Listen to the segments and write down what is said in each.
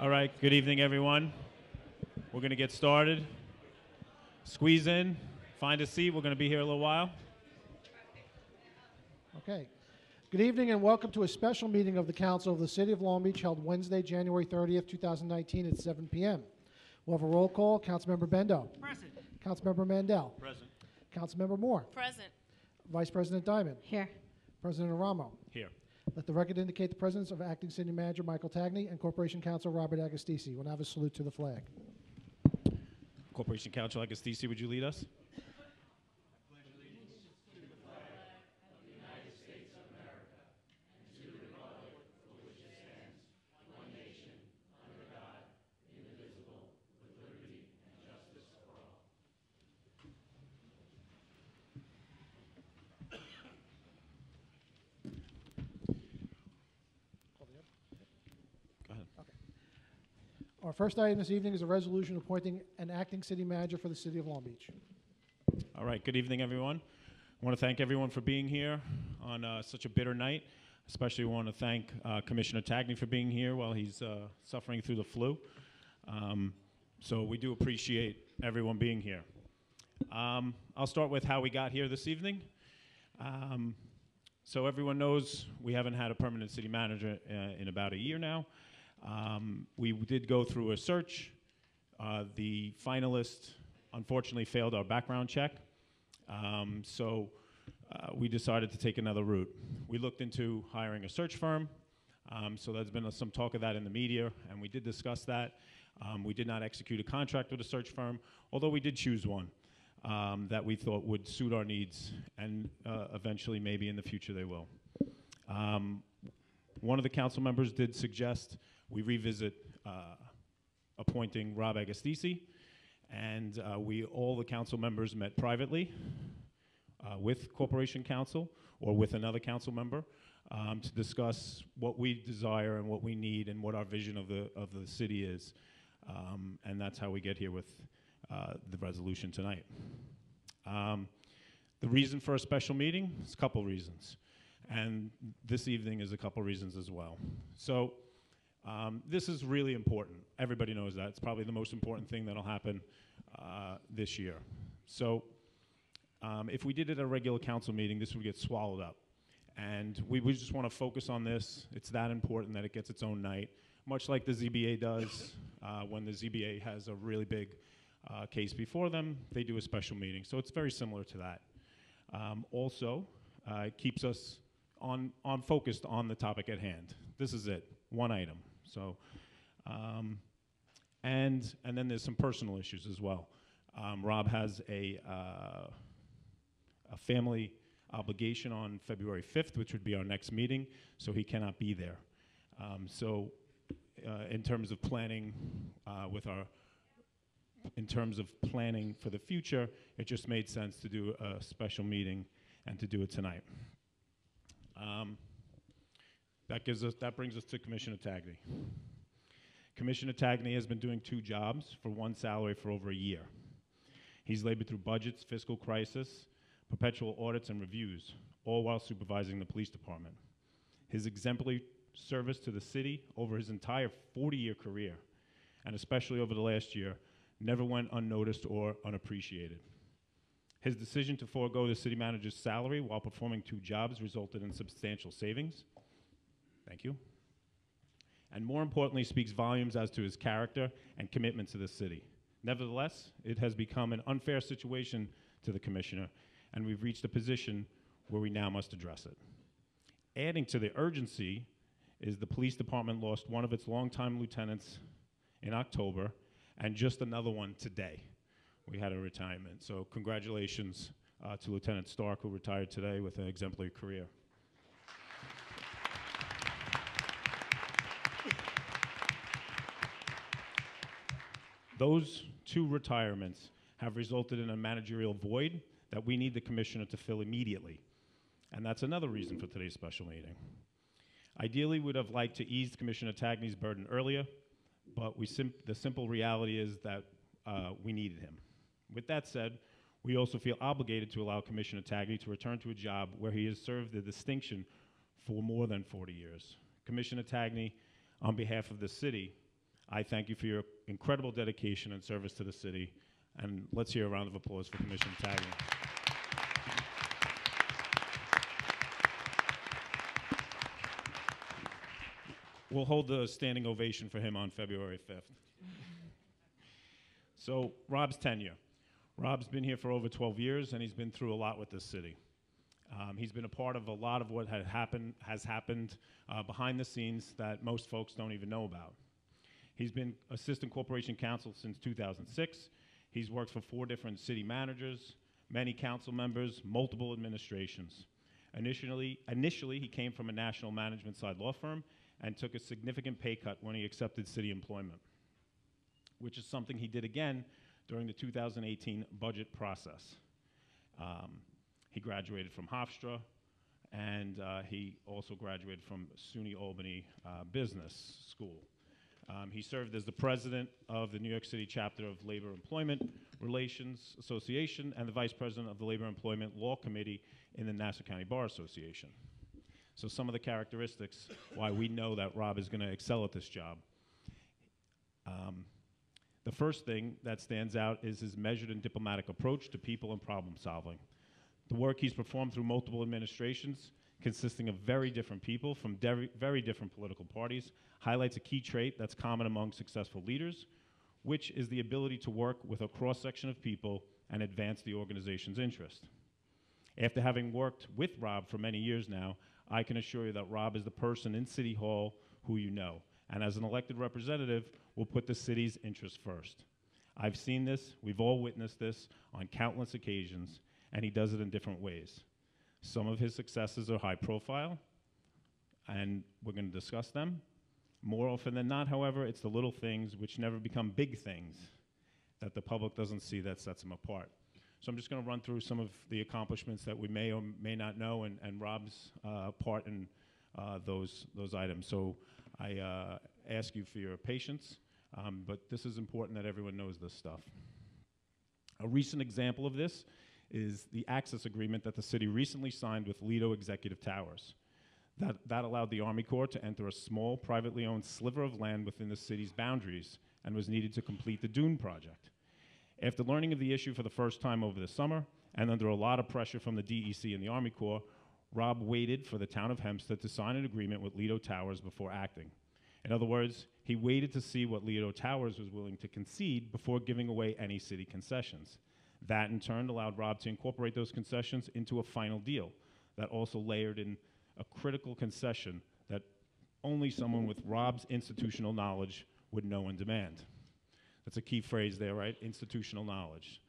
All right, good evening, everyone. We're going to get started. Squeeze in, find a seat. We're going to be here a little while. Okay. Good evening and welcome to a special meeting of the Council of the City of Long Beach held Wednesday, January 30th, 2019 at 7 p.m. We'll have a roll call. Councilmember Bendo. Present. Councilmember Mandel. Present. Councilmember Moore. Present. Vice President Diamond. Here. President Aramo. Here. Let the record indicate the presence of Acting City Manager Michael Tagney and Corporation Counsel Robert Agostisi. We'll now have a salute to the flag. Corporation Counsel Agostisi, would you lead us? Our first item this evening is a resolution appointing an acting city manager for the City of Long Beach. All right, good evening, everyone. I want to thank everyone for being here on such a bitter night. Especially want to thank Commissioner Tagney for being here while he's suffering through the flu. So we do appreciate everyone being here. I'll start with how we got here this evening. So everyone knows we haven't had a permanent city manager in about a year now. We did go through a search. The finalist unfortunately failed our background check. So we decided to take another route. We looked into hiring a search firm. So there's been some talk of that in the media, and we did discuss that. We did not execute a contract with a search firm, although we did choose one that we thought would suit our needs, and eventually, maybe in the future, they will. One of the council members did suggest we revisit appointing Rob Agostisi, and all the council members met privately with Corporation Counsel or with another council member to discuss what we desire and what we need and what our vision of the city is, and that's how we get here with the resolution tonight. The reason for a special meeting is a couple reasons, and this evening is a couple reasons as well. So. This is really important. Everybody knows that. It's probably the most important thing that'll happen this year. So if we did it at a regular council meeting, this would get swallowed up. And we just want to focus on this. It's that important that it gets its own night, much like the ZBA does. When the ZBA has a really big case before them, they do a special meeting. So it's very similar to that. Also, it keeps us on focused on the topic at hand. This is it, one item. So, and then there's some personal issues as well. Rob has a family obligation on February 5th, which would be our next meeting, so he cannot be there. So, in terms of planning in terms of planning for the future, it just made sense to do a special meeting and to do it tonight. That brings us to Commissioner Tagney. Commissioner Tagney has been doing two jobs for one salary for over a year. He's labored through budgets, fiscal crisis, perpetual audits and reviews, all while supervising the police department. His exemplary service to the city over his entire 40-year career, and especially over the last year, never went unnoticed or unappreciated. His decision to forego the city manager's salary while performing two jobs resulted in substantial savings. Thank you. And more importantly, speaks volumes as to his character and commitment to the city. Nevertheless, it has become an unfair situation to the commissioner, and we've reached a position where we now must address it. Adding to the urgency is the police department lost one of its longtime lieutenants in October, and just another one today. We had a retirement. So congratulations to Lieutenant Stark, who retired today with an exemplary career. Those two retirements have resulted in a managerial void that we need the commissioner to fill immediately. And that's another reason for today's special meeting. Ideally, we'd have liked to ease Commissioner Tagney's burden earlier, but the simple reality is that we needed him. With that said, we also feel obligated to allow Commissioner Tagney to return to a job where he has served the distinction for more than 40 years. Commissioner Tagney On behalf of the city, I thank you for your incredible dedication and service to the city. And let's hear a round of applause for Commissioner Taggart. We'll hold the standing ovation for him on February 5th. So, Rob's tenure. Rob's been here for over 12 years, and he's been through a lot with this city. He's been a part of a lot of what has happened behind the scenes that most folks don't even know about. He's been Assistant Corporation Counsel since 2006. He's worked for 4 different city managers, many council members, multiple administrations. Initially, he came from a national management side law firm and took a significant pay cut when he accepted city employment, which is something he did again during the 2018 budget process. He graduated from Hofstra, and he also graduated from SUNY Albany Business School. He served as the president of the New York City chapter of Labor Employment Relations Association and the vice president of the Labor Employment Law Committee in the Nassau County Bar Association. So some of the characteristics why we know that Rob is going to excel at this job. The first thing that stands out is his measured and diplomatic approach to people and problem solving. The work he's performed through multiple administrations, consisting of very different people from very different political parties, highlights a key trait that's common among successful leaders, which is the ability to work with a cross-section of people and advance the organization's interest. After having worked with Rob for many years now, I can assure you that Rob is the person in City Hall who you know, and as an elected representative, will put the city's interests first. I've seen this, we've all witnessed this on countless occasions, and he does it in different ways. Some of his successes are high profile, and we're going to discuss them. More often than not, however, it's the little things which never become big things that the public doesn't see that sets him apart. So I'm just going to run through some of the accomplishments that we may or may not know, and Rob's part in those items. So I ask you for your patience, but this is important that everyone knows this stuff. A recent example of this is the access agreement that the city recently signed with Lido Executive Towers. That allowed the Army Corps to enter a small, privately owned sliver of land within the city's boundaries and was needed to complete the Dune project. After learning of the issue for the first time over the summer, and under a lot of pressure from the DEC and the Army Corps, Rob waited for the town of Hempstead to sign an agreement with Lido Towers before acting. In other words, he waited to see what Lido Towers was willing to concede before giving away any city concessions. That, in turn, allowed Rob to incorporate those concessions into a final deal that also layered in a critical concession that only someone with Rob's institutional knowledge would know and demand. That's a key phrase there, right? Institutional knowledge.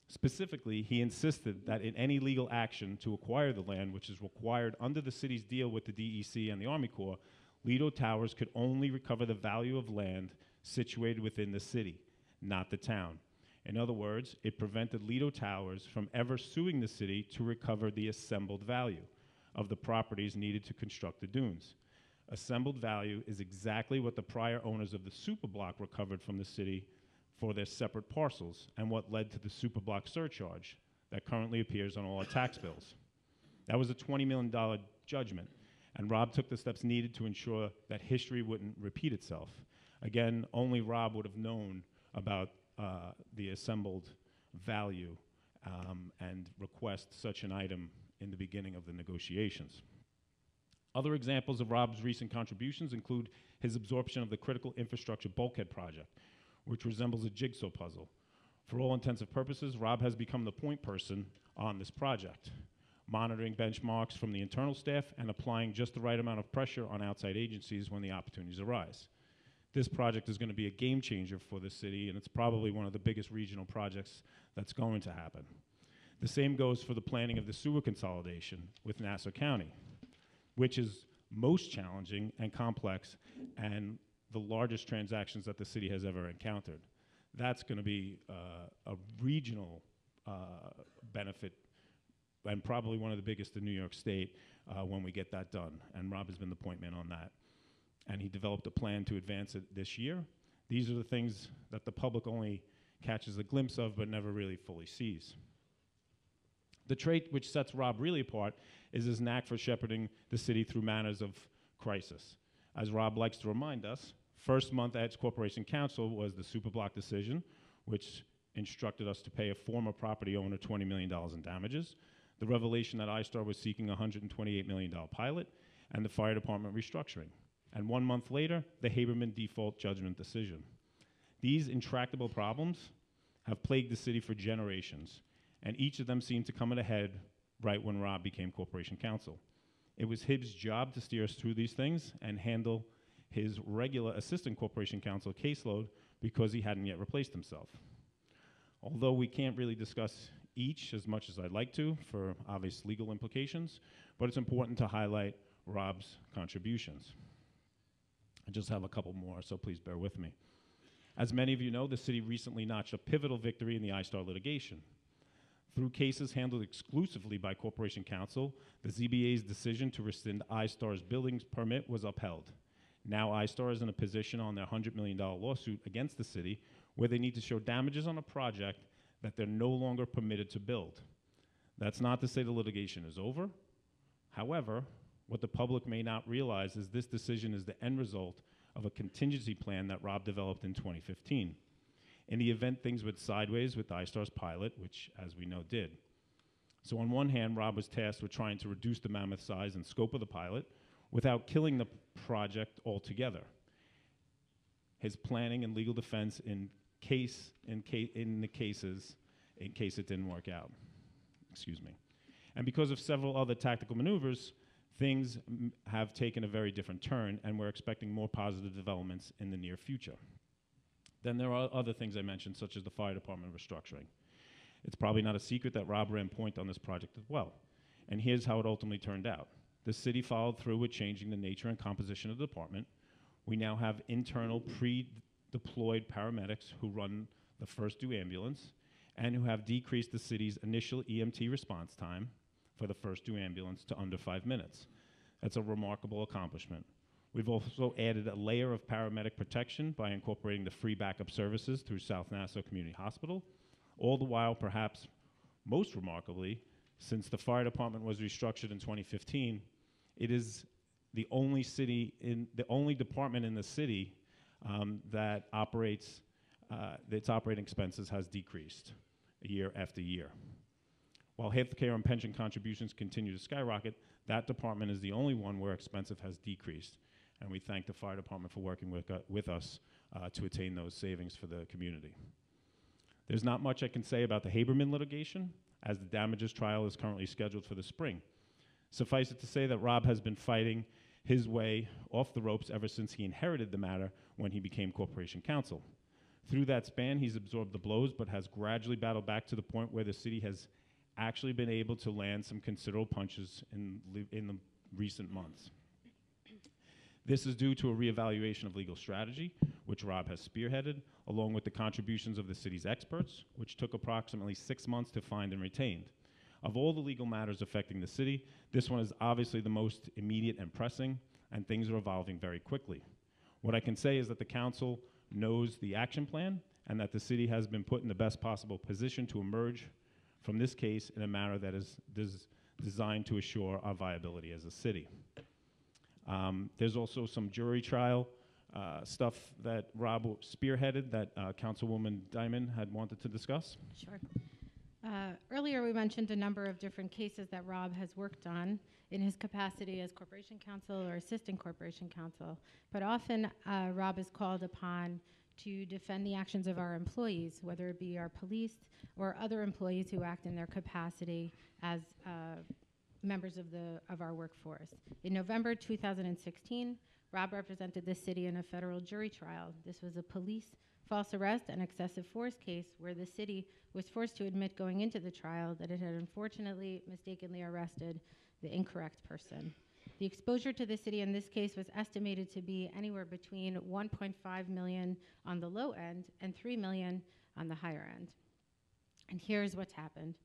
Specifically, he insisted that in any legal action to acquire the land, which is required under the city's deal with the DEC and the Army Corps, Lido Towers could only recover the value of land situated within the city, not the town. In other words, it prevented Lido Towers from ever suing the city to recover the assembled value of the properties needed to construct the dunes. Assembled value is exactly what the prior owners of the superblock recovered from the city for their separate parcels, and what led to the superblock surcharge that currently appears on all our tax bills. That was a $20 million judgment, and Rob took the steps needed to ensure that history wouldn't repeat itself. Again, only Rob would have known about the assembled value and request such an item in the beginning of the negotiations. Other examples of Rob's recent contributions include his absorption of the critical infrastructure bulkhead project, which resembles a jigsaw puzzle. For all intents and purposes, Rob has become the point person on this project, monitoring benchmarks from the internal staff and applying just the right amount of pressure on outside agencies when the opportunities arise. This project is going to be a game changer for the city, and it's probably one of the biggest regional projects that's going to happen. The same goes for the planning of the sewer consolidation with Nassau County, which is most challenging and complex and the largest transactions that the city has ever encountered. That's going to be a regional benefit and probably one of the biggest in New York State when we get that done. And Rob has been the point man on that. And he developed a plan to advance it this year. These are the things that the public only catches a glimpse of but never really fully sees. The trait which sets Rob really apart is his knack for shepherding the city through matters of crisis. As Rob likes to remind us, first month at Corporation Counsel was the Superblock decision, which instructed us to pay a former property owner $20 million in damages, the revelation that iStar was seeking a $128 million pilot, and the fire department restructuring. And 1 month later, the Haberman default judgment decision. These intractable problems have plagued the city for generations, and each of them seemed to come to a head right when Rob became Corporation Counsel. It was his job to steer us through these things and handle his regular assistant Corporation Counsel caseload because he hadn't yet replaced himself. Although we can't really discuss each as much as I'd like to for obvious legal implications, but it's important to highlight Rob's contributions. I just have a couple more, so please bear with me. As many of you know, the city recently notched a pivotal victory in the iStar litigation. Through cases handled exclusively by Corporation Counsel, the ZBA's decision to rescind iStar's building permit was upheld. Now iStar is in a position on their $100 million lawsuit against the city where they need to show damages on a project that they're no longer permitted to build. That's not to say the litigation is over. However, what the public may not realize is this decision is the end result of a contingency plan that Rob developed in 2015. In the event things went sideways with iStar's pilot, which, as we know, did. So on one hand, Rob was tasked with trying to reduce the mammoth size and scope of the pilot without killing the project altogether. His planning and legal defense in case it didn't work out. Excuse me. And because of several other tactical maneuvers, things have taken a very different turn, and we're expecting more positive developments in the near future. Then there are other things I mentioned, such as the fire department restructuring. It's probably not a secret that Rob ran point on this project as well. And here's how it ultimately turned out. The city followed through with changing the nature and composition of the department. We now have internal pre-deployed paramedics who run the first due ambulance and who have decreased the city's initial EMT response time for the first due ambulance to under 5 minutes. That's a remarkable accomplishment. We've also added a layer of paramedic protection by incorporating the free backup services through South Nassau Community Hospital, all the while, perhaps most remarkably, since the fire department was restructured in 2015, it is the only department in the city that operates, its operating expenses has decreased year after year. While healthcare and pension contributions continue to skyrocket, that department is the only one where expenses has decreased. And we thank the fire department for working with us to attain those savings for the community. There's not much I can say about the Haberman litigation, as the damages trial is currently scheduled for the spring. Suffice it to say that Rob has been fighting his way off the ropes ever since he inherited the matter when he became Corporation Counsel. Through that span, he's absorbed the blows, but has gradually battled back to the point where the city has actually been able to land some considerable punches in the recent months. This is due to a reevaluation of legal strategy, which Rob has spearheaded, along with the contributions of the city's experts, which took approximately 6 months to find and retain. Of all the legal matters affecting the city, this one is obviously the most immediate and pressing, and things are evolving very quickly. What I can say is that the council knows the action plan, and that the city has been put in the best possible position to emerge from this case in a manner that is designed to assure our viability as a city. There's also some jury trial stuff that Rob spearheaded that Councilwoman Diamond had wanted to discuss. Sure. Earlier we mentioned a number of different cases that Rob has worked on in his capacity as Corporation Counsel or Assistant Corporation Counsel. But often Rob is called upon to defend the actions of our employees, whether it be our police or other employees who act in their capacity as members of our workforce. In November 2016, Rob represented the city in a federal jury trial. This was a police false arrest and excessive force case where the city was forced to admit going into the trial that it had unfortunately mistakenly arrested the incorrect person. The exposure to the city in this case was estimated to be anywhere between 1.5 million on the low end and 3 million on the higher end. And here's what's happened.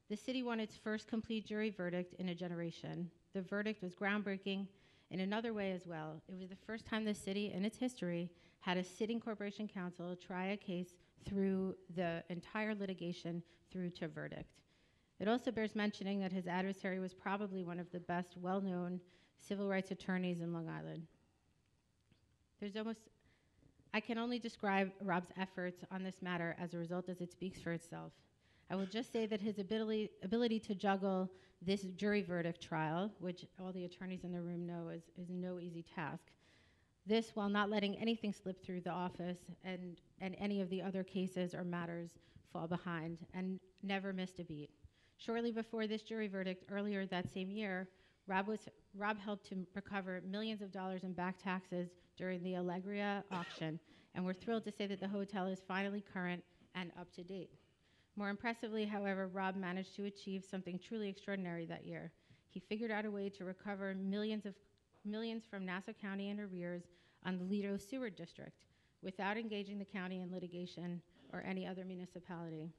The city won its first complete jury verdict in a generation. The verdict was groundbreaking in another way as well. It was the first time the city in its history had a sitting corporation counsel try a case through the entire litigation through to verdict. It also bears mentioning that his adversary was probably one of the best well-known civil rights attorneys in Long Island. I can only describe Rob's efforts on this matter as a result as it speaks for itself. I will just say that his ability to juggle this jury verdict trial, which all the attorneys in the room know is no easy task, this while not letting anything slip through the office and any of the other cases or matters fall behind, and never missed a beat. Shortly before this jury verdict, earlier that same year, Rob helped to recover millions of dollars in back taxes during the Allegria auction, and we're thrilled to say that the hotel is finally current and up to date. More impressively, however, Rob managed to achieve something truly extraordinary that year. He figured out a way to recover millions from Nassau County in arrears on the Lido Sewer District without engaging the county in litigation or any other municipality.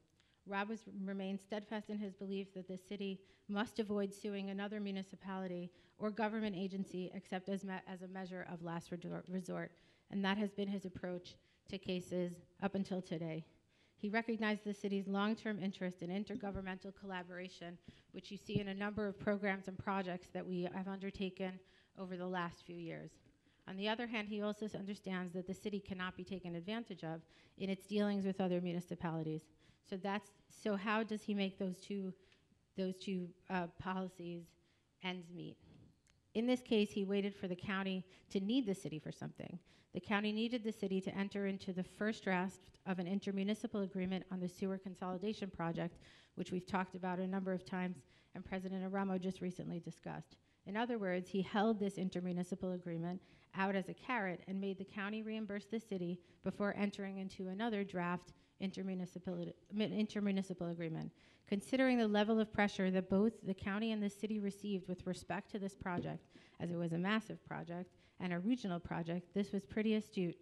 Rob remained steadfast in his belief that the city must avoid suing another municipality or government agency except as a measure of last resort, and that has been his approach to cases up until today. He recognized the city's long-term interest in intergovernmental collaboration, which you see in a number of programs and projects that we have undertaken over the last few years. On the other hand, he also understands that the city cannot be taken advantage of in its dealings with other municipalities. So how does he make those two policies ends meet? In this case, he waited for the county to need the city for something. The county needed the city to enter into the first draft of an intermunicipal agreement on the sewer consolidation project, which we've talked about a number of times, and President Aramo just recently discussed. In other words, he held this intermunicipal agreement out as a carrot and made the county reimburse the city before entering into another draft intermunicipal agreement. Considering the level of pressure that both the county and the city received with respect to this project, as it was a massive project and a regional project, this was pretty astute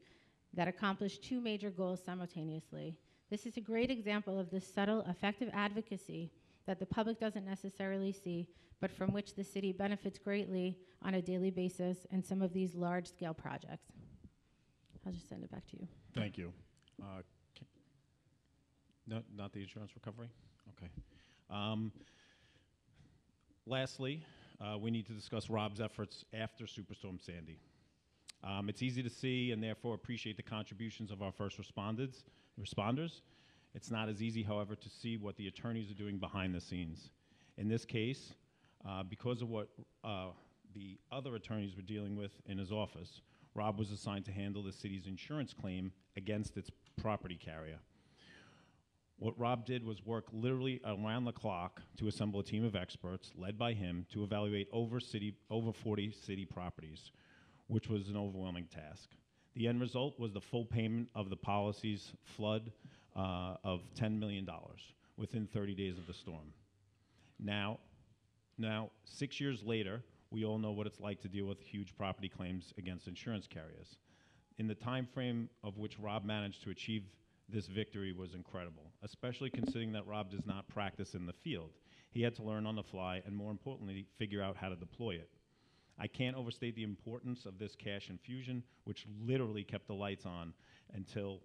that accomplished two major goals simultaneously. This is a great example of the subtle, effective advocacy that the public doesn't necessarily see, but from which the city benefits greatly on a daily basis in some of these large-scale projects. I'll just send it back to you. Thank you. No, not the insurance recovery? Okay. Lastly, we need to discuss Rob's efforts after Superstorm Sandy. It's easy to see and therefore appreciate the contributions of our first responders. It's not as easy, however, to see what the attorneys are doing behind the scenes. In this case, because of what the other attorneys were dealing with in his office, Rob was assigned to handle the city's insurance claim against its property carrier. What Rob did was work literally around the clock to assemble a team of experts led by him to evaluate over 40 city properties, which was an overwhelming task. The end result was the full payment of the policy's flood of $10 million within 30 days of the storm. Now, 6 years later, we all know what it's like to deal with huge property claims against insurance carriers. In the time frame of which Rob managed to achieve this victory was incredible, especially considering that Rob does not practice in the field. He had to learn on the fly and, more importantly, figure out how to deploy it. I can't overstate the importance of this cash infusion, which literally kept the lights on until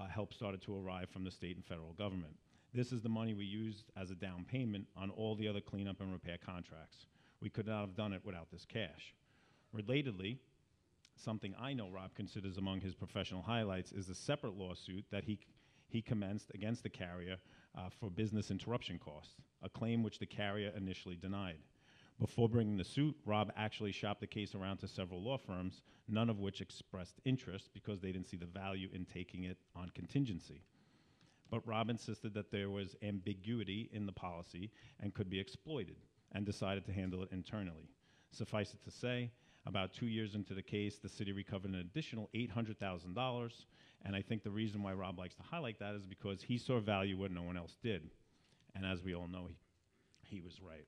help started to arrive from the state and federal government. This is the money we used as a down payment on all the other cleanup and repair contracts. We could not have done it without this cash. Relatedly, something I know Rob considers among his professional highlights is a separate lawsuit that he commenced against the carrier for business interruption costs, a claim which the carrier initially denied. Before bringing the suit, Rob actually shopped the case around to several law firms, none of which expressed interest because they didn't see the value in taking it on contingency. But Rob insisted that there was ambiguity in the policy and could be exploited, and decided to handle it internally. Suffice it to say, about 2 years into the case, the city recovered an additional $800,000, and I think the reason why Rob likes to highlight that is because he saw value where no one else did. And as we all know, he was right.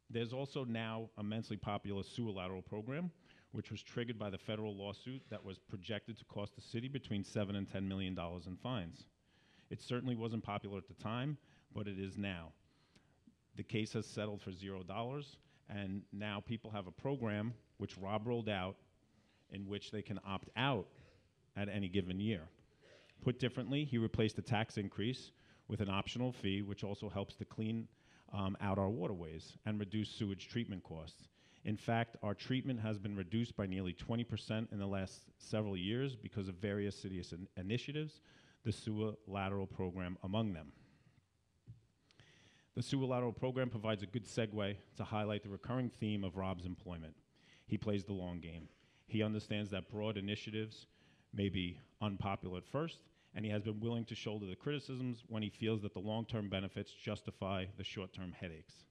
There's also now a immensely popular sewer lateral program, which was triggered by the federal lawsuit that was projected to cost the city between $7 and $10 million in fines. It certainly wasn't popular at the time, but it is now. The case has settled for $0, and now people have a program which Rob rolled out in which they can opt out at any given year. Put differently, he replaced a tax increase with an optional fee, which also helps to clean out our waterways and reduce sewage treatment costs. In fact, our treatment has been reduced by nearly 20% in the last several years because of various city initiatives, the sewer lateral program among them. The sewer lateral program provides a good segue to highlight the recurring theme of Rob's employment. He plays the long game. He understands that broad initiatives may be unpopular at first, and he has been willing to shoulder the criticisms when he feels that the long-term benefits justify the short-term headaches.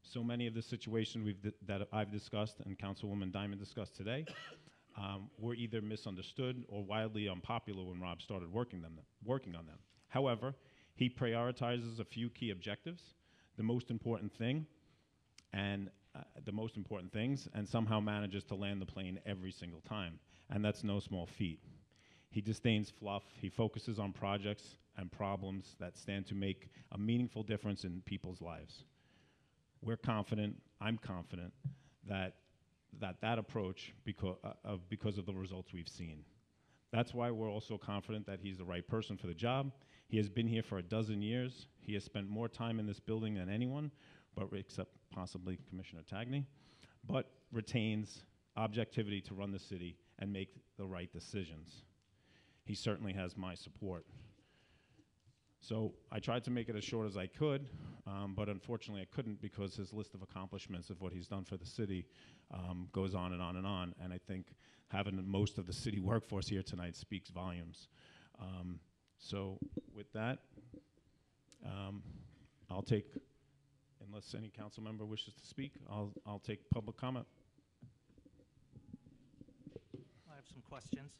So many of the situations that I've discussed and Councilwoman Diamond discussed today were either misunderstood or wildly unpopular when Rob started working on them. However, he prioritizes a few key objectives, the most important things, and somehow manages to land the plane every single time. And that's no small feat. He disdains fluff. He focuses on projects and problems that stand to make a meaningful difference in people's lives. We're confident, I'm confident, that approach, because of the results we've seen. That's why we're also confident that he's the right person for the job. He has been here for 12 years. He has spent more time in this building than anyone, except possibly Commissioner Tagney, but retains objectivity to run the city and make the right decisions. He certainly has my support. So I tried to make it as short as I could, but unfortunately I couldn't because his list of accomplishments of what he's done for the city goes on and on and on, and I think having most of the city workforce here tonight speaks volumes. So with that, I'll take, unless any council member wishes to speak, I'll take public comment. I have some questions.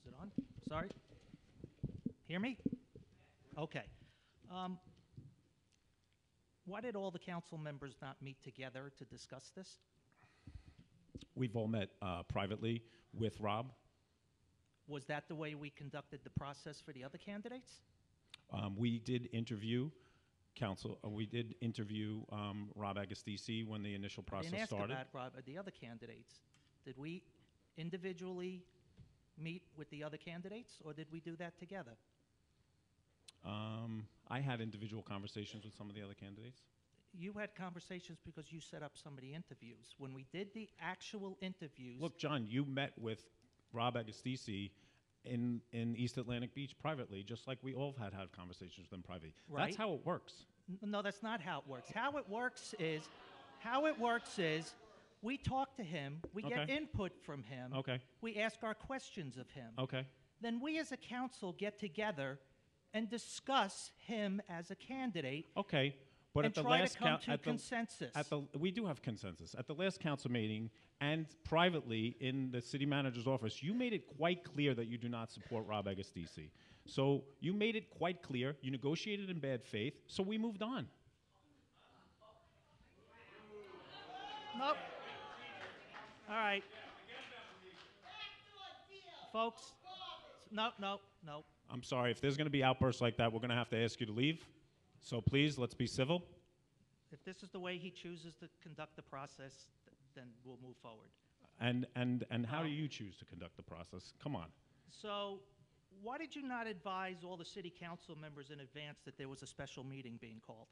Is it on? Sorry? Hear me? Okay. Why did all the council members not meet together to discuss this? We've all met privately with Rob. Was that the way we conducted the process for the other candidates? We did interview Rob Agostisi when the initial process I started. didn't ask about Rob, the other candidates. Did we individually meet with the other candidates, or did we do that together? I had individual conversations with some of the other candidates. You had conversations because you set up some of the interviews. When we did the actual interviews... Look, John, you met with Rob Agostisi in East Atlantic Beach privately, just like we all had conversations with them privately. Right. That's how it works. No, that's not how it works. How it works is we talk to him, we get Okay. input from him, Okay. we ask our questions of him. Okay. Then we as a council get together and discuss him as a candidate Okay. But and at the try last to come to consensus. we do have consensus. At the last council meeting and privately in the city manager's office, you made it quite clear that you do not support Rob Agostisi. So you made it quite clear. You negotiated in bad faith. So we moved on. Nope. All right. Folks, no. I'm sorry. If there's going to be outbursts like that, we're going to have to ask you to leave. So please, let's be civil. If this is the way he chooses to conduct the process, then we'll move forward. And how do you choose to conduct the process? Come on. So why did you not advise all the city council members in advance that there was a special meeting being called?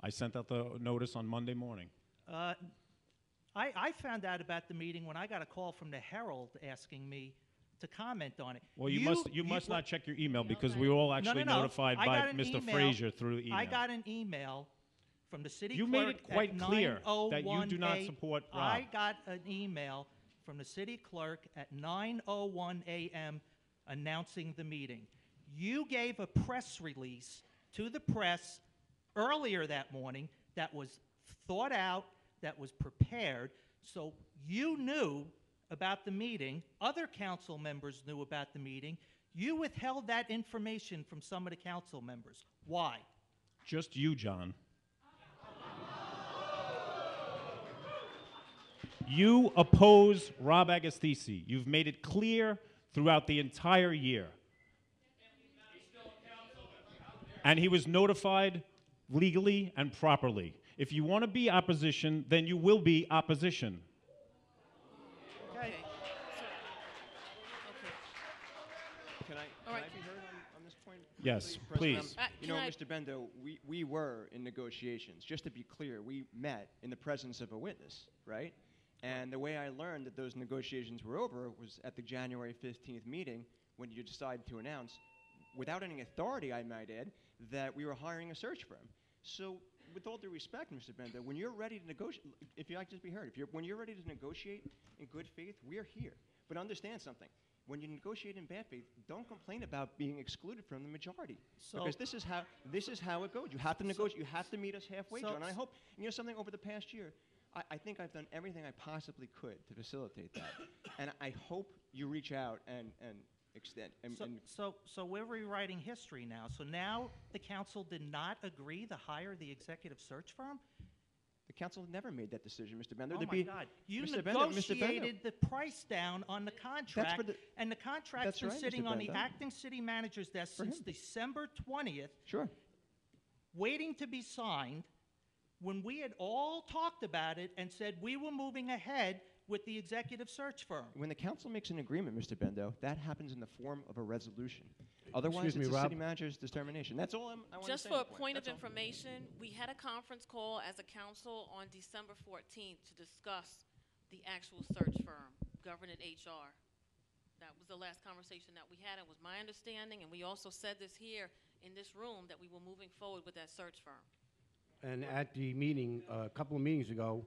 I sent out the notice on Monday morning. I found out about the meeting when I got a call from the Herald asking me to comment on it. Well, you must not check your email because we were all actually No. notified I by got an Mr. email. Frazier through email. I got an email from the city You clerk made it quite at clear that you do not 9:01 support Rob. I got an email from the city clerk at 9:01 a.m. announcing the meeting. You gave a press release to the press earlier that morning that was thought out, that was prepared, so you knew about the meeting, other council members knew about the meeting. You withheld that information from some of the council members. Why? Just you, John. You oppose Rob Agostisi. You've made it clear throughout the entire year. And he was notified legally and properly. If you want to be opposition, then you will be opposition. Okay. Can I be heard on this point? Yes, President, please. You know, Mr. Bendo, we were in negotiations. Just to be clear, we met in the presence of a witness, right? And the way I learned that those negotiations were over was at the January 15th meeting when you decided to announce, without any authority, I might add, that we were hiring a search firm. So, with all due respect, Mr. Bendo, when you're ready to negotiate, if you like to just be heard, when you're ready to negotiate in good faith, we're here. But understand something. When you negotiate in bad faith, don't complain about being excluded from the majority. So- because this is how it goes. You have to negotiate. You have to meet us halfway, So- John. And I hope, you know something, over the past year, I think I've done everything I possibly could to facilitate that. And I hope you reach out and extend. So we're rewriting history now. So now the council did not agree to hire the executive search firm? the council never made that decision, Mr. Bender. Oh, my God. You Mr. Bender, Mr. Bender. negotiated the price down on the contract, and the contract's That's been right, sitting Mr. on the Bender. acting city manager's desk For since him. December 20th, Sure. waiting to be signed, when we had all talked about it and said we were moving ahead with the executive search firm. When the council makes an agreement, Mr. Bendo, that happens in the form of a resolution. Otherwise, Excuse me, it's the Rob. city manager's determination. That's all I want to say. Just at for a this point of That's all. information, we had a conference call as a council on December 14th to discuss the actual search firm, Government HR. That was the last conversation that we had. It was my understanding, and we also said this here in this room, that we were moving forward with that search firm. And at the meeting, a couple of meetings ago,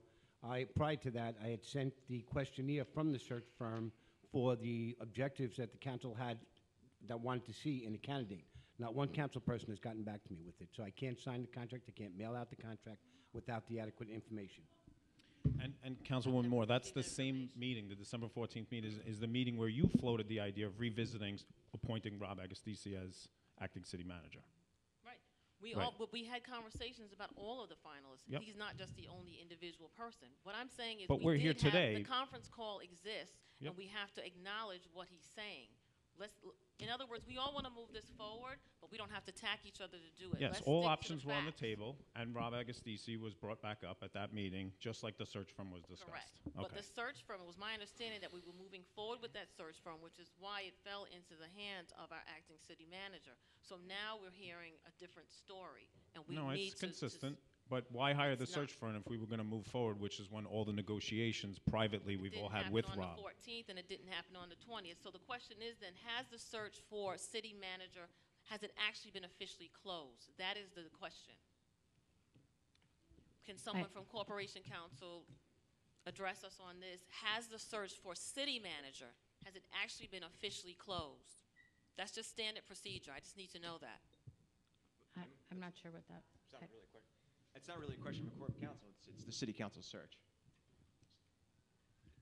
prior to that, I had sent the questionnaire from the search firm for the objectives that the council had that wanted to see in a candidate. Not one council person has gotten back to me with it. So I can't sign the contract, I can't mail out the contract without the adequate information. And Councilwoman Moore, that's the same meeting, the December 14th meeting, is the meeting where you floated the idea of revisiting appointing Rob Agostisi as acting city manager. Right. Right. But we had conversations about all of the finalists. Yep. He's not just the only individual person. What I'm saying is, But we're here did have- today. the conference call exists, Yep. and we have to acknowledge what he's saying. In other words, we all want to move this forward, but we don't have to attack each other to do it. Yes, Let's all stick to options were on the facts. table, and Rob Agostisi was brought back up at that meeting, just like the search firm was discussed. Correct. But Okay. the search firm, it was my understanding that we were moving forward with that search firm, which is why it fell into the hands of our acting city manager. So now we're hearing a different story, and we No, need it's to consistent, but why hire the It's not. search firm if we were going to move forward, which is when all the negotiations privately we've all had with It didn't happen on Rob? the 14th, and it didn't happen on the 20th. So the question is then, has the search for city manager, has it actually been officially closed? That is the question. Can someone from Corporation Council address us on this? Has the search for city manager, has it actually been officially closed? That's just standard procedure. I just need to know that. I'm not sure what that. It's not really a question of Corp Council. It's the city council search.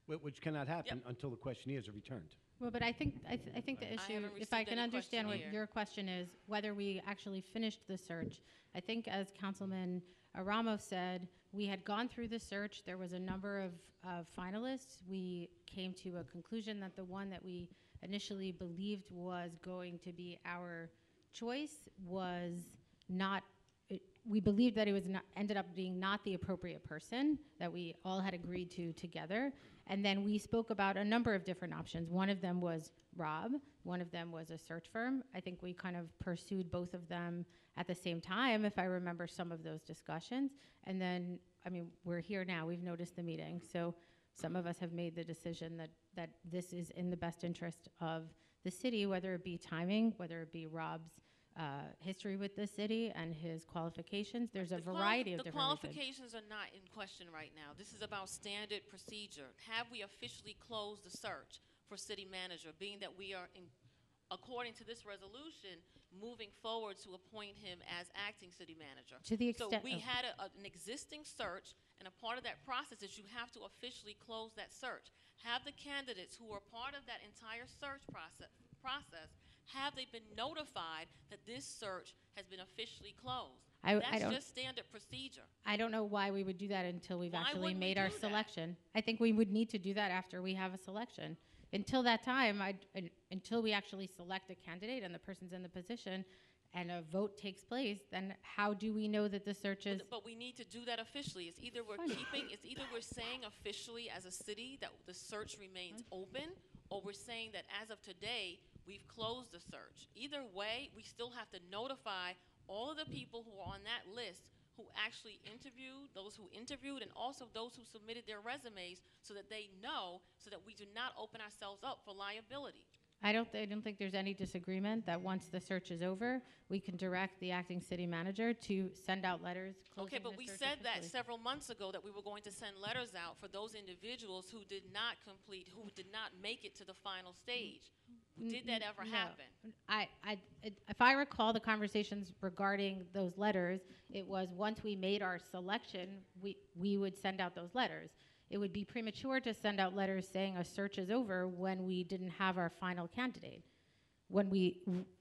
Which cannot happen until the questionnaires are returned. Well, but I think the issue, haven't if I received can any understand what questionnaire. your question is, whether we actually finished the search. I think as Councilman Aramo said, we had gone through the search. There was a number of finalists. We came to a conclusion that the one that we initially believed was going to be our choice was not. We believed that it was not, ended up being not the appropriate person that we all had agreed to together. And then we spoke about a number of different options. One of them was Rob. One of them was a search firm. I think we kind of pursued both of them at the same time, if I remember some of those discussions. And then, I mean, we're here now. We've noticed the meeting. So some of us have made the decision that this is in the best interest of the city, whether it be timing, whether it be Rob's history with the city and his qualifications. There's a variety of The different reasons. qualifications are not in question right now. This is about standard procedure. Have we officially closed the search for city manager, being that we are, according to this resolution, moving forward to appoint him as acting city manager? To the So extent, we had an existing search, and a part of that process is you have to officially close that search. Have the candidates who are part of that entire search process, have they been notified that this search has been officially closed? I That's don't- just standard procedure. I don't know why we would do that until we've Why actually wouldn't we made our do that? selection. I think we would need to do that after we have a selection. Until that time, until we actually select a candidate and the person's in the position and a vote takes place, then how do we know that the search is? But we need to do that officially. It's either we're saying officially as a city that the search remains open, or we're saying that as of today, we've closed the search. Either way, we still have to notify all of the people who are on that list who actually interviewed, those who interviewed, and also those who submitted their resumes so that they know, so that we do not open ourselves up for liability. I don't think there's any disagreement that once the search is over, we can direct the acting city manager to send out letters closing Okay, but the we search said that officially. several months ago that we were going to send letters out for those individuals who did not complete, who did not make it to the final stage. Did that ever No. happen? If I recall the conversations regarding those letters, it was once we made our selection, we would send out those letters. It would be premature to send out letters saying a search is over when we didn't have our final candidate.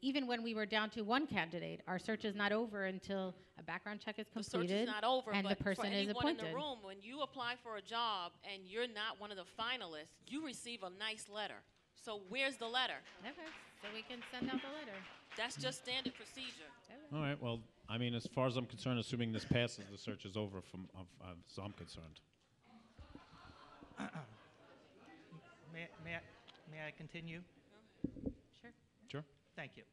Even when we were down to one candidate, our search is not over until a background check is The completed. search is not over, and but the person for is anyone in appointed. the room, when you apply for a job and you're not one of the finalists, you receive a nice letter. So where's the letter? Okay, so we can send out the letter. That's just standard procedure. All right, well, I mean, as far as I'm concerned, assuming this passes, the search is over so I'm concerned. May I continue? Sure. Sure. Thank you.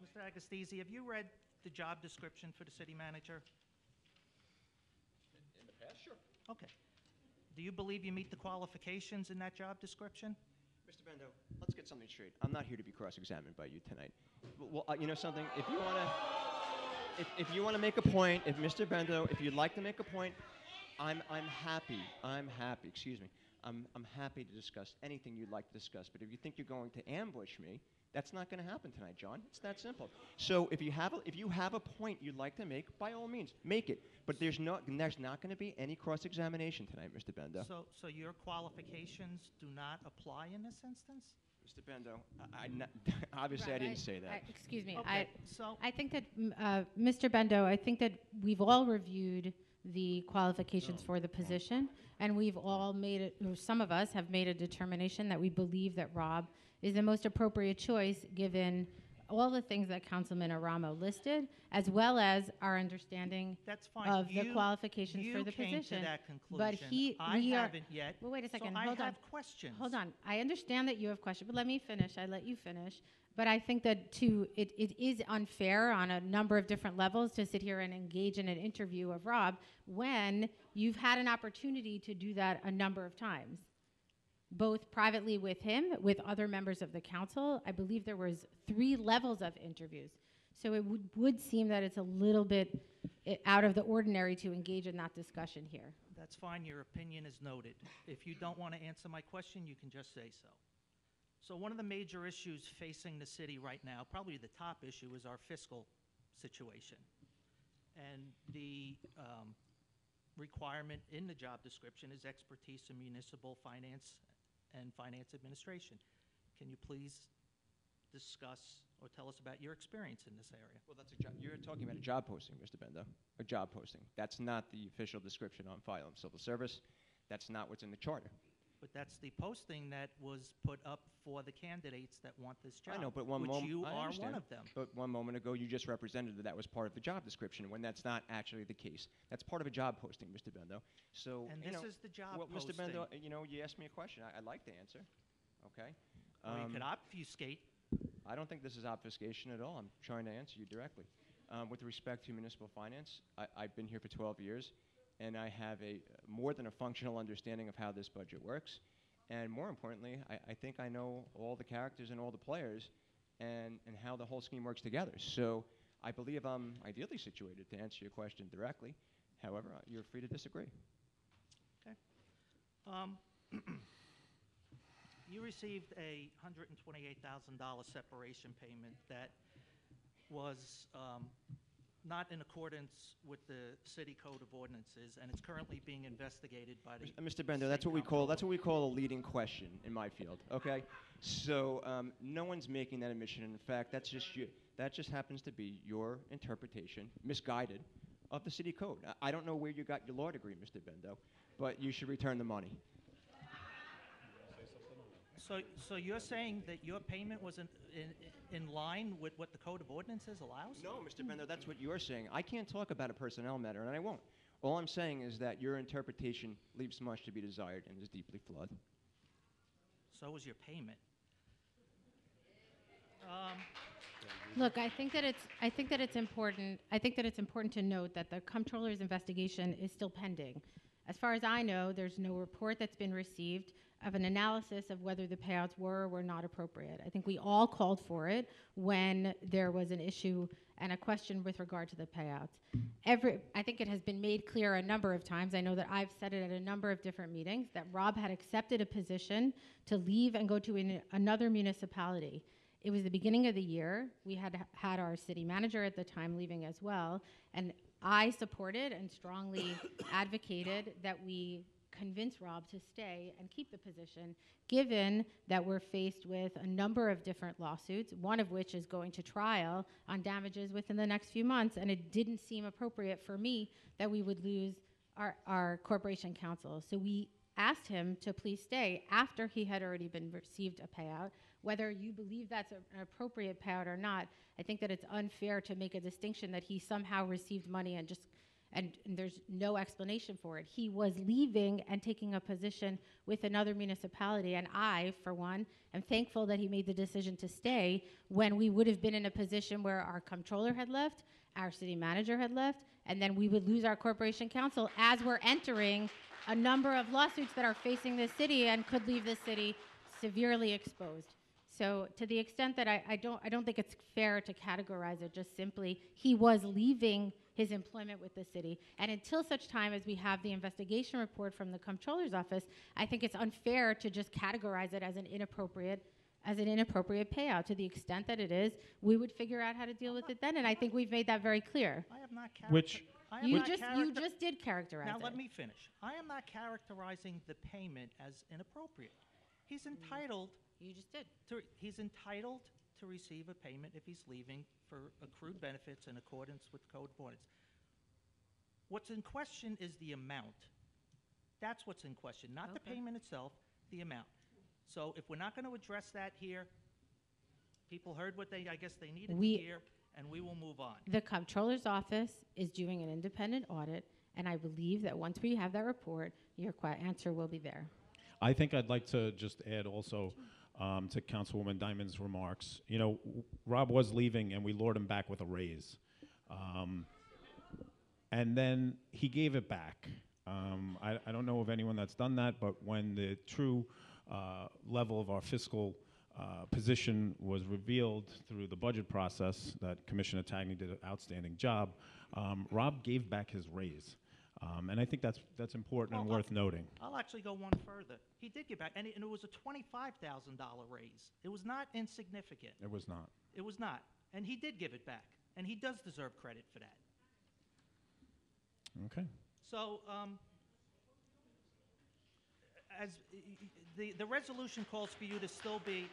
Mr. Agostese, have you read the job description for the city manager? In the past, sure. Okay. Do you believe you meet the qualifications in that job description? Mr. Bendo, let's get something straight. I'm not here to be cross-examined by you tonight. Well, you know something? If you want to make a point, if Mr. Bendo, if you'd like to make a point, I'm happy. Excuse me. I'm happy to discuss anything you'd like to discuss. But if you think you're going to ambush me, that's not going to happen tonight, John. It's that simple. So if you have a point you'd like to make, by all means, make it. But there's not going to be any cross-examination tonight, Mr. Bendo. So your qualifications do not apply in this instance? Mr. Bendo, obviously I Right, didn't say that. Excuse me. Okay, so I think that, Mr. Bendo, I think that we've all reviewed the qualifications for the position, and we've all made it, or some of us have made a determination that we believe that Rob is the most appropriate choice given all the things that Councilman Aramo listed, as well as our understanding that's fine. of the qualifications for the You came position. to that But conclusion. I we are- haven't yet. Well, wait a second. So Hold I on. have questions. Hold on. I understand that you have questions, but let me finish. I let you finish. But I think that it is unfair on a number of different levels to sit here and engage in an interview of Rob when you've had an opportunity to do that a number of times, both privately with him, with other members of the council. I believe there was 3 levels of interviews. So it would seem that it's a little bit out of the ordinary to engage in that discussion here. That's fine. Your opinion is noted. If you don't want to answer my question, you can just say so. So one of the major issues facing the city right now, probably the top issue, is our fiscal situation. And the requirement in the job description is expertise in municipal finance and finance administration. Can you please discuss or tell us about your experience in this area? Well, you're talking about a job posting, Mr. Bendo. A job posting. That's not the official description on file in civil service. That's not what's in the charter. But that's the posting that was put up for the candidates that want this job. I know, but which you are one of them. But one moment ago, you just represented that was part of the job description, when that's not actually the case. That's part of a job posting, Mr. Bendo. So, And you this know, is the job well, posting. Mr. Bendo, you asked me a question. I'd like to answer. Okay. Or you could obfuscate. I don't think this is obfuscation at all. I'm trying to answer you directly. With respect to municipal finance, I've been here for 12 years, and I have more than a functional understanding of how this budget works. And more importantly, I think I know all the characters and all the players and how the whole scheme works together. So I believe I'm ideally situated to answer your question directly. However, you're free to disagree. Okay. You received a $128,000 separation payment that was not in accordance with the city code of ordinances, and it's currently being investigated by the Mr. Bendo, that's what we call a leading question in my field. Okay, so no one's making that admission. In fact, that just happens to be your interpretation, misguided, of the city code. I don't know where you got your law degree, Mr. Bendo, but you should return the money. So you're saying that your payment was in line with what the Code of Ordinances allows? No, Mr. Bendo, that's what you're saying. I can't talk about a personnel matter, and I won't. All I'm saying is that your interpretation leaves much to be desired and is deeply flawed. So was your payment. Look, I think that it's important. I think that it's important to note that the comptroller's investigation is still pending. As far as I know, there's no report that's been received of an analysis of whether the payouts were or were not appropriate. I think we all called for it when there was an issue and a question with regard to the payouts. I think it has been made clear a number of times, I know that I've said it at a number of different meetings, that Rob had accepted a position to leave and go to another municipality. It was the beginning of the year. We had our city manager at the time leaving as well, and I supported and strongly advocated that we convince Rob to stay and keep the position, given that we're faced with a number of different lawsuits, one of which is going to trial on damages within the next few months, and it didn't seem appropriate for me that we would lose our corporation counsel. So we asked him to please stay after he had already received a payout. Whether you believe that's an appropriate payout or not, I think that it's unfair to make a distinction that he somehow received money and there's no explanation for it. He was leaving and taking a position with another municipality, and I, for one, am thankful that he made the decision to stay when we would have been in a position where our comptroller had left, our city manager had left, and then we would lose our corporation counsel as we're entering a number of lawsuits that are facing the city and could leave the city severely exposed. So to the extent that I don't think it's fair to categorize it just simply, he was leaving his employment with the city. And until such time as we have the investigation report from the comptroller's office, I think it's unfair to just categorize it as an inappropriate payout. To the extent that it is, we would figure out how to deal with it then, and I think we've made that very clear. I have not Which- You just did characterize Now it. let me finish. I am not characterizing the payment as inappropriate. He's entitled You just did. he's entitled to receive a payment if he's leaving for accrued benefits in accordance with code of ordinance. What's in question is the amount. That's what's in question, not the Okay. payment itself, the amount. So if we're not going to address that here, people heard what I guess they needed to hear, and we will move on. The comptroller's office is doing an independent audit, and I believe that once we have that report, your answer will be there. I think I'd like to just add also to Councilwoman Diamond's remarks. You know, Rob was leaving, and we lured him back with a raise. And then he gave it back. I don't know of anyone that's done that, but when the true level of our fiscal position was revealed through the budget process, that Commissioner Tagney did an outstanding job, Rob gave back his raise. And I think that's important and Well, worth noting. I'll actually go one further. He did give back, and it was a $25,000 raise. It was not insignificant. It was not. It was not. And he did give it back, and he does deserve credit for that. Okay. So, as the resolution calls for you to still be,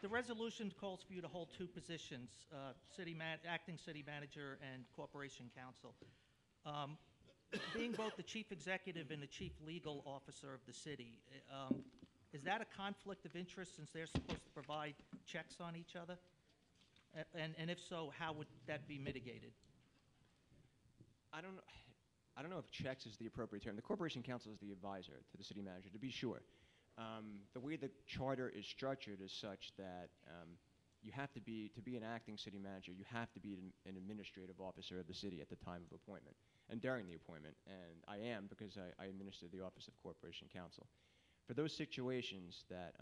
the resolution calls for you to hold two positions, acting city manager and corporation counsel. Being both the chief executive and the chief legal officer of the city, is that a conflict of interest since they're supposed to provide checks on each other? And if so, how would that be mitigated? I don't know if checks is the appropriate term. The corporation counsel is the advisor to the city manager, to be sure. The way the charter is structured is such that you have to be an acting city manager, you have to be an administrative officer of the city at the time of appointment and during the appointment. And I am, because I administer the office of corporation counsel. For those situations that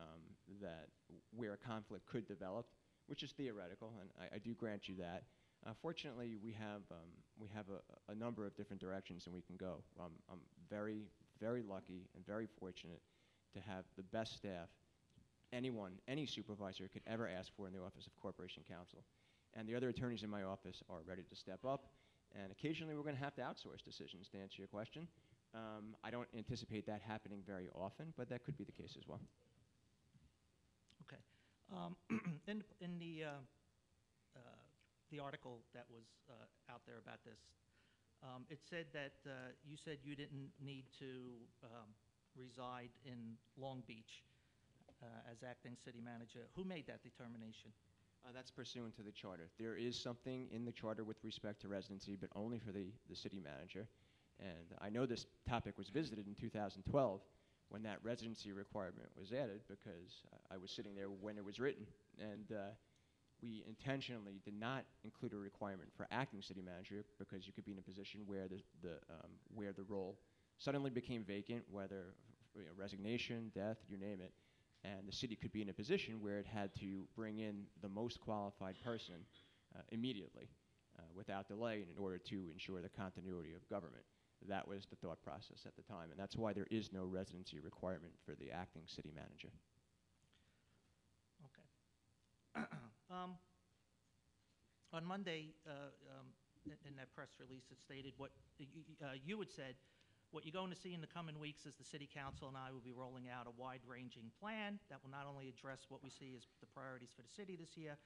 where a conflict could develop, which is theoretical, and I do grant you that. Fortunately, we have a number of different directions, and we can go. I'm very, very lucky and very fortunate to have the best staff any supervisor could ever ask for in the Office of Corporation Counsel. And the other attorneys in my office are ready to step up, and occasionally we're going to have to outsource decisions, to answer your question. I don't anticipate that happening very often, but that could be the case as well. Okay. In the article that was out there about this, it said that you said you didn't need to reside in Long Beach as acting city manager. Who made that determination? That's pursuant to the charter. There is something in the charter with respect to residency, but only for the city manager. And I know this topic was visited in 2012 when that residency requirement was added, because I was sitting there when it was written, and we intentionally did not include a requirement for acting city manager, because you could be in a position where the role suddenly became vacant, whether resignation, death, you name it, and the city could be in a position where it had to bring in the most qualified person immediately, without delay, in order to ensure the continuity of government. That was the thought process at the time, and that's why there is no residency requirement for the acting city manager. Okay. On Monday, in that press release, it stated what you had said. What you're going to see in the coming weeks is the City Council and I will be rolling out a wide-ranging plan that will not only address what we see as the priorities for the city this year,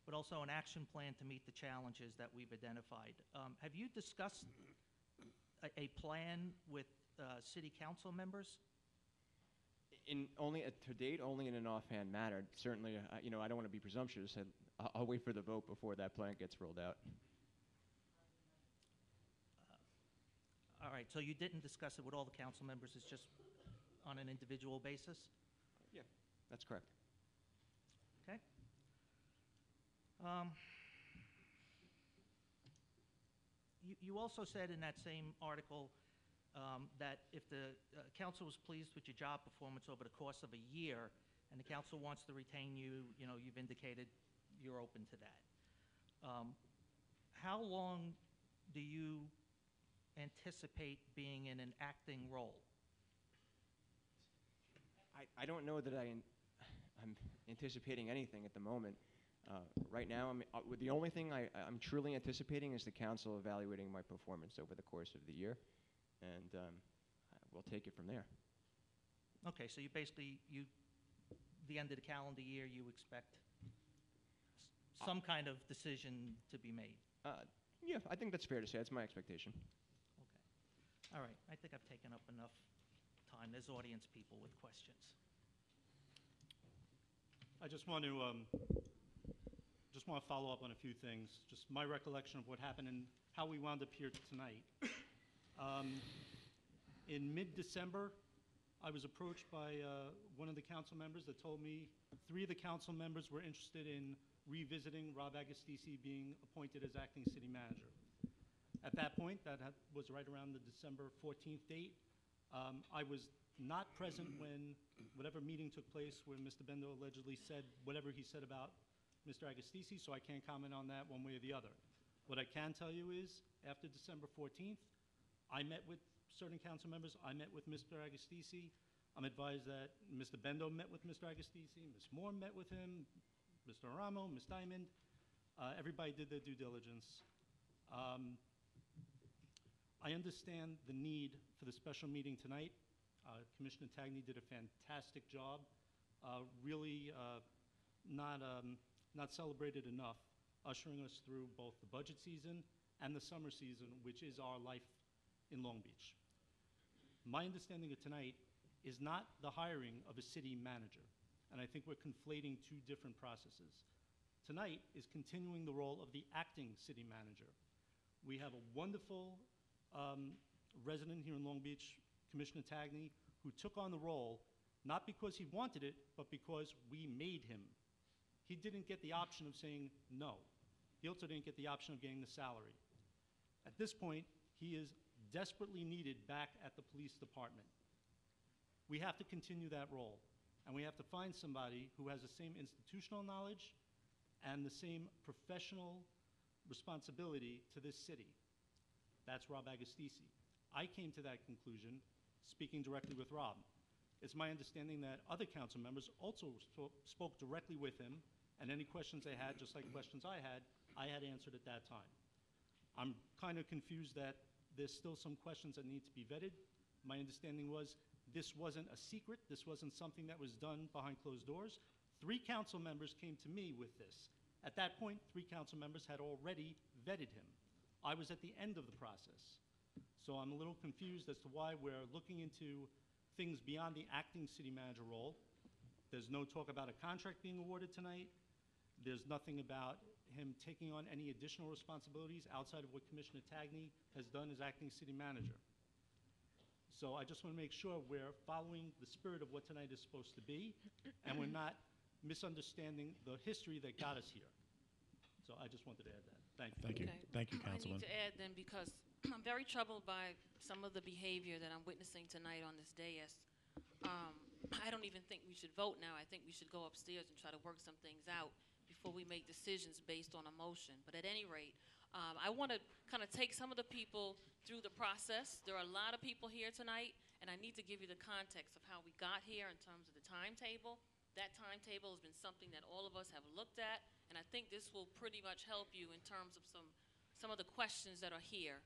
but also an action plan to meet the challenges that we've identified. Have you discussed a plan with City Council members? To date, only in an offhand manner. Certainly, I don't want to be presumptuous. I'll wait for the vote before that plan gets rolled out. All right, so you didn't discuss it with all the council members, it's just on an individual basis? Yeah, that's correct. Okay. You also said in that same article that if the council was pleased with your job performance over the course of a year and the council wants to retain you, you've indicated you're open to that. How long do you anticipate being in an acting role? I don't know that I'm anticipating anything at the moment. Right now, the only thing I'm truly anticipating is the council evaluating my performance over the course of the year, and we'll take it from there. Okay, so you basically, the end of the calendar year, you expect some kind of decision to be made? Yeah, I think that's fair to say. That's my expectation. Okay. All right, I think I've taken up enough time. There's audience people with questions. I just want to follow up on a few things. Just my recollection of what happened and how we wound up here tonight. In mid-December, I was approached by one of the council members that told me 3 of the council members were interested in revisiting Rob Agostisi being appointed as acting city manager. At that point, that was right around the December 14th date. I was not present when whatever meeting took place where Mr. Bendo allegedly said whatever he said about Mr. Agostisi, so I can't comment on that one way or the other. What I can tell you is, after December 14th, I met with certain council members. I met with Mr. Agostisi. I'm advised that Mr. Bendo met with Mr. Agostisi, Ms. Moore met with him, Mr. Aramo, Ms. Diamond. Everybody did their due diligence. I understand the need for the special meeting tonight. Commissioner Tagney did a fantastic job, really not celebrated enough, ushering us through both the budget season and the summer season, which is our life in Long Beach. My understanding of tonight is not the hiring of a city manager, and I think we're conflating 2 different processes. Tonight is continuing the role of the acting city manager. We have a wonderful resident here in Long Beach, Commissioner Tagney, who took on the role not because he wanted it, but because we made him. He didn't get the option of saying no. He also didn't get the option of getting the salary. At this point, he is desperately needed back at the police department. We have to continue that role, and we have to find somebody who has the same institutional knowledge and the same professional responsibility to this city. That's Rob Agostisi. I came to that conclusion speaking directly with Rob. It's my understanding that other council members also spoke directly with him, and any questions they had, just like questions I had answered at that time. I'm kind of confused that there's still some questions that need to be vetted. My understanding was this wasn't a secret. This wasn't something that was done behind closed doors. 3 council members came to me with this. At that point, 3 council members had already vetted him. I was at the end of the process. So I'm a little confused as to why we're looking into things beyond the acting city manager role. There's no talk about a contract being awarded tonight. There's nothing about him taking on any additional responsibilities outside of what Commissioner Tagney has done as acting city manager. So I just want to make sure we're following the spirit of what tonight is supposed to be, and we're not misunderstanding the history that got us here. So I just wanted to add that. Thank you. Thank you. Okay. Thank you, I Councilman. need to add then, because I'm very troubled by some of the behavior that I'm witnessing tonight on this dais. I don't even think we should vote now. I think we should go upstairs and try to work some things out before we make decisions based on emotion. But at any rate, I want to kind of take some of the people through the process. There are a lot of people here tonight, and I need to give you the context of how we got here in terms of the timetable. That timetable has been something that all of us have looked at, and I think this will pretty much help you in terms of some of the questions that are here.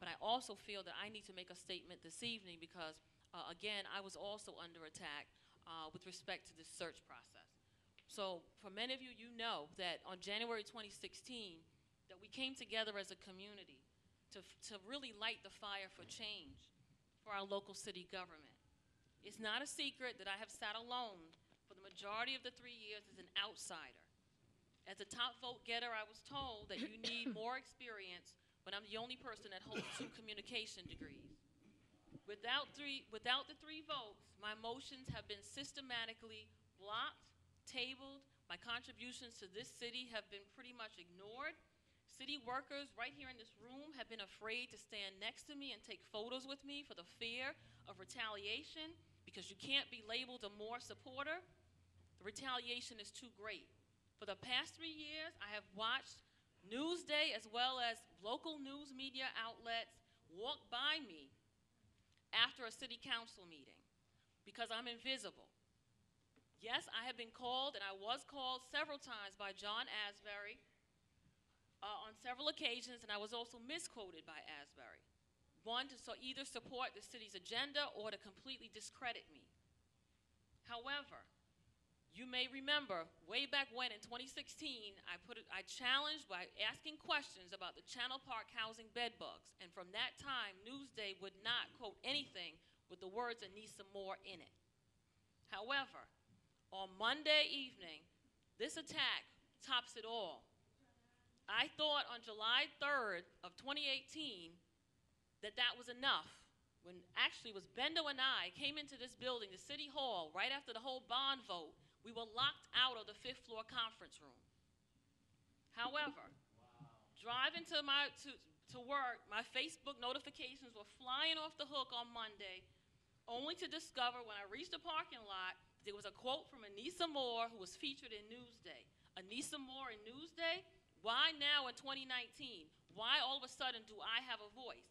But I also feel that I need to make a statement this evening because, again, I was also under attack with respect to this search process. So for many of you, you know that on January 2016, that we came together as a community to really light the fire for change for our local city government. It's not a secret that I have sat alone for the majority of the 3 years as an outsider. As a top vote getter, I was told that you need more experience, but I'm the only person that holds 2 communication degrees. Without the 3 votes, my motions have been systematically blocked, tabled. My contributions to this city have been pretty much ignored. City workers right here in this room have been afraid to stand next to me and take photos with me for the fear of retaliation because you can't be labeled a Moore supporter. The retaliation is too great. For the past 3 years, I have watched Newsday as well as local news media outlets walk by me after a city council meeting because I'm invisible. Yes, I have been called, and I was called several times by John Asbury on several occasions, and I was also misquoted by Asbury. One, to either support the city's agenda or to completely discredit me. However, you may remember way back when in 2016, I challenged by asking questions about the Channel Park housing bed bugs, and from that time, Newsday would not quote anything with the words Anissa Moore in it. However, on Monday evening, this attack tops it all. I thought on July 3rd of 2018 that was enough, when actually it was Bendo and I came into this building, the City Hall, right after the whole bond vote. We were locked out of the 5th floor conference room. However, driving to work, my Facebook notifications were flying off the hook on Monday, only to discover when I reached the parking lot, there was a quote from Anissa Moore, who was featured in Newsday. Anissa Moore in Newsday? Why now in 2019? Why all of a sudden do I have a voice?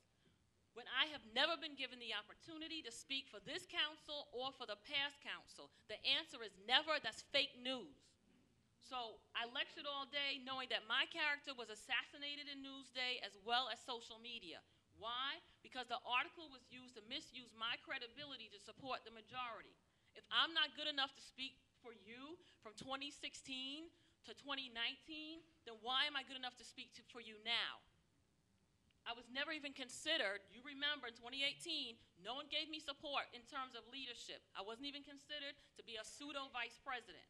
When I have never been given the opportunity to speak for this council or for the past council, the answer is never. That's fake news. So I lectured all day knowing that my character was assassinated in Newsday as well as social media. Why? Because the article was used to misuse my credibility to support the majority. If I'm not good enough to speak for you from 2016 to 2019, then why am I good enough to speak for you now? I was never even considered. You remember in 2018, no one gave me support in terms of leadership. I wasn't even considered to be a pseudo vice president.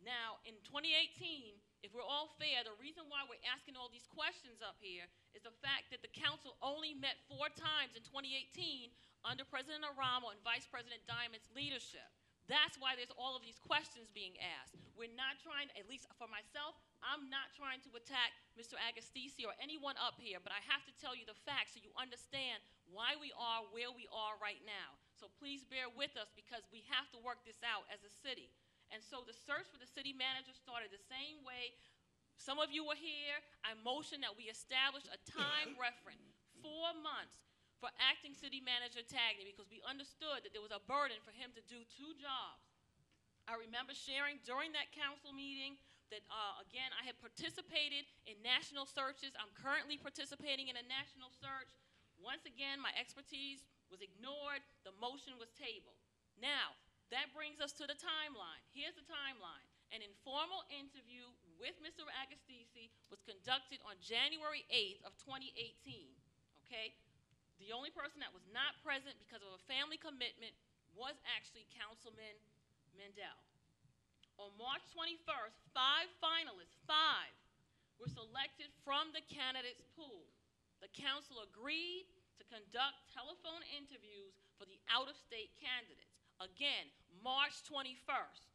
Now, in 2018, if we're all fair, the reason why we're asking all these questions up here is the fact that the council only met 4 times in 2018 under President Aramo and Vice President Diamond's leadership. That's why there's all of these questions being asked. We're not trying, at least for myself, I'm not trying to attack Mr. Agostisi or anyone up here, but I have to tell you the facts so you understand why we are where we are right now. So please bear with us because we have to work this out as a city. And so the search for the city manager started the same way. Some of you were here. I motioned that we establish a time reference, 4 months, for acting city manager Tagney because we understood that there was a burden for him to do 2 jobs. I remember sharing during that council meeting that, again, I had participated in national searches. I'm currently participating in a national search. Once again, my expertise was ignored. The motion was tabled. Now, that brings us to the timeline. Here's the timeline. An informal interview with Mr. Agostisi was conducted on January 8th of 2018, okay? The only person that was not present because of a family commitment was actually Councilman Mendel. On March 21st, 5 finalists, 5, were selected from the candidates pool. The council agreed to conduct telephone interviews for the out-of-state candidates. Again, March 21st.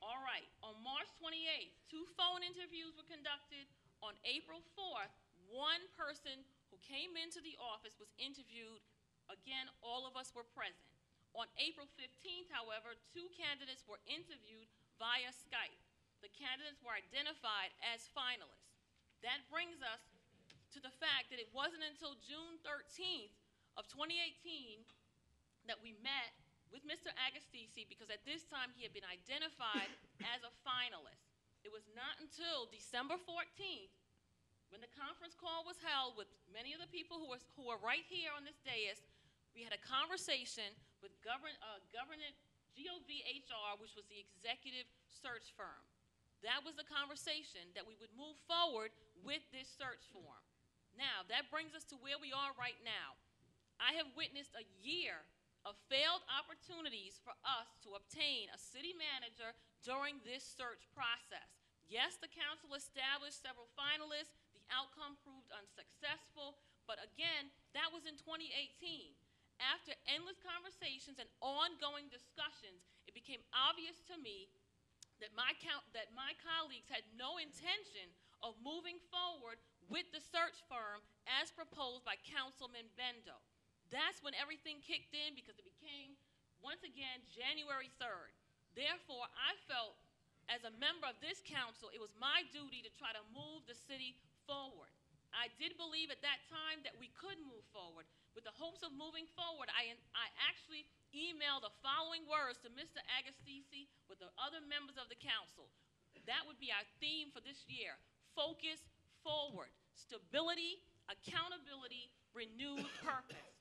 All right, on March 28th, 2 phone interviews were conducted. On April 4th, 1 person who came into the office was interviewed. Again, all of us were present. On April 15th, however, 2 candidates were interviewed via Skype. The candidates were identified as finalists. That brings us to the fact that it wasn't until June 13th of 2018 that we met with Mr. Agostisi, because at this time he had been identified as a finalist. It was not until December 14th, when the conference call was held with many of the people who were right here on this dais, we had a conversation with Government GOVHR, which was the executive search firm. That was the conversation that we would move forward with this search form. Now, that brings us to where we are right now. I have witnessed a year of failed opportunities for us to obtain a city manager during this search process. Yes, the council established several finalists. The outcome proved unsuccessful, but again, that was in 2018. After endless conversations and ongoing discussions, it became obvious to me that my colleagues had no intention of moving forward with the search firm as proposed by Councilman Bendo. That's when everything kicked in, because it became, once again, January 3rd. Therefore, I felt, as a member of this council, it was my duty to try to move the city forward. I did believe at that time that we could move forward. With the hopes of moving forward, I actually emailed the following words to Mr. Agostisi with the other members of the council. That would be our theme for this year: focus forward, stability, accountability, renewed purpose.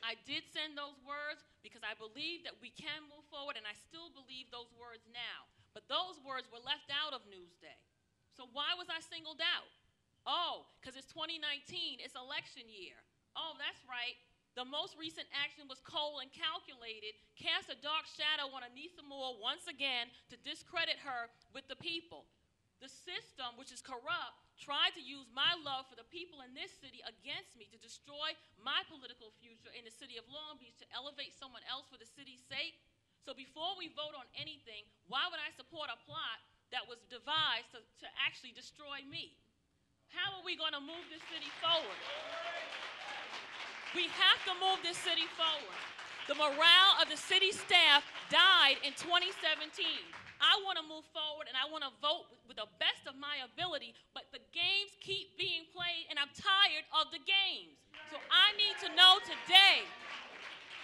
I did send those words because I believe that we can move forward, and I still believe those words now. But those words were left out of Newsday. So why was I singled out? Oh, because it's 2019, it's election year. Oh, that's right. The most recent action was cold and calculated, cast a dark shadow on Anissa Moore once again to discredit her with the people. The system, which is corrupt, tried to use my love for the people in this city against me to destroy my political future in the city of Long Beach, to elevate someone else for the city's sake. So before we vote on anything, why would I support a plot that was devised to actually destroy me? How are we going to move this city forward? We have to move this city forward. The morale of the city staff died in 2017. I want to move forward, and I want to vote with the best of my ability, but the games keep being played, and I'm tired of the games. So I need to know today,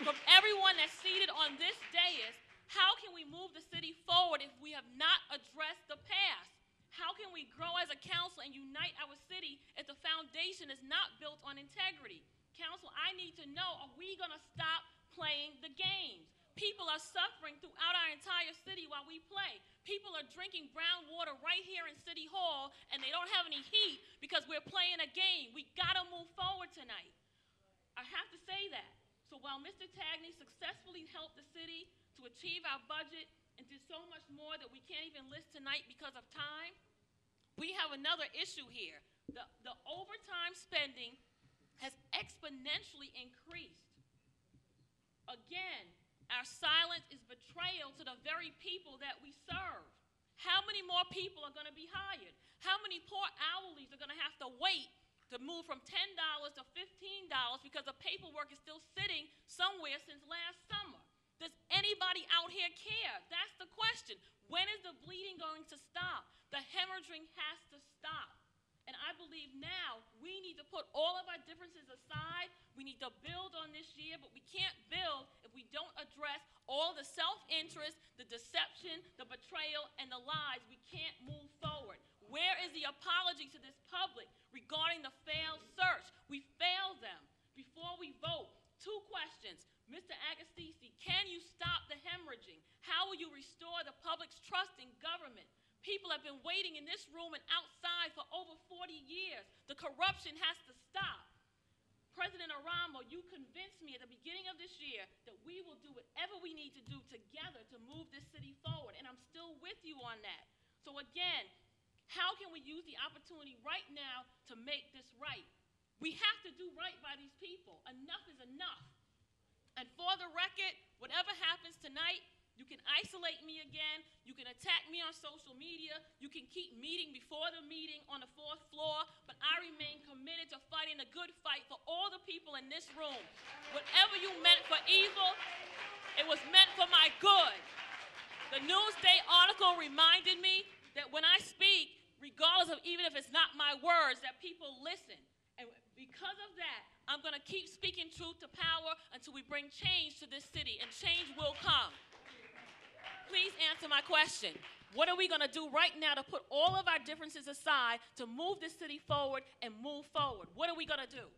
from everyone that's seated on this dais, how can we move the city forward if we have not addressed the past? How can we grow as a council and unite our city if the foundation is not built on integrity? Council, I need to know, are we going to stop playing the games? People are suffering throughout our entire city while we play. People are drinking brown water right here in City Hall, and they don't have any heat because we're playing a game. We got to move forward tonight. I have to say that. So while Mr. Tagney successfully helped the city to achieve our budget and did so much more that we can't even list tonight because of time, we have another issue here. The overtime spending has exponentially increased. Again, our silence is betrayal to the very people that we serve. How many more people are going to be hired? How many poor hourlies are going to have to wait to move from $10 to $15 because the paperwork is still sitting somewhere since last summer? Does anybody out here care? That's the question. When is the bleeding going to stop? The hemorrhaging has to stop. And I believe now we need to put all of our differences aside. We need to build on this year, but we can't build if we don't address all the self-interest, the deception, the betrayal, and the lies. We can't move forward. Where is the apology to this public regarding the failed search? We failed them. Before we vote, 2 questions. Mr. Agostisi, can you stop the hemorrhaging? How will you restore the public's trust in government? People have been waiting in this room and outside for over 40 years. The corruption has to stop. President Aramo, you convinced me at the beginning of this year that we will do whatever we need to do together to move this city forward, and I'm still with you on that. So again, how can we use the opportunity right now to make this right? We have to do right by these people. Enough is enough. And for the record, whatever happens tonight, you can isolate me again. You can attack me on social media. You can keep meeting before the meeting on the 4th floor. But I remain committed to fighting a good fight for all the people in this room. Whatever you meant for evil, it was meant for my good. The Newsday article reminded me that when I speak, regardless of even if it's not my words, that people listen. And because of that, I'm going to keep speaking truth to power until we bring change to this city, and change will come. Please answer my question. What are we going to do right now to put all of our differences aside to move this city forward and move forward? What are we going to do?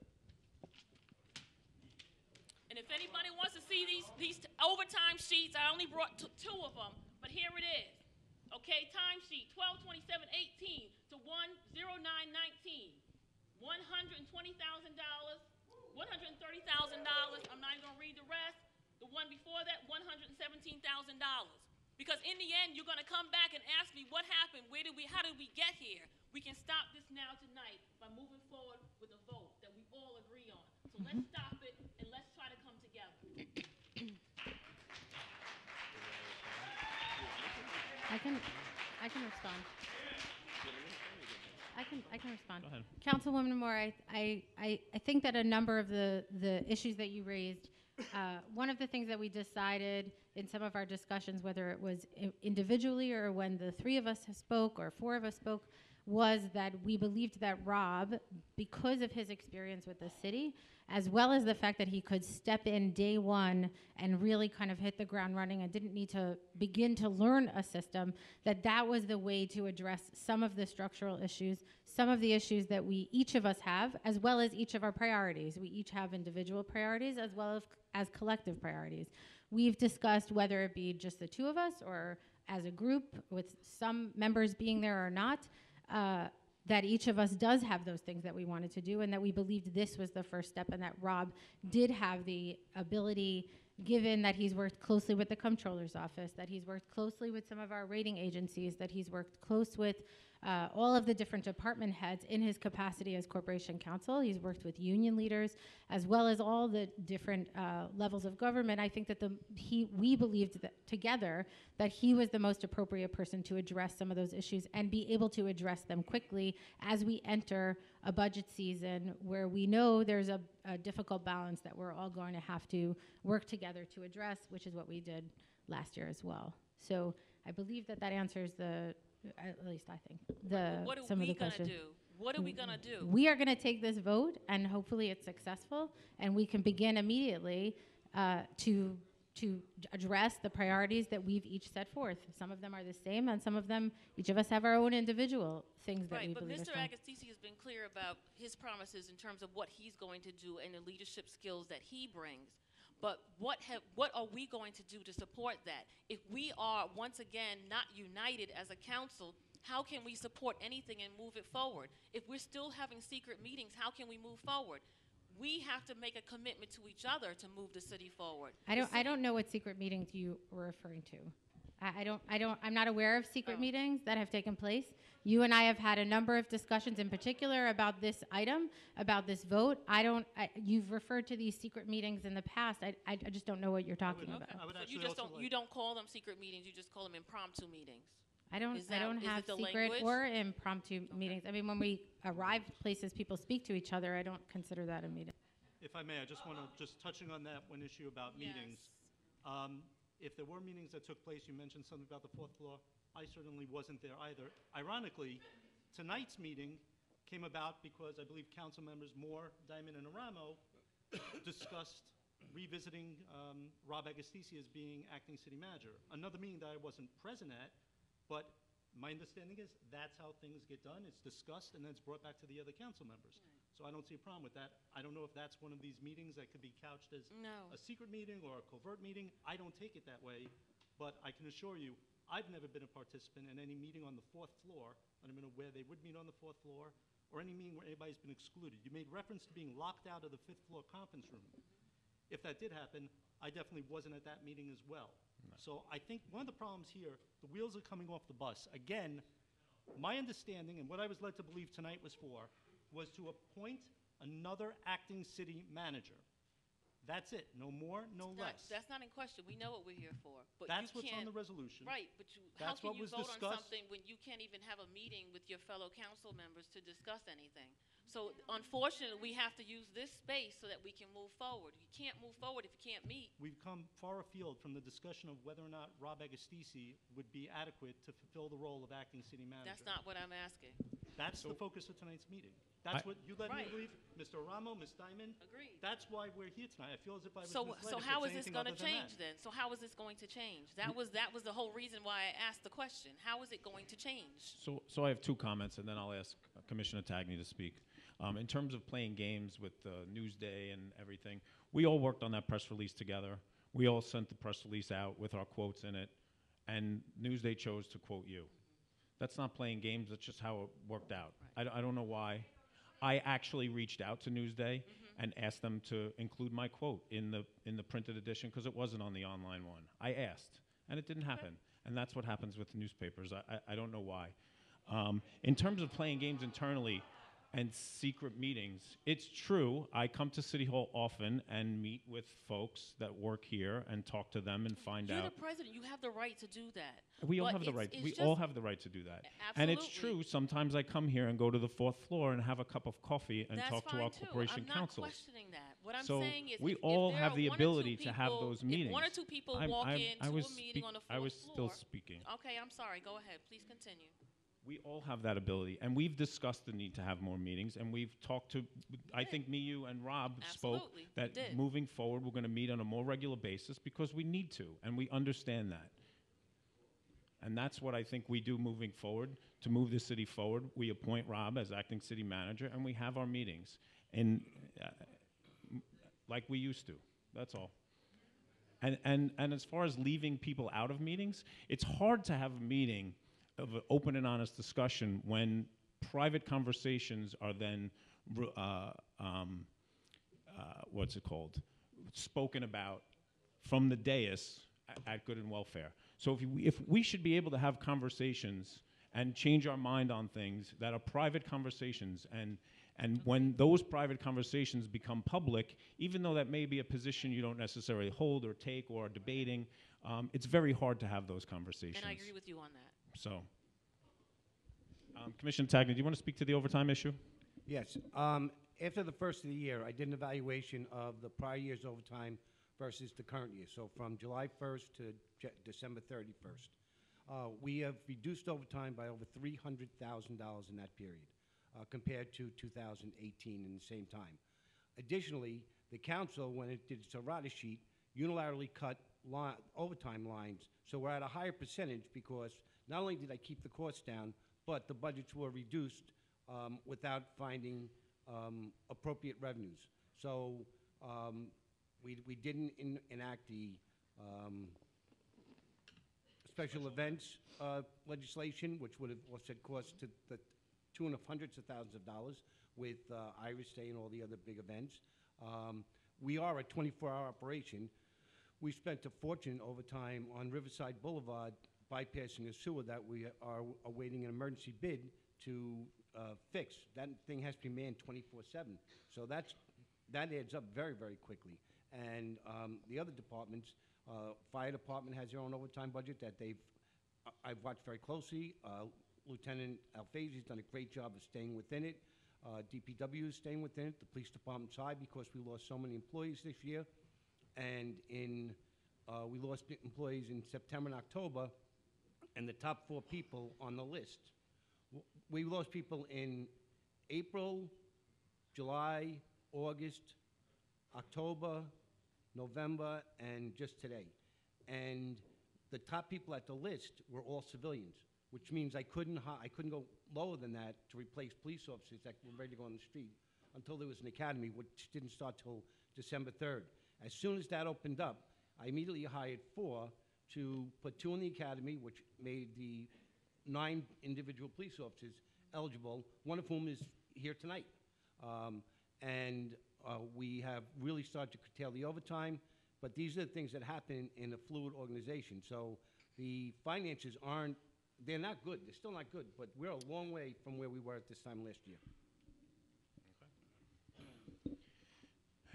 And if anybody wants to see these overtime sheets, I only brought two of them, but here it is. Okay, time sheet 12/27/18 to 1/09/19. $120,000, $130,000. I'm not even going to read the rest. The one before that, $117,000. Because in the end, you're going to come back and ask me what happened, how did we get here? We can stop this now tonight by moving forward with a vote that we all agree on. So let's stop it and let's try to come together. I can respond. I can respond. Go ahead. Councilwoman Moore, I think that a number of the issues that you raised, one of the things that we decided in some of our discussions, whether it was individually or when the three of us spoke or four of us spoke, was that we believed that Rob, because of his experience with the city, as well as the fact that he could step in day one and really kind of hit the ground running and didn't need to begin to learn a system, that was the way to address some of the structural issues, some of the issues that each of us have, as well as each of our priorities. We each have individual priorities as well as collective priorities. We've discussed whether it be just the two of us or as a group with some members being there or not, that each of us does have those things that we wanted to do, and that we believed this was the first step, and that Rob did have the ability, given that he's worked closely with the Comptroller's Office, that he's worked closely with some of our rating agencies, that he's worked close with all of the different department heads in his capacity as Corporation Counsel. He's worked with union leaders, as well as all the different levels of government. I think that we believed that together that he was the most appropriate person to address some of those issues and be able to address them quickly as we enter a budget season where we know there's a difficult balance that we're all going to have to work together to address, which is what we did last year as well. So I believe that answers at least I think, some of the questions. What are we going to do? We are going to take this vote, and hopefully it's successful, and we can begin immediately to address the priorities that we've each set forth. Some of them are the same, and some of them, each of us have our own individual things that we believe are strong. Right, but Mr. Agostisi has been clear about his promises in terms of what he's going to do and the leadership skills that he brings. But what are we going to do to support that? If we are, once again, not united as a council, how can we support anything and move it forward? If we're still having secret meetings, how can we move forward? We have to make a commitment to each other to move the city forward. I don't know what secret meetings you were referring to. I'm not aware of secret meetings that have taken place. You and I have had a number of discussions in particular about this item, about this vote. You've referred to these secret meetings in the past. I just don't know what you're talking about. So you don't call them secret meetings, you just call them impromptu meetings. I don't have secret or impromptu meetings. I mean, when we arrive places, people speak to each other. I don't consider that a meeting. If I may, I just want to, touching on that one issue about meetings. If there were meetings that took place, you mentioned something about the fourth floor. I certainly wasn't there either. Ironically, tonight's meeting came about because I believe council members Moore, Diamond, and Aramo discussed revisiting Rob Agostisi as being acting city manager. Another meeting that I wasn't present at, but my understanding is that's how things get done. It's discussed and then it's brought back to the other council members. So I don't see a problem with that. I don't know if that's one of these meetings that could be couched as a secret meeting or a covert meeting. I don't take it that way, but I can assure you, I've never been a participant in any meeting on the fourth floor. I don't know where they would meet on the fourth floor, or any meeting where anybody's been excluded. You made reference to being locked out of the fifth floor conference room. If that did happen, I definitely wasn't at that meeting as well. No. So I think one of the problems here, the wheels are coming off the bus. Again, my understanding and what I was led to believe tonight was to appoint another acting city manager. That's it. No more, no less. That's not in question. We know what we're here for. But That's you what's can't, on the resolution. right, but how That's can what you was vote on discussed. something when you can't even have a meeting with your fellow council members to discuss anything? So unfortunately, we have to use this space so that we can move forward. You can't move forward if you can't meet. We've come far afield from the discussion of whether or not Rob Agostisi would be adequate to fulfill the role of acting city manager. That's not what I'm asking. That's the focus of tonight's meeting. That's what you led me to Right. believe, Mr. Aramo, Ms. Diamond. Agreed. That's why we're here tonight. I feel as if I was So, misled so if how it's is this anything going to other than change that. then? So how is this going to change? That was the whole reason why I asked the question. How is it going to change? So I have two comments, and then I'll ask Commissioner Tagney to speak. In terms of playing games with Newsday and everything, we all worked on that press release together. We all sent the press release out with our quotes in it, and Newsday chose to quote you. That's not playing games. That's just how it worked out. I don't know why. I actually reached out to Newsday and asked them to include my quote in the printed edition because it wasn't on the online one. I asked, and it didn't happen. And that's what happens with newspapers. I don't know why. In terms of playing games internally and secret meetings, it's true. I come to City Hall often and meet with folks that work here and talk to them and find You're out. the president. You have the right to do that. We all But have the it's- right. it's We just- all have the right to do that. And it's Absolutely. true. Sometimes I come here and go to the fourth floor and have a cup of coffee and That's talk to fine our too. corporation I'm not councils. questioning that. What I'm So saying is, we if all there have are the one or two ability to have people- those meetings. If one or two people I'm- walk I'm- into I a was meeting speak- on the I was fourth still floor. speaking. Okay, I'm sorry. Go ahead. Please continue. We all have that ability, and we've discussed the need to have more meetings, and we've talked to, I think me, you, and Rob spoke Absolutely, we that did. moving forward, we're going to meet on a more regular basis because we need to, and we understand that. And that's what I think we do moving forward. To move the city forward, we appoint Rob as acting city manager, and we have our meetings, and like we used to. That's all. And as far as leaving people out of meetings, it's hard to have a meeting of an open and honest discussion when private conversations are then, what's it called, spoken about from the dais at Good and Welfare. So if we should be able to have conversations and change our mind on things that are private conversations, and when those private conversations become public, even though that may be a position you don't necessarily hold or take or are debating, it's very hard to have those conversations. And I agree with you on that. So, Commissioner Tagney, do you want to speak to the overtime issue? Yes. After the first of the year, I did an evaluation of the prior year's overtime versus the current year. So from July 1st to December 31st. We have reduced overtime by over $300,000 in that period compared to 2018 in the same time. Additionally, the council, when it did its errata sheet, unilaterally cut overtime lines. So we're at a higher percentage because not only did I keep the costs down, but the budgets were reduced without finding appropriate revenues. So we didn't enact the special events legislation, which would have offset costs to the tune of hundreds of thousands of dollars with Irish Day and all the other big events. We are a 24-hour operation. We spent a fortune over time on Riverside Boulevard bypassing a sewer that we are awaiting an emergency bid to fix. That thing has to be manned 24/7. So that adds up very, very quickly. And the other departments, fire department has their own overtime budget that I've watched very closely. Lieutenant Alfasi's done a great job of staying within it. DPW is staying within it. The police department's high because we lost so many employees this year. And we lost employees in September and October, and the top 4 people on the list. We lost people in April, July, August, October, November, and just today. And the top people at the list were all civilians, which means I couldn't go lower than that to replace police officers that were ready to go on the street until there was an academy, which didn't start till December 3rd. As soon as that opened up, I immediately hired 4 to put 2 in the academy, which made the 9 individual police officers eligible, one of whom is here tonight. We have really started to curtail the overtime, but these are the things that happen in a fluid organization. So the finances they're not good. They're still not good, but we're a long way from where we were at this time last year.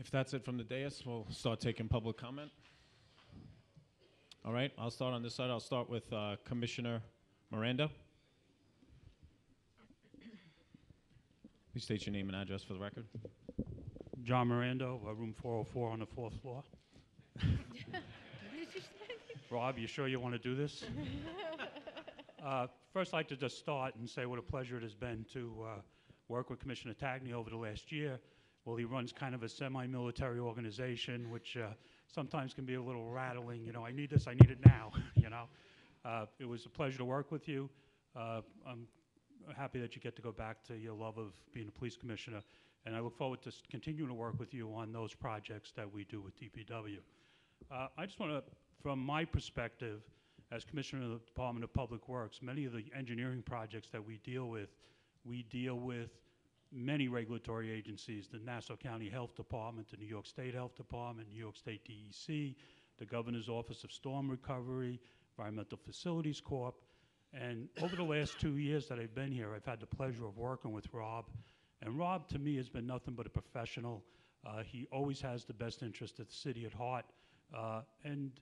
If that's it from the dais, we'll start taking public comment. All right, I'll start on this side. I'll start with Commissioner Miranda. Please state your name and address for the record. John Miranda, room 404 on the 4th floor. Rob, you sure you want to do this? First, I'd like to just start and say what a pleasure it has been to work with Commissioner Tagney over the last year. Well, he runs kind of a semi-military organization, which sometimes can be a little rattling. You know, I need this, I need it now, you know. It was a pleasure to work with you. I'm happy that you get to go back to your love of being a police commissioner, and I look forward to continuing to work with you on those projects that we do with DPW. I just want to, from my perspective, as Commissioner of the Department of Public Works, many of the engineering projects that we deal with many regulatory agencies, the Nassau County Health Department, the New York State Health Department, New York State DEC, the Governor's Office of Storm Recovery, Environmental Facilities Corp. And over the last 2 years that I've been here, I've had the pleasure of working with Rob. And Rob, to me, has been nothing but a professional. He always has the best interest of the city at heart. And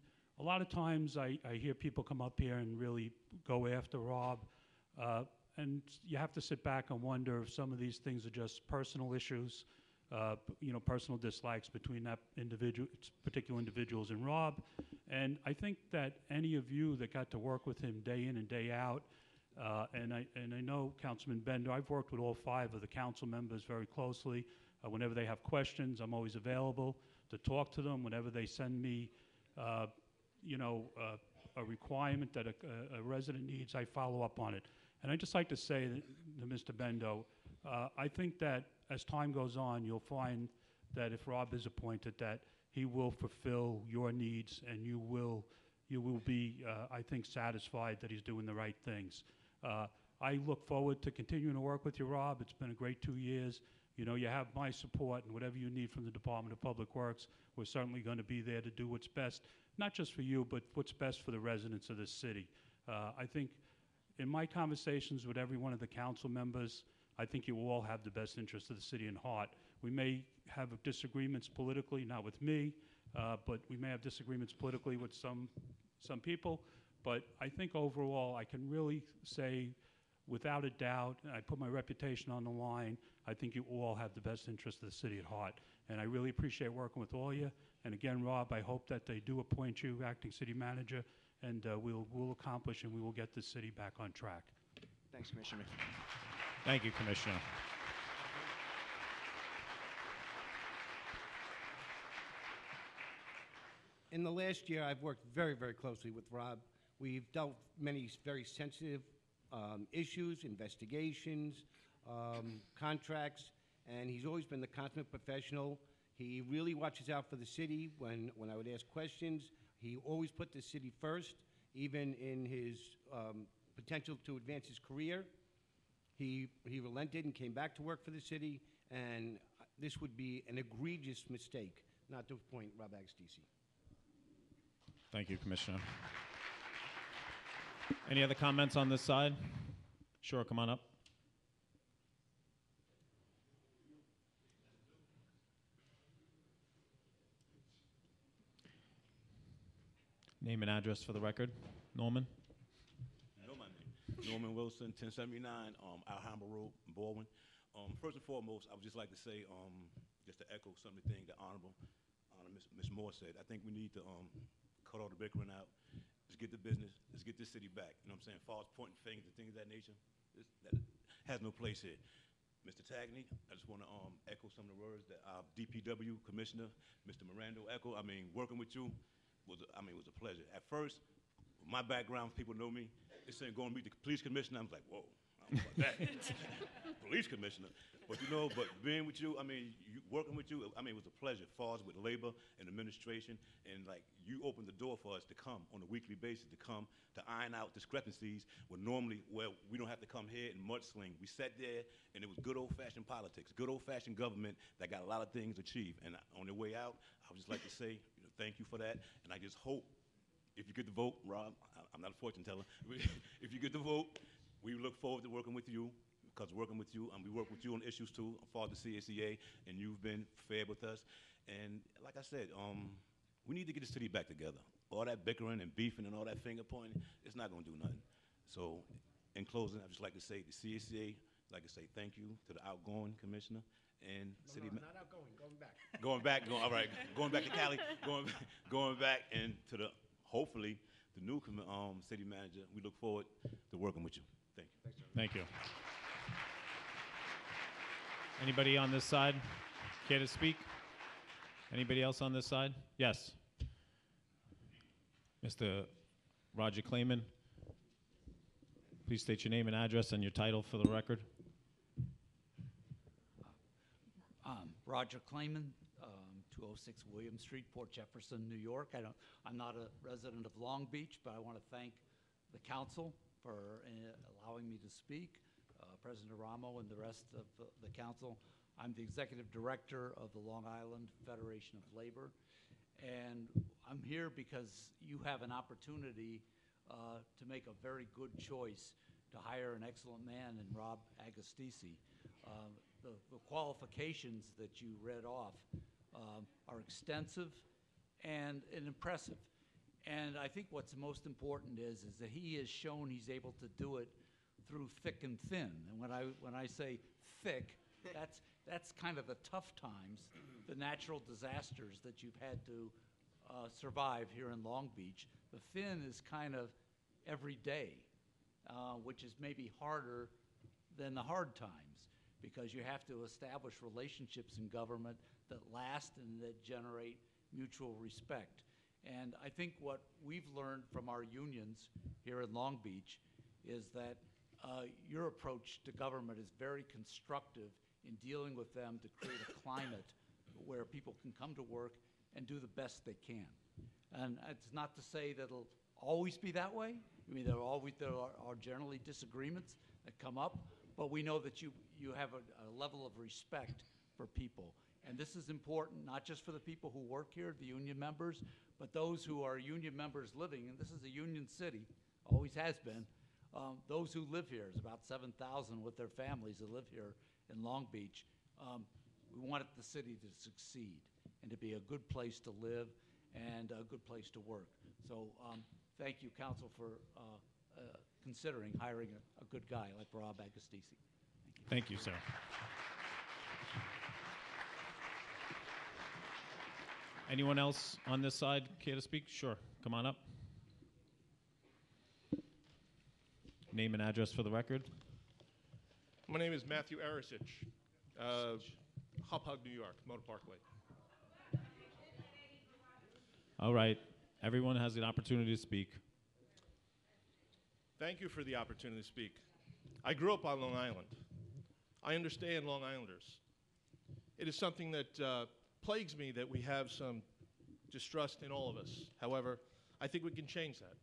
a lot of times I hear people come up here and really go after Rob. And you have to sit back and wonder if some of these things are just personal issues, you know, personal dislikes between that particular individuals and Rob. And I think that any of you that got to work with him day in and day out, and I know Councilman Bender, I've worked with all 5 of the council members very closely. Whenever they have questions, I'm always available to talk to them. Whenever they send me, you know, a requirement that a resident needs, I follow up on it. And I'd just like to say to Mr. Bendo, I think that as time goes on, you'll find that if Rob is appointed, that he will fulfill your needs, and you will be, I think, satisfied that he's doing the right things. I look forward to continuing to work with you, Rob. It's been a great 2 years. You know, you have my support, and whatever you need from the Department of Public Works, we're certainly going to be there to do what's best, not just for you, but what's best for the residents of this city. I think in my conversations with every one of the council members, I think you all have the best interest of the city in heart. We may have disagreements politically, not with me, but we may have disagreements politically with some people. But I think overall, I can really say, without a doubt, and I put my reputation on the line, I think you all have the best interest of the city at heart. And I really appreciate working with all of you. And again, Rob, I hope that they do appoint you acting city manager, and we'll accomplish and we will get this city back on track. Thanks, Commissioner. Thank you, Commissioner. In the last year, I've worked very, very closely with Rob. We've dealt many very sensitive issues, investigations, contracts, and he's always been the consummate professional. He really watches out for the city when I would ask questions. He always put the city first, even in his potential to advance his career. He relented and came back to work for the city, and this would be an egregious mistake not to appoint Rob Agostisi. Thank you, Commissioner. Any other comments on this side? Sure, come on up. Name and address for the record. Norman? I know my name. Norman Wilson, 1079 Alhambra Road, Baldwin. First and foremost, I would just like to say, just to echo some of the things that Honorable Ms. Moore said, I think we need to cut all the bickering out. Let's get the business. Let's get this city back. You know what I'm saying? False pointing fingers and things of that nature, that has no place here. Mr. Tagney, I just want to echo some of the words that our DPW Commissioner, Mr. Miranda, echo. I mean, working with you was a pleasure. At first, my background, people know me, they saying going to meet the police commissioner. I was like, whoa, I don't know about that. Police commissioner. But you know, but being with you, I mean, working with you, I mean, it was a pleasure. Far as with labor and administration, and like you opened the door for us to come on a weekly basis, to come to iron out discrepancies where normally, well, we don't have to come here and mudsling. We sat there, and it was good old-fashioned politics, good old-fashioned government that got a lot of things achieved. And on the way out, I would just like to say, thank you for that. And I just hope, if you get the vote, Rob, I'm not a fortune teller. If you get the vote, we look forward to working with you. Because working with you, we work with you on issues too, I'm part of the CACA, and you've been fair with us. And like I said, we need to get the city back together. All that bickering and beefing and all that finger pointing, it's not going to do nothing. So, in closing, I'd just like to say the CACA, I'd like to say thank you to the outgoing commissioner and city. No, not outgoing, going back. All right, going back to Cali, going back, and to the hopefully the new city manager. We look forward to working with you. Thank you. Thank you. Anybody on this side care to speak? Anybody else on this side? Yes. Mr. Roger Clayman, please state your name and address and your title for the record. Roger Clayman, 206 William Street, Port Jefferson, New York. I'm not a resident of Long Beach, but I want to thank the council for allowing me to speak, President Ramo and the rest of the council. I'm the executive director of the Long Island Federation of Labor, and I'm here because you have an opportunity to make a very good choice to hire an excellent man in Rob Agostisi. The qualifications that you read off are extensive and impressive. And I think what's most important is that he has shown he's able to do it through thick and thin. And when I say thick, that's kind of the tough times, the natural disasters that you've had to survive here in Long Beach. The thin is kind of every day, which is maybe harder than the hard times, because you have to establish relationships in government that last and that generate mutual respect. And I think what we've learned from our unions here in Long Beach is that your approach to government is very constructive in dealing with them to create a climate where people can come to work and do the best they can. And it's not to say that it'll always be that way. I mean, there are generally disagreements that come up, but we know that you have a level of respect for people. And this is important, not just for the people who work here, the union members, but those who are union members living, and this is a union city, always has been. Those who live here, is about 7,000 with their families that live here in Long Beach. We wanted the city to succeed and to be a good place to live and a good place to work. So thank you, Council, for considering hiring a good guy like Rob Agostisi. Thank you, sir. Anyone else on this side care to speak? Sure, come on up. Name and address for the record. My name is Matthew Arasich, Hauppauge, New York, Motor Parkway. All right, everyone has an opportunity to speak. Thank you for the opportunity to speak. I grew up on Long Island. I understand Long Islanders. It is something that plagues me that we have some distrust in all of us. However, I think we can change that.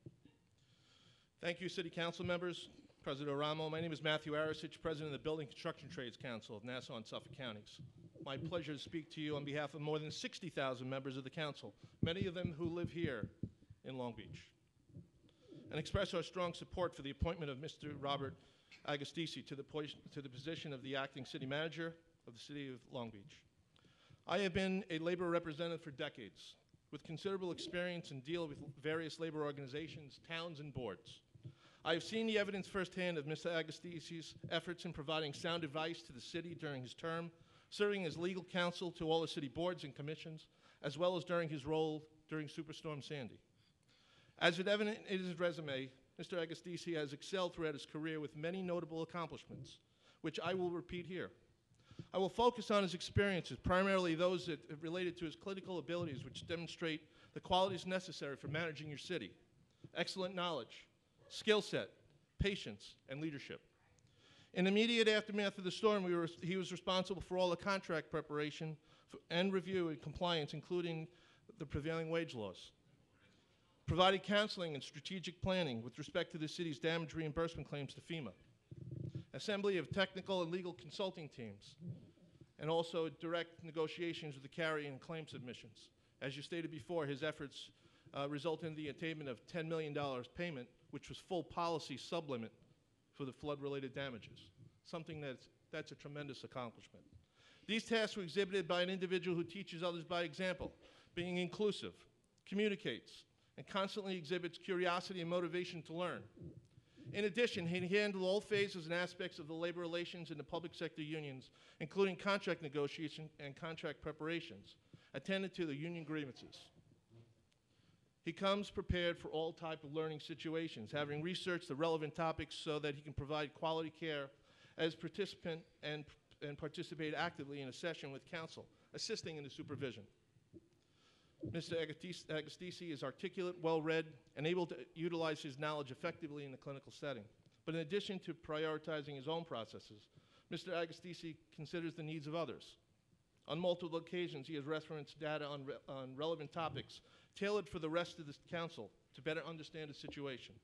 Thank you, City Council members, President Ramo. My name is Matthew Arasich, President of the Building Construction Trades Council of Nassau and Suffolk Counties. My pleasure to speak to you on behalf of more than 60,000 members of the council, many of them who live here in Long Beach, and express our strong support for the appointment of Mr. Robert Agostisi to the position of the acting city manager of the city of Long Beach. I have been a labor representative for decades, with considerable experience in dealing with various labor organizations, towns, and boards. I have seen the evidence firsthand of Mr. Agostisi's efforts in providing sound advice to the city during his term, serving as legal counsel to all the city boards and commissions, as well as during his role during Superstorm Sandy. As is evident in his resume, Mr. Agostisi has excelled throughout his career with many notable accomplishments, which I will repeat here. I will focus on his experiences, primarily those that are related to his clinical abilities, which demonstrate the qualities necessary for managing your city: excellent knowledge, skill set, patience, and leadership. In the immediate aftermath of the storm, he was responsible for all the contract preparation and review and compliance, including the prevailing wage laws. Provided counseling and strategic planning with respect to the city's damage reimbursement claims to FEMA. Assembly of technical and legal consulting teams, and also direct negotiations with the carrier and claim submissions. As you stated before, his efforts resulted in the attainment of $10 million payment, which was full policy sublimit for the flood-related damages, something that's a tremendous accomplishment. These tasks were exhibited by an individual who teaches others by example, being inclusive, communicates, and constantly exhibits curiosity and motivation to learn. In addition, he handled all phases and aspects of the labor relations in the public sector unions, including contract negotiation and contract preparations, attended to the union grievances. He comes prepared for all type of learning situations, having researched the relevant topics so that he can provide quality care as participant and participate actively in a session with counsel, assisting in the supervision. Mr. Agostisi is articulate, well-read, and able to utilize his knowledge effectively in the clinical setting. But in addition to prioritizing his own processes, Mr. Agostisi considers the needs of others. On multiple occasions, he has referenced data on relevant topics tailored for the rest of the council to better understand the situation.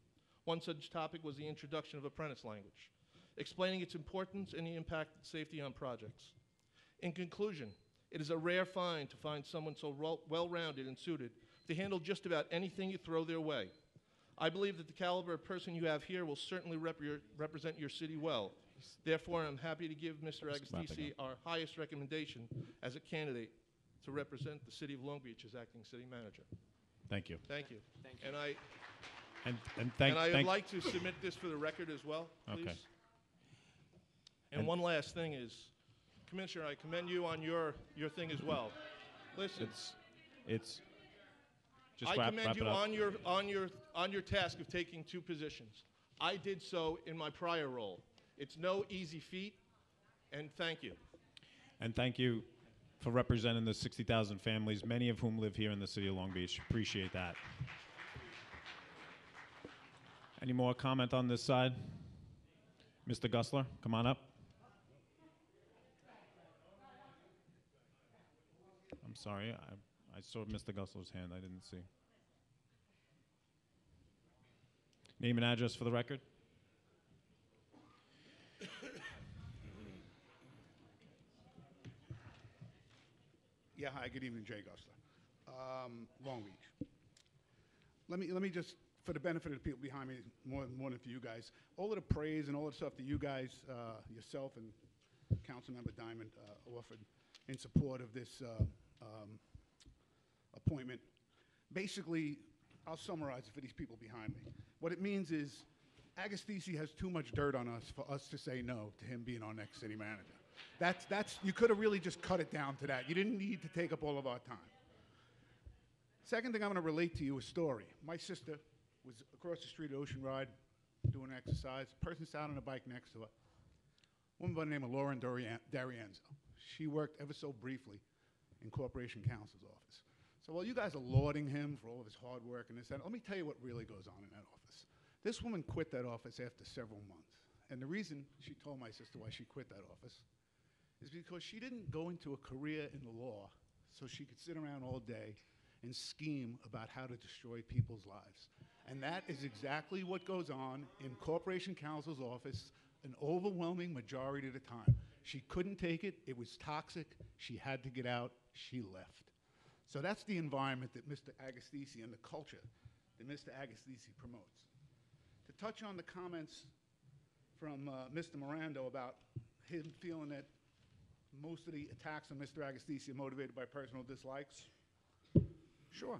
One such topic was the introduction of apprentice language, explaining its importance and the impact of safety on projects. In conclusion, it is a rare find to find someone so well-rounded and suited to handle just about anything you throw their way. I believe that the caliber of person you have here will certainly represent your city well. Therefore, I'm happy to give Mr. Agostisi our highest recommendation as a candidate to represent the city of Long Beach as acting city manager. Thank you. Thank you. Thank you. And I would like to submit this for the record as well, please. Okay. And one last thing is, Commissioner, I commend you on your thing as well. Listen, It's just I wrap commend it you up. on your task of taking 2 positions. I did so in my prior role. It's no easy feat, and thank you. And thank you for representing the 60,000 families, many of whom live here in the city of Long Beach. Appreciate that. Any more comment on this side? Mr. Gussler, come on up. I'm sorry, I saw Mr. Gussler's hand. I didn't see. Name and address for the record. Yeah, hi, good evening, Jay Gussler. Long Beach. Let me just, for the benefit of the people behind me, more than for you guys, all of the praise and all the stuff that you guys, yourself and Councilmember Diamond offered in support of this appointment. Basically, I'll summarize it for these people behind me. What it means is Agostisi has too much dirt on us for us to say no to him being our next city manager. That's you could have really just cut it down to that. You didn't need to take up all of our time. Second thing I'm going to relate to you is a story. My sister was across the street at Ocean Ride doing exercise. Person sat on a bike next to her. A woman by the name of Lauren D'Arienzo. She worked ever so briefly in Corporation Counsel's office. So while you guys are lauding him for all of his hard work and this, let me tell you what really goes on in that office. This woman quit that office after several months. And the reason she told my sister why she quit that office is because she didn't go into a career in the law so she could sit around all day and scheme about how to destroy people's lives. And that is exactly what goes on in Corporation Counsel's office an overwhelming majority of the time. She couldn't take it. It was toxic. She had to get out. She left. So that's the environment that Mr. Agostisi and the culture that Mr. Agostisi promotes. To touch on the comments from Mr. Mirando about him feeling that most of the attacks on Mr. Agostisi are motivated by personal dislikes, sure.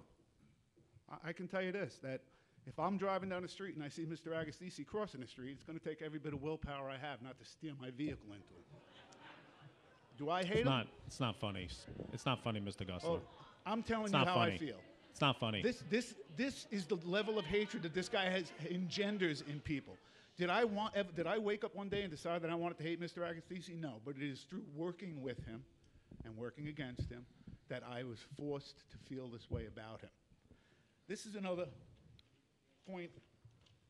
I can tell you this, that if I'm driving down the street and I see Mr. Agostisi crossing the street, it's going to take every bit of willpower I have not to steer my vehicle into him. Do I hate him? It's not funny. It's not funny, Mr. Gussler. Oh, I'm telling It's you not how funny. I feel. It's not funny. This is the level of hatred that this guy engenders in people. Did I wake up one day and decide that I wanted to hate Mr. Agostisi? No, but it is through working with him and working against him that I was forced to feel this way about him. This is another point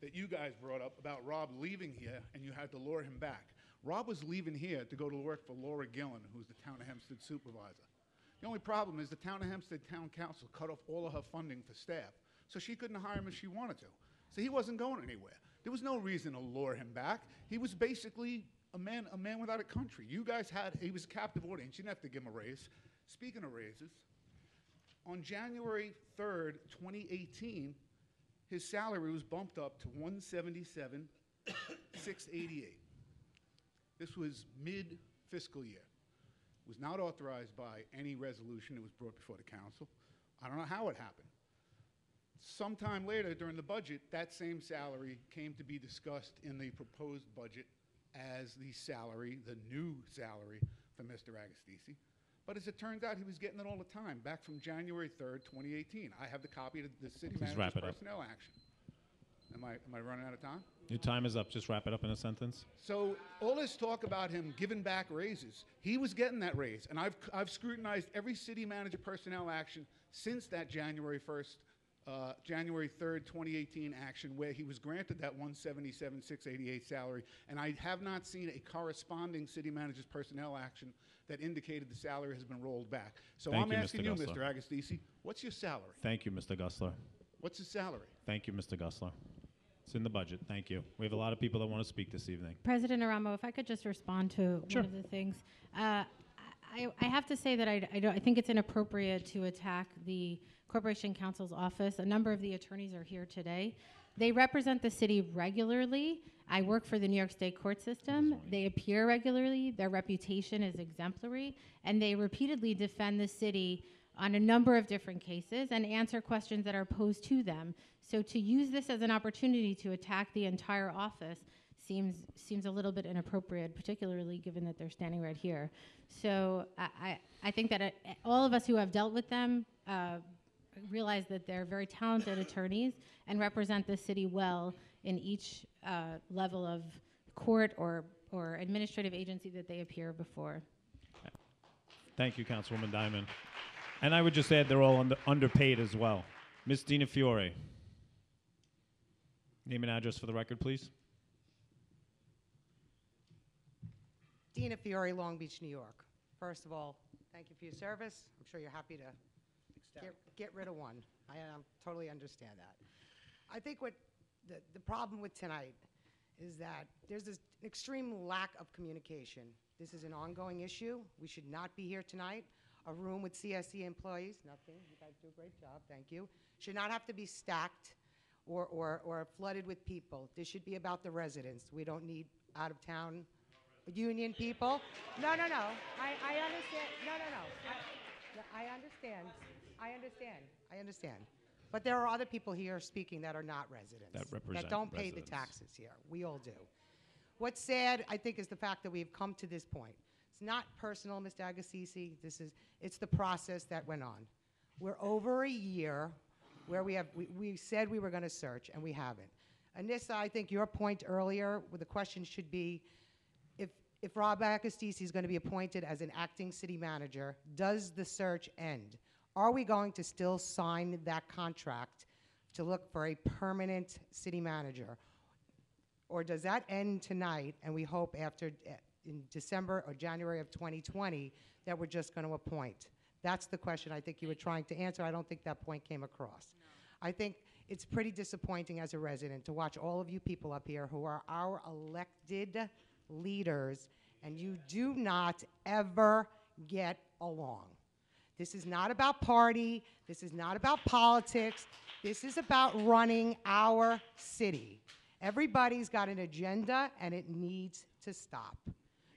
that you guys brought up about Rob leaving here and you had to lure him back. Rob was leaving here to go to work for Laura Gillen, who's the Town of Hempstead supervisor. The only problem is the Town of Hempstead Town Council cut off all of her funding for staff, so she couldn't hire him if she wanted to. So he wasn't going anywhere. There was no reason to lure him back. He was basically a man without a country. You guys he was a captive audience. You didn't have to give him a raise. Speaking of raises, on January 3rd, 2018, his salary was bumped up to $177,688. This was mid-fiscal year. was not authorized by any resolution that was brought before the council. I don't know how it happened. Sometime later during the budget, that same salary came to be discussed in the proposed budget as the salary, the new salary for Mr. Agostisi. But as it turns out, he was getting it all the time, back from January 3rd, 2018. I have the copy of the city Please manager's wrap it up. personnel action. Am I running out of time? Your time is up. Just wrap it up in a sentence. So all this talk about him giving back raises, he was getting that raise, and I've scrutinized every city manager personnel action since that January 3rd, 2018 action where he was granted that $177,688 salary, and I have not seen a corresponding city manager's personnel action that indicated the salary has been rolled back. So Thank I'm you, asking Mr. you, Goslar. Mr. Agostisi, what's your salary? Thank you, Mr. Goslar. What's his salary? Thank you, Mr. Goslar. It's in the budget. Thank you. We have a lot of people that want to speak this evening. President Aramo, if I could just respond to Sure. one of the things. I have to say that I think it's inappropriate to attack the Corporation Counsel's office. A number of the attorneys are here today. They represent the city regularly. I work for the New York State court system. They appear regularly. Their reputation is exemplary. And they repeatedly defend the city on a number of different cases and answer questions that are posed to them. So to use this as an opportunity to attack the entire office seems a little bit inappropriate, particularly given that they're standing right here. So I think that all of us who have dealt with them realize that they're very talented attorneys and represent the city well in each level of court or administrative agency that they appear before. Thank you, Councilwoman Diamond. And I would just add they're all underpaid as well. Ms. Dina Fiore. Name and address for the record, please. Dina Fiore, Long Beach, New York. First of all, thank you for your service. I'm sure you're happy to get rid of one. I totally understand that. I think what the problem with tonight is that there's this extreme lack of communication. This is an ongoing issue. We should not be here tonight. A room with CSE employees, nothing, you guys do a great job, thank you, should not have to be stacked or flooded with people. This should be about the residents. We don't need out-of-town union people. No. I understand. No. I understand. But there are other people here speaking that are not residents. That represent don't pay residents. the taxes here. We all do. What's sad, I think, is the fact that we've come to this point. It's not personal, Mr. Agostisi. It's the process that went on. We're over a year where we said we were going to search, and we haven't. Anissa, I think your point earlier, where the question should be, if Rob Agostisi is going to be appointed as an acting city manager, does the search end? Are we going to still sign that contract to look for a permanent city manager? Or does that end tonight, and we hope in December or January of 2020 that we're just going to appoint? That's the question I think you were trying to answer. I don't think that point came across. No. I think it's pretty disappointing as a resident to watch all of you people up here who are our elected leaders, and you do not ever get along. This is not about party. This is not about politics. This is about running our city. Everybody's got an agenda, and it needs to stop.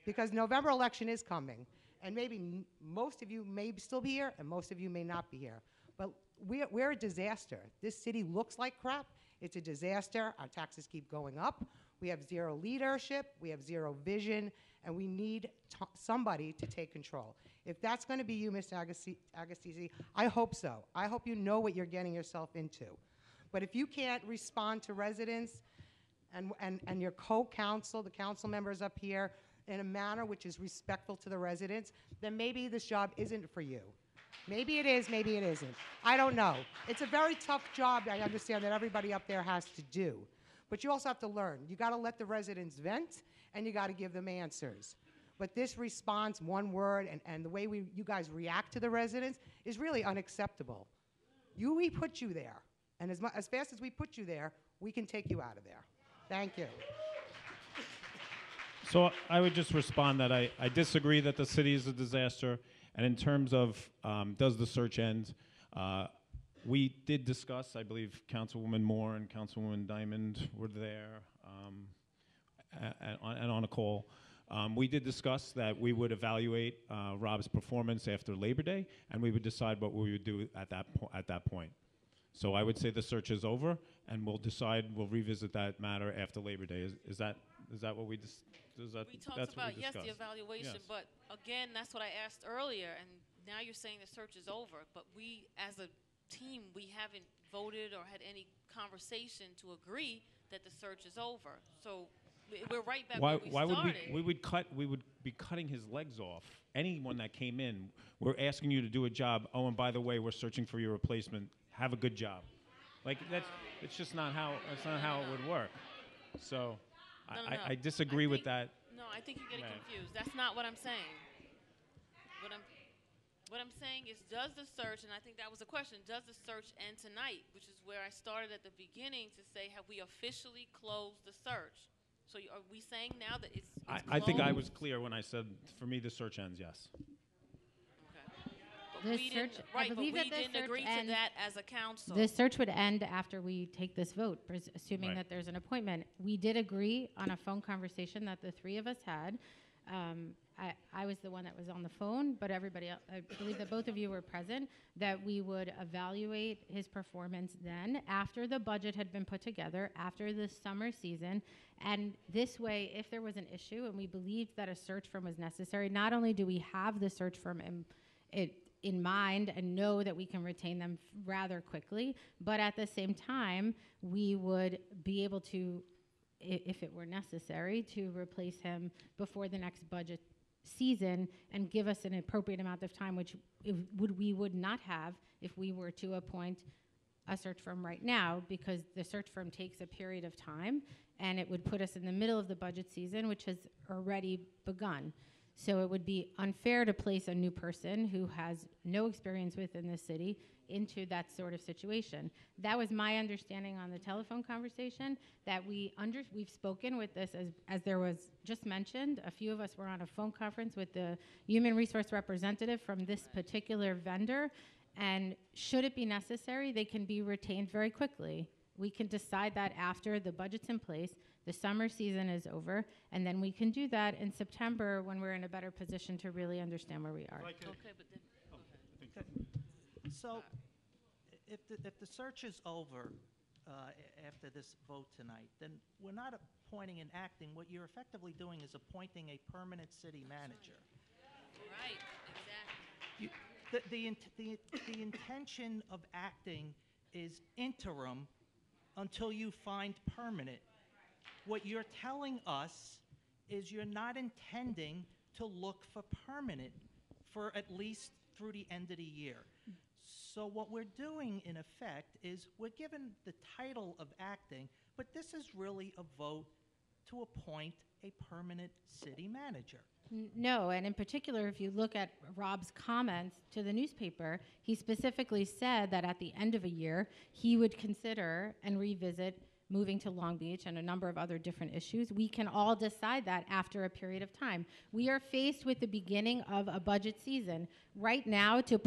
Because November election is coming, and maybe most of you may still be here, and most of you may not be here. But we're a disaster. This city looks like crap. It's a disaster. Our taxes keep going up. We have zero leadership. We have zero vision, and we need somebody to take control. If that's going to be you, Mr. Agostisi, I hope so. I hope you know what you're getting yourself into. But if you can't respond to residents and your co-counsel, the council members up here, in a manner which is respectful to the residents, then maybe this job isn't for you. Maybe it is, maybe it isn't. I don't know. It's a very tough job, I understand, that everybody up there has to do. But you also have to learn. You got to let the residents vent, and you got to give them answers. But this response, one word, and the way you guys react to the residents is really unacceptable. We put you there. And as fast as we put you there, we can take you out of there. Thank you. So I would just respond that I disagree that the city is a disaster. And in terms of does the search end, we did discuss, I believe Councilwoman Moore and Councilwoman Diamond were there and on a call. We did discuss that we would evaluate Rob's performance after Labor Day, and we would decide what we would do at that point. So I would say the search is over, and we'll revisit that matter after Labor Day. Is that what we We talked about, yes, the evaluation, Yes. but again, that's what I asked earlier, and now you're saying the search is over, but we, as a team, we haven't voted or had any conversation to agree that the search is over. So we're right back where we started. we would be cutting his legs off. Anyone that came in, we're asking you to do a job. Oh, and by the way, we're searching for your replacement. Have a good job. Like it's just not how it would work. So No. I disagree with that. No, I think you're getting Right. confused. That's not what I'm saying. What I'm saying is, does the search, and I think that was a question, does the search end tonight? Which is where I started at the beginning to say, have we officially closed the search? So are we saying now that it's I think I was closed? clear when I said, for me, the search ends, yes. But The we didn't, search- I right, but believe we that the didn't search agree to ends- that as a council. The search would end after we take this vote, assuming Right. that there's an appointment. We did agree on a phone conversation that the three of us had. I was the one that was on the phone, but everybody else, I believe that both of you were present, that we would evaluate his performance then, after the budget had been put together, after the summer season. And this way, if there was an issue and we believed that a search firm was necessary, not only do we have the search firm in mind and know that we can retain them rather quickly, but at the same time, we would be able to, if it were necessary, to replace him before the next budget season and give us an appropriate amount of time, which we would not have if we were to appoint a search firm right now, because the search firm takes a period of time, and it would put us in the middle of the budget season, which has already begun. So it would be unfair to place a new person who has no experience within the city into that sort of situation. That was my understanding on the telephone conversation, that we've spoken with this, as there was just mentioned. A few of us were on a phone conference with the human resource representative from this particular vendor, and should it be necessary, they can be retained very quickly. We can decide that after the budget's in place, the summer season is over, and then we can do that in September when we're in a better position to really understand where we are. Okay, but then, go ahead. So, if the search is over after this vote tonight, then we're not appointing and acting. What you're effectively doing is appointing a permanent city manager. Right, exactly. The intention of acting is interim until you find permanent. What you're telling us is you're not intending to look for permanent for at least through the end of the year. So what we're doing, in effect, is we're given the title of acting, but this is really a vote to appoint a permanent city manager. No, and in particular, if you look at Rob's comments to the newspaper, he specifically said that at the end of a year, he would consider and revisit moving to Long Beach and a number of other different issues. We can all decide that after a period of time. We are faced with the beginning of a budget season. Right now, to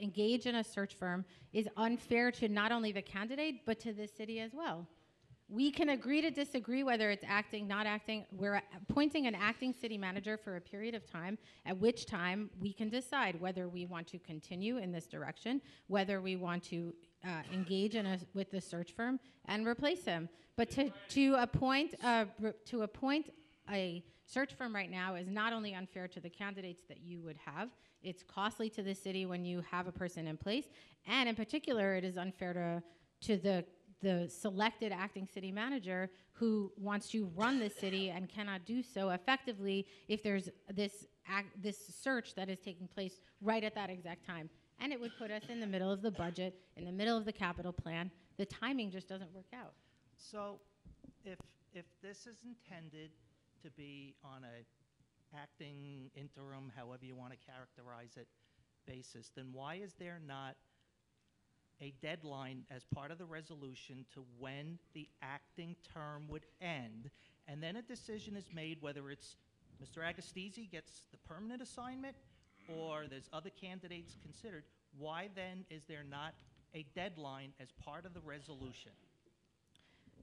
engage in a search firm is unfair to not only the candidate, but to the city as well. We can agree to disagree whether it's acting, not acting. We're appointing an acting city manager for a period of time, at which time we can decide whether we want to continue in this direction, whether we want to engage with the search firm and replace him. But to appoint a search firm right now is not only unfair to the candidates that you would have, it's costly to the city when you have a person in place, and in particular, it is unfair to the selected acting city manager who wants to run the city and cannot do so effectively if there's this search that is taking place right at that exact time. And it would put us in the middle of the budget, in the middle of the capital plan. The timing just doesn't work out. So if this is intended to be on a acting, interim, however you want to characterize it, basis, then why is there not a deadline as part of the resolution to when the acting term would end, and then a decision is made whether it's Mr. Agostisi gets the permanent assignment or there's other candidates considered? Why then is there not a deadline as part of the resolution?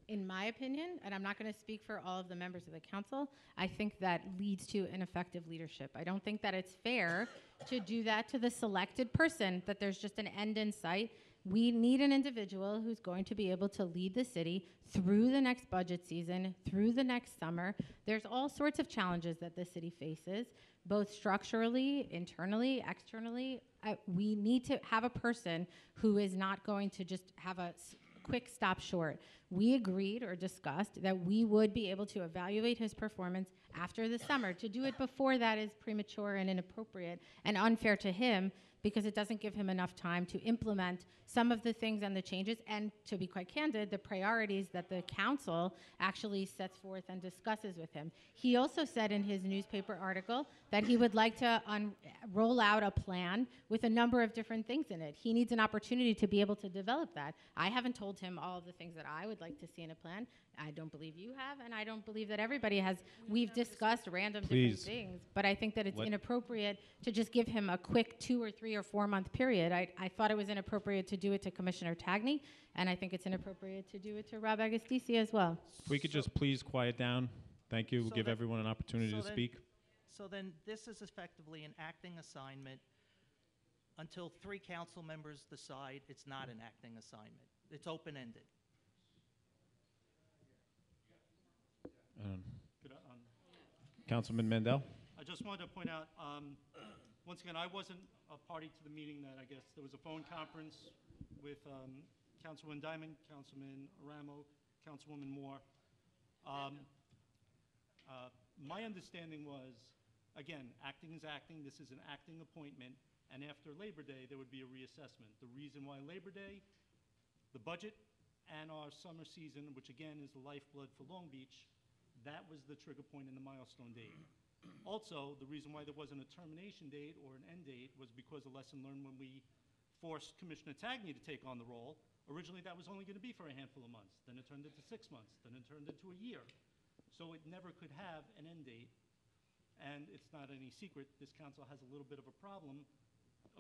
in my opinion, and I'm not going to speak for all of the members of the council, I think that leads to ineffective leadership. I don't think that it's fair to do that to the selected person, that there's just an end in sight. We need an individual who's going to be able to lead the city through the next budget season, through the next summer. There's all sorts of challenges that the city faces, both structurally, internally, externally. We need to have a person who is not going to just have a quick stop short. We agreed or discussed that we would be able to evaluate his performance after the summer. To do it before that is premature and inappropriate and unfair to him, because it doesn't give him enough time to implement some of the things and the changes, and to be quite candid, the priorities that the council actually sets forth and discusses with him. He also said in his newspaper article that he would like to roll out a plan with a number of different things in it. He needs an opportunity to be able to develop that. I haven't told him all of the things that I would like to see in a plan. I don't believe you have, and I don't believe that everybody has. We've discussed random different things, but I think that it's inappropriate to just give him a quick 2 or 3 or 4 month period. I thought it was inappropriate to do it to Commissioner Tagney, and I think it's inappropriate to do it to Rob Agostisi as well. If we could just please quiet down. Thank you. We'll So give then- everyone an opportunity to then- speak. So then this is effectively an acting assignment until 3 council members decide it's not an acting assignment. It's open-ended. Good, Councilman Mandel? I just wanted to point out, once again, I wasn't a party to the meeting that I guess there was a phone conference with Councilwoman Diamond, Councilman Ramo, Councilwoman Moore. My understanding was, again, acting is acting. This is an acting appointment. And after Labor Day, there would be a reassessment. The reason why Labor Day, the budget, and our summer season, which again is the lifeblood for Long Beach, that was the trigger point and the milestone date. Also, the reason why there wasn't a termination date or an end date was because a lesson learned when we forced Commissioner Tagney to take on the role. Originally, that was only going to be for a handful of months. Then it turned into 6 months. Then it turned into a year. So it never could have an end date. And it's not any secret, this council has a little bit of a problem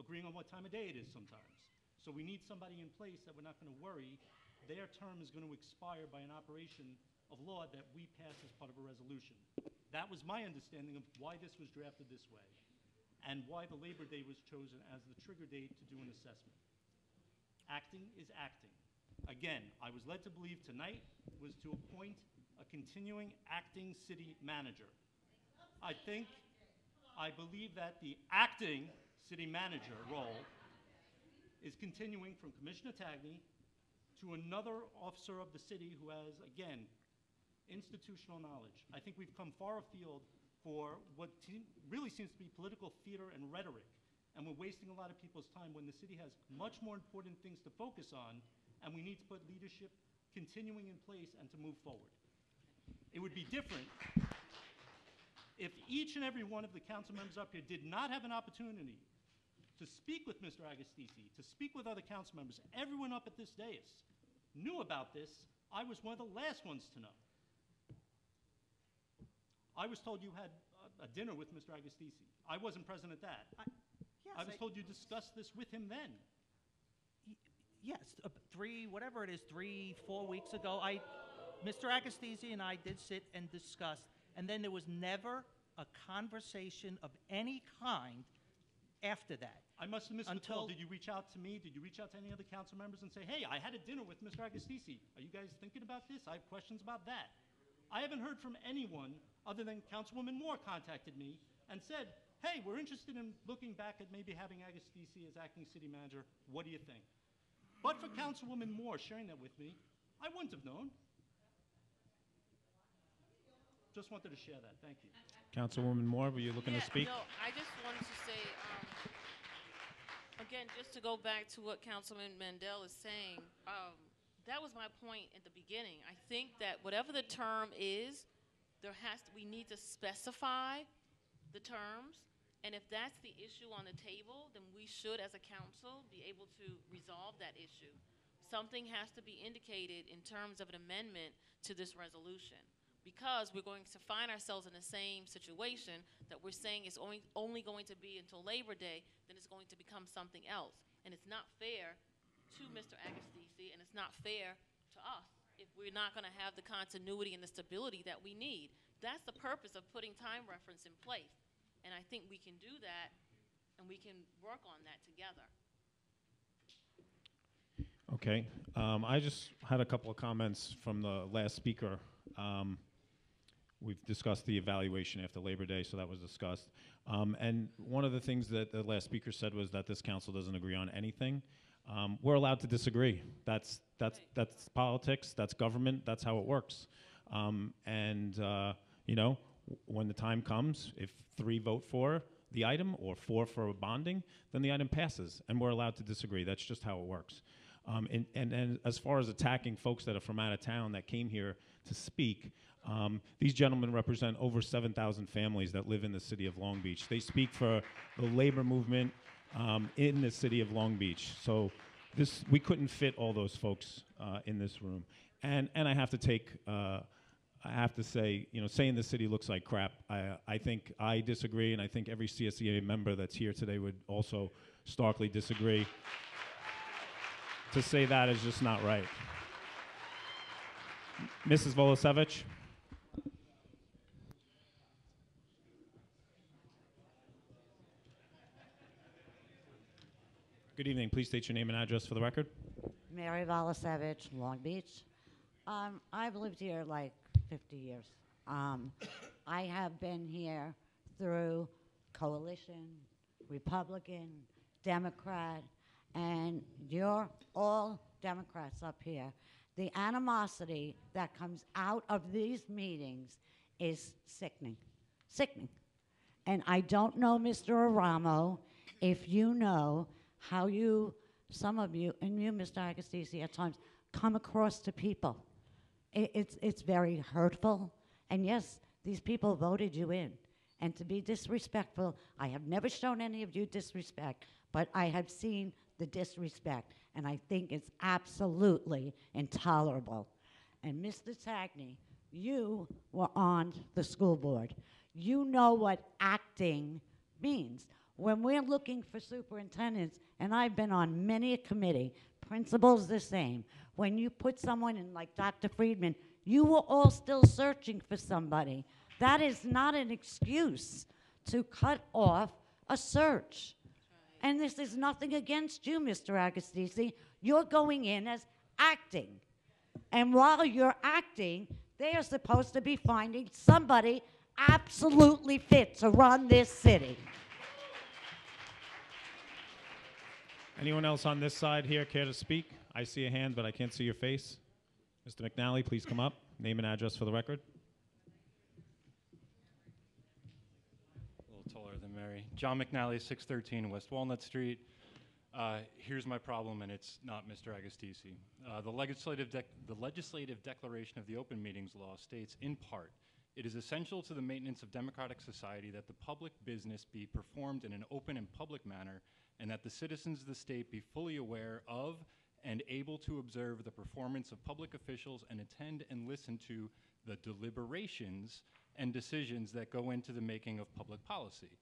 agreeing on what time of day it is sometimes. So we need somebody in place that we're not going to worry their term is going to expire by an operation of law that we pass as part of a resolution. That was my understanding of why this was drafted this way and why the Labor Day was chosen as the trigger date to do an assessment. Acting is acting. Again, I was led to believe tonight was to appoint a continuing acting city manager. I believe that the acting city manager role is continuing from Commissioner Tagney to another officer of the city who has, again, institutional knowledge. I think we've come far afield for what really seems to be political theater and rhetoric, and we're wasting a lot of people's time when the city has much more important things to focus on, and we need to put leadership continuing in place and to move forward. It would be different if each and every one of the council members up here did not have an opportunity to speak with Mr. Agostisi, to speak with other council members. Everyone up at this dais knew about this. I was one of the last ones to know. I was told you had a dinner with Mr. Agostisi. I wasn't present at that. I was told you discussed this with him then. Yes, 3, whatever it is, 3, 4 weeks ago, Mr. Agostisi and I did sit and discuss, and then there was never a conversation of any kind after that. I must have missed the call. Did you reach out to me? Did you reach out to any other council members and say, hey, I had a dinner with Mr. Agostisi. Are you guys thinking about this? I have questions about that. I haven't heard from anyone other than Councilwoman Moore contacted me and said, hey, we're interested in looking back at maybe having Agostisi as acting city manager. What do you think? But for Councilwoman Moore sharing that with me, I wouldn't have known. Just wanted to share that. Thank you. Councilwoman Moore, were you looking to speak? No, I just wanted to say, again, just to go back to what Councilman Mandel is saying, that was my point at the beginning. I think that whatever the term is, we need to specify the terms, and if that's the issue on the table, then we should, as a council, be able to resolve that issue. Something has to be indicated in terms of an amendment to this resolution, because we're going to find ourselves in the same situation that we're saying is only going to be until Labor Day, then it's going to become something else. And it's not fair to Mr. Agostisi, and it's not fair to us if we're not going to have the continuity and the stability that we need. That's the purpose of putting time reference in place. And I think we can do that, and we can work on that together. Okay. I just had a couple of comments from the last speaker. We've discussed the evaluation after Labor Day, so that was discussed. And one of the things that the last speaker said was that this council doesn't agree on anything. We're allowed to disagree. That's politics. That's government. That's how it works. You know, when the time comes, if 3 vote for the item or 4 for bonding, then the item passes, and we're allowed to disagree. That's just how it works. And as far as attacking folks that are from out of town that came here to speak, these gentlemen represent over 7,000 families that live in the city of Long Beach. They speak for the labor movement in the city of Long Beach. So we couldn't fit all those folks in this room. And I have to take, I have to say, you know, saying the city looks like crap, I think I disagree, and I think every CSEA member that's here today would also starkly disagree. To say that is just not right. Mrs. Volosevich. Good evening. Please state your name and address for the record. Mary Volosevich, Long Beach. I've lived here like 50 years. I have been here through coalition, Republican, Democrat, and you're all Democrats up here. The animosity that comes out of these meetings is sickening, sickening. And I don't know, Mr. Aramo, if you know how you, some of you, and you, Mr. Agostisi, at times, come across to people. It's very hurtful. And yes, these people voted you in. And to be disrespectful, I have never shown any of you disrespect, but I have seen the disrespect, and I think it's absolutely intolerable. And Mr. Tagney, you were on the school board. You know what acting means. When we're looking for superintendents, and I've been on many a committee, principals the same. When you put someone in like Dr. Friedman, you were all still searching for somebody. That is not an excuse to cut off a search. And this is nothing against you, Mr. Agostisi. You're going in as acting. And while you're acting, they are supposed to be finding somebody absolutely fit to run this city. Anyone else on this side here care to speak? I see a hand, but I can't see your face. Mr. McNally, please come up. Name and address for the record. Mary. John McNally, 613 West Walnut Street. Here's my problem, and it's not Mr. Agostisi. The legislative declaration of the Open Meetings Law states, in part, it is essential to the maintenance of democratic society that the public business be performed in an open and public manner, and that the citizens of the state be fully aware of and able to observe the performance of public officials and attend and listen to the deliberations and decisions that go into the making of public policy.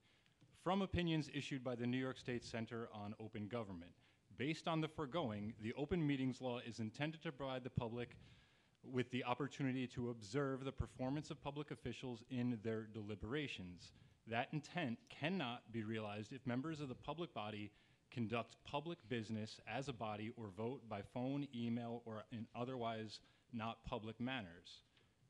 From opinions issued by the New York State Center on Open Government. Based on the foregoing, the Open Meetings Law is intended to provide the public with the opportunity to observe the performance of public officials in their deliberations. That intent cannot be realized if members of the public body conduct public business as a body or vote by phone, email, or in otherwise not public manners.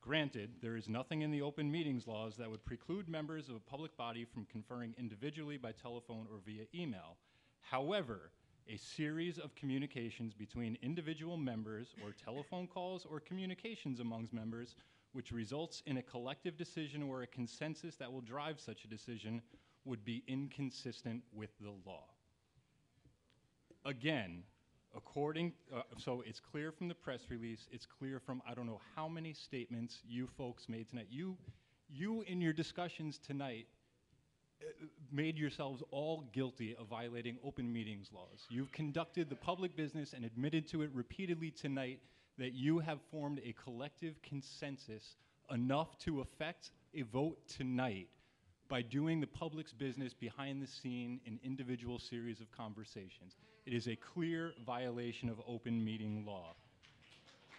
Granted, there is nothing in the open meetings laws that would preclude members of a public body from conferring individually by telephone or via email. However, a series of communications between individual members or telephone calls or communications amongst members which results in a collective decision or a consensus that will drive such a decision would be inconsistent with the law. Again, so it's clear from the press release, it's clear from I don't know how many statements you folks made tonight. You in your discussions tonight made yourselves all guilty of violating open meetings laws. You've conducted the public business and admitted to it repeatedly tonight that you have formed a collective consensus enough to affect a vote tonight by doing the public's business behind the scene in individual series of conversations. It is a clear violation of open meeting law.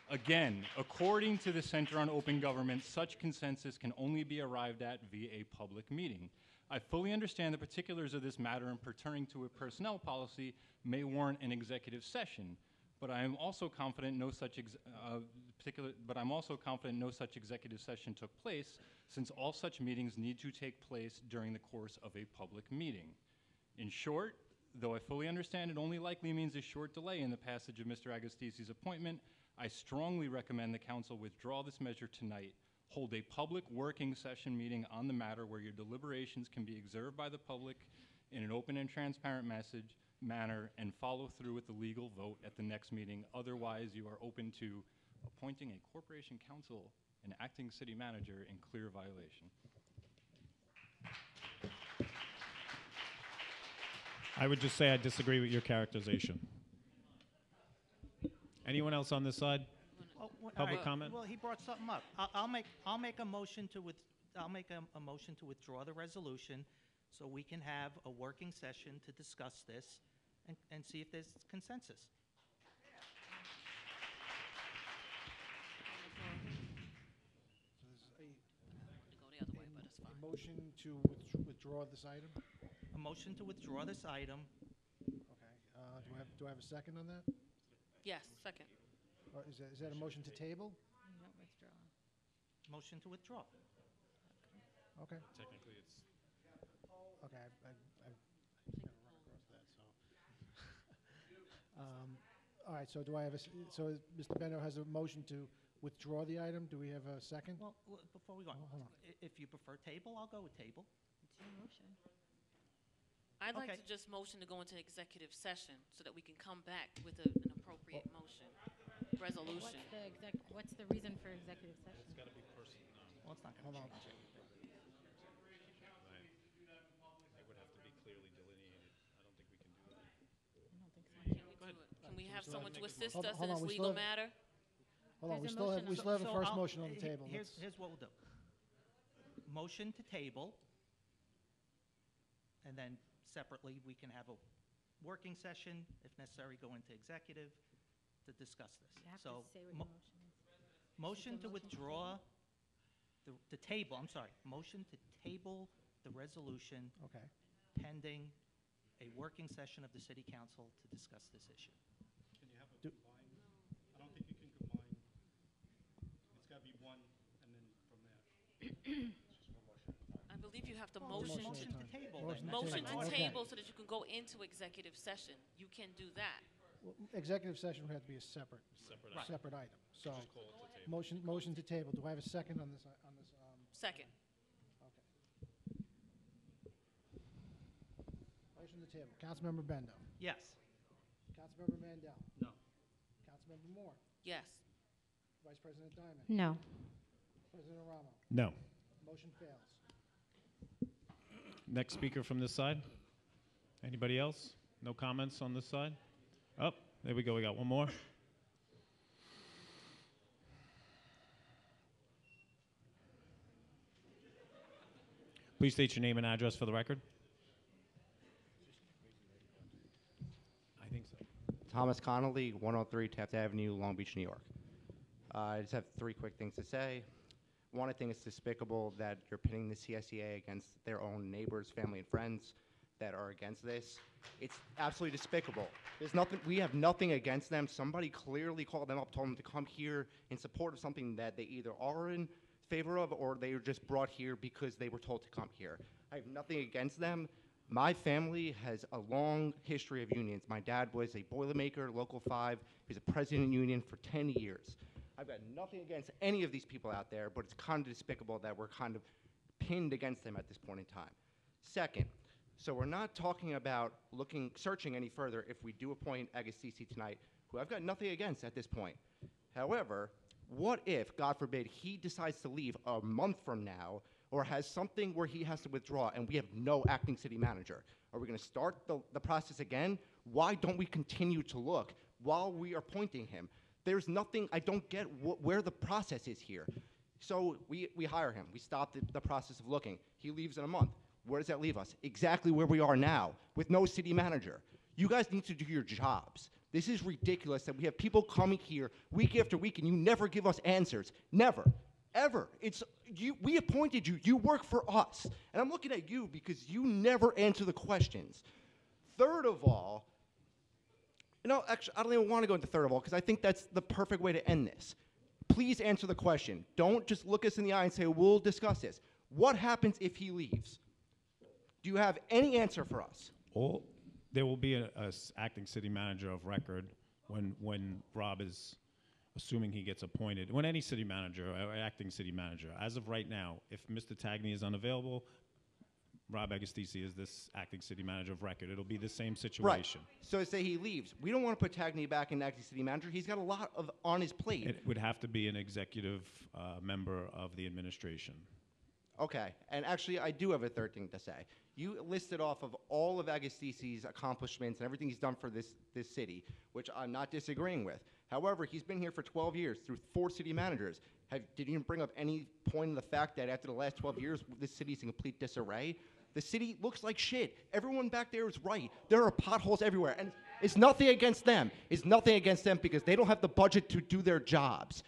Again, according to the Center on Open Government, such consensus can only be arrived at via a public meeting. I fully understand the particulars of this matter and pertaining to a personnel policy may warrant an executive session, but I am also confident no such executive session took place, since all such meetings need to take place during the course of a public meeting. In short, though I fully understand it only likely means a short delay in the passage of Mr. Agostisi's appointment, I strongly recommend the council withdraw this measure tonight, hold a public working session meeting on the matter where your deliberations can be observed by the public in an open and transparent manner, and follow through with the legal vote at the next meeting. Otherwise, you are open to appointing a corporation council and acting city manager in clear violation. I would just say I disagree with your characterization. Anyone else on this side? Public comment? Well, he brought something up. I'll make a motion to withdraw the resolution, so we can have a working session to discuss this and see if there's consensus. Motion to withdraw this item? A motion to withdraw this item. Okay. Do I have a second on that? Yes, second. Or is that a motion to table? Motion to withdraw. Okay. Technically, it's... Okay, I've kind of run across that, so. All right, so so Mr. Bendo has a motion to withdraw the item. Do we have a second? Well, before we go on, Hold on. If you prefer table, I'll go with table. It's your motion. I'd like Okay. to just motion to go into executive session so that we can come back with an appropriate motion, resolution. What's the reason for executive session? It's got to be personal. Well, it's not Hold going on. to change anything. It would have to be clearly delineated. I don't think we can do that. Can we have someone to assist Hold on, us hold in on, this we legal still have- matter? Hold on, we There's a still have, motion we on- still have a first I'll- motion on the table. Here's Let's- what we'll do. Motion to table, and then separately, we can have a working session, if necessary, go into executive to discuss this. You have So, to say what your motion is. motion to motion to withdraw, the table, I'm sorry, motion to table the resolution Okay. pending a working session of the city council to discuss this issue. Can you have a Do- combined? I don't think you can combine. It's got to be one, and then from there. I believe you have to Motion motion, at a Motion to time. table. Motion then. to motion table. to Okay. table so that you can go into executive session. You can do that. Well, executive session would have to be a separate Right. separate item. So, Just call it to table. motion to table. Do I have a second on this, Second. okay. Motion to table. Councilmember Bendo. Yes. Councilmember Mandel. No. Councilmember Moore. Yes. Vice President Diamond. No. President Aramo. No. Motion fails. Next speaker from this side. Anybody else? No comments on this side? Oh, there we go. We got one more. Please state your name and address for the record. I think so. Thomas Connolly, 103 Taft Avenue, Long Beach, New York. I just have three quick things to say. One, I think it's despicable that you're pitting the CSEA against their own neighbors, family, and friends that are against this. It's absolutely despicable. There's nothing. We have nothing against them. Somebody clearly called them up, told them to come here in support of something that they either are in favor of or they were just brought here because they were told to come here. I have nothing against them. My family has a long history of unions. My dad was a Boilermaker, Local 5. He was a president union for 10 years. I've got nothing against any of these people out there, but it's kind of despicable that we're kind of pinned against them at this point in time. Second, so we're not talking about searching any further if we do appoint Agostisi tonight, who I've got nothing against at this point. However, what if, God forbid, he decides to leave a month from now or has something where he has to withdraw and we have no acting city manager? Are we going to start the process again? Why don't we continue to look while we are appointing him? There's nothing, I don't get where the process is here. So we hire him. We stop the process of looking. He leaves in a month. Where does that leave us? Exactly where we are now, with no city manager. You guys need to do your jobs. This is ridiculous that we have people coming here week after week and you never give us answers. Never. Ever. It's you. We appointed you. You work for us. And I'm looking at you because you never answer the questions. Third of all, actually, I don't even want to go into third of all because I think that's the perfect way to end this. Please answer the question. Don't just look us in the eye and say, we'll discuss this. What happens if he leaves? Do you have any answer for us? There will be a acting city manager of record when Rob is, assuming he gets appointed, when any city manager or acting city manager. As of right now, if Mr. Tagney is unavailable, Rob Agostisi is this acting city manager of record. It'll be the same situation. Right. So say he leaves. We don't want to put Tagney back in acting city manager. He's got a lot on his plate. It would have to be an executive member of the administration. Okay, and actually, I do have a third thing to say. You listed off of all of Agostisi's accomplishments and everything he's done for this city, which I'm not disagreeing with. However, he's been here for 12 years through 4 city managers. Did you bring up any point in the fact that after the last 12 years, this city's in complete disarray? The city looks like shit. Everyone back there is right. There are potholes everywhere, and it's nothing against them. It's nothing against them because they don't have the budget to do their jobs.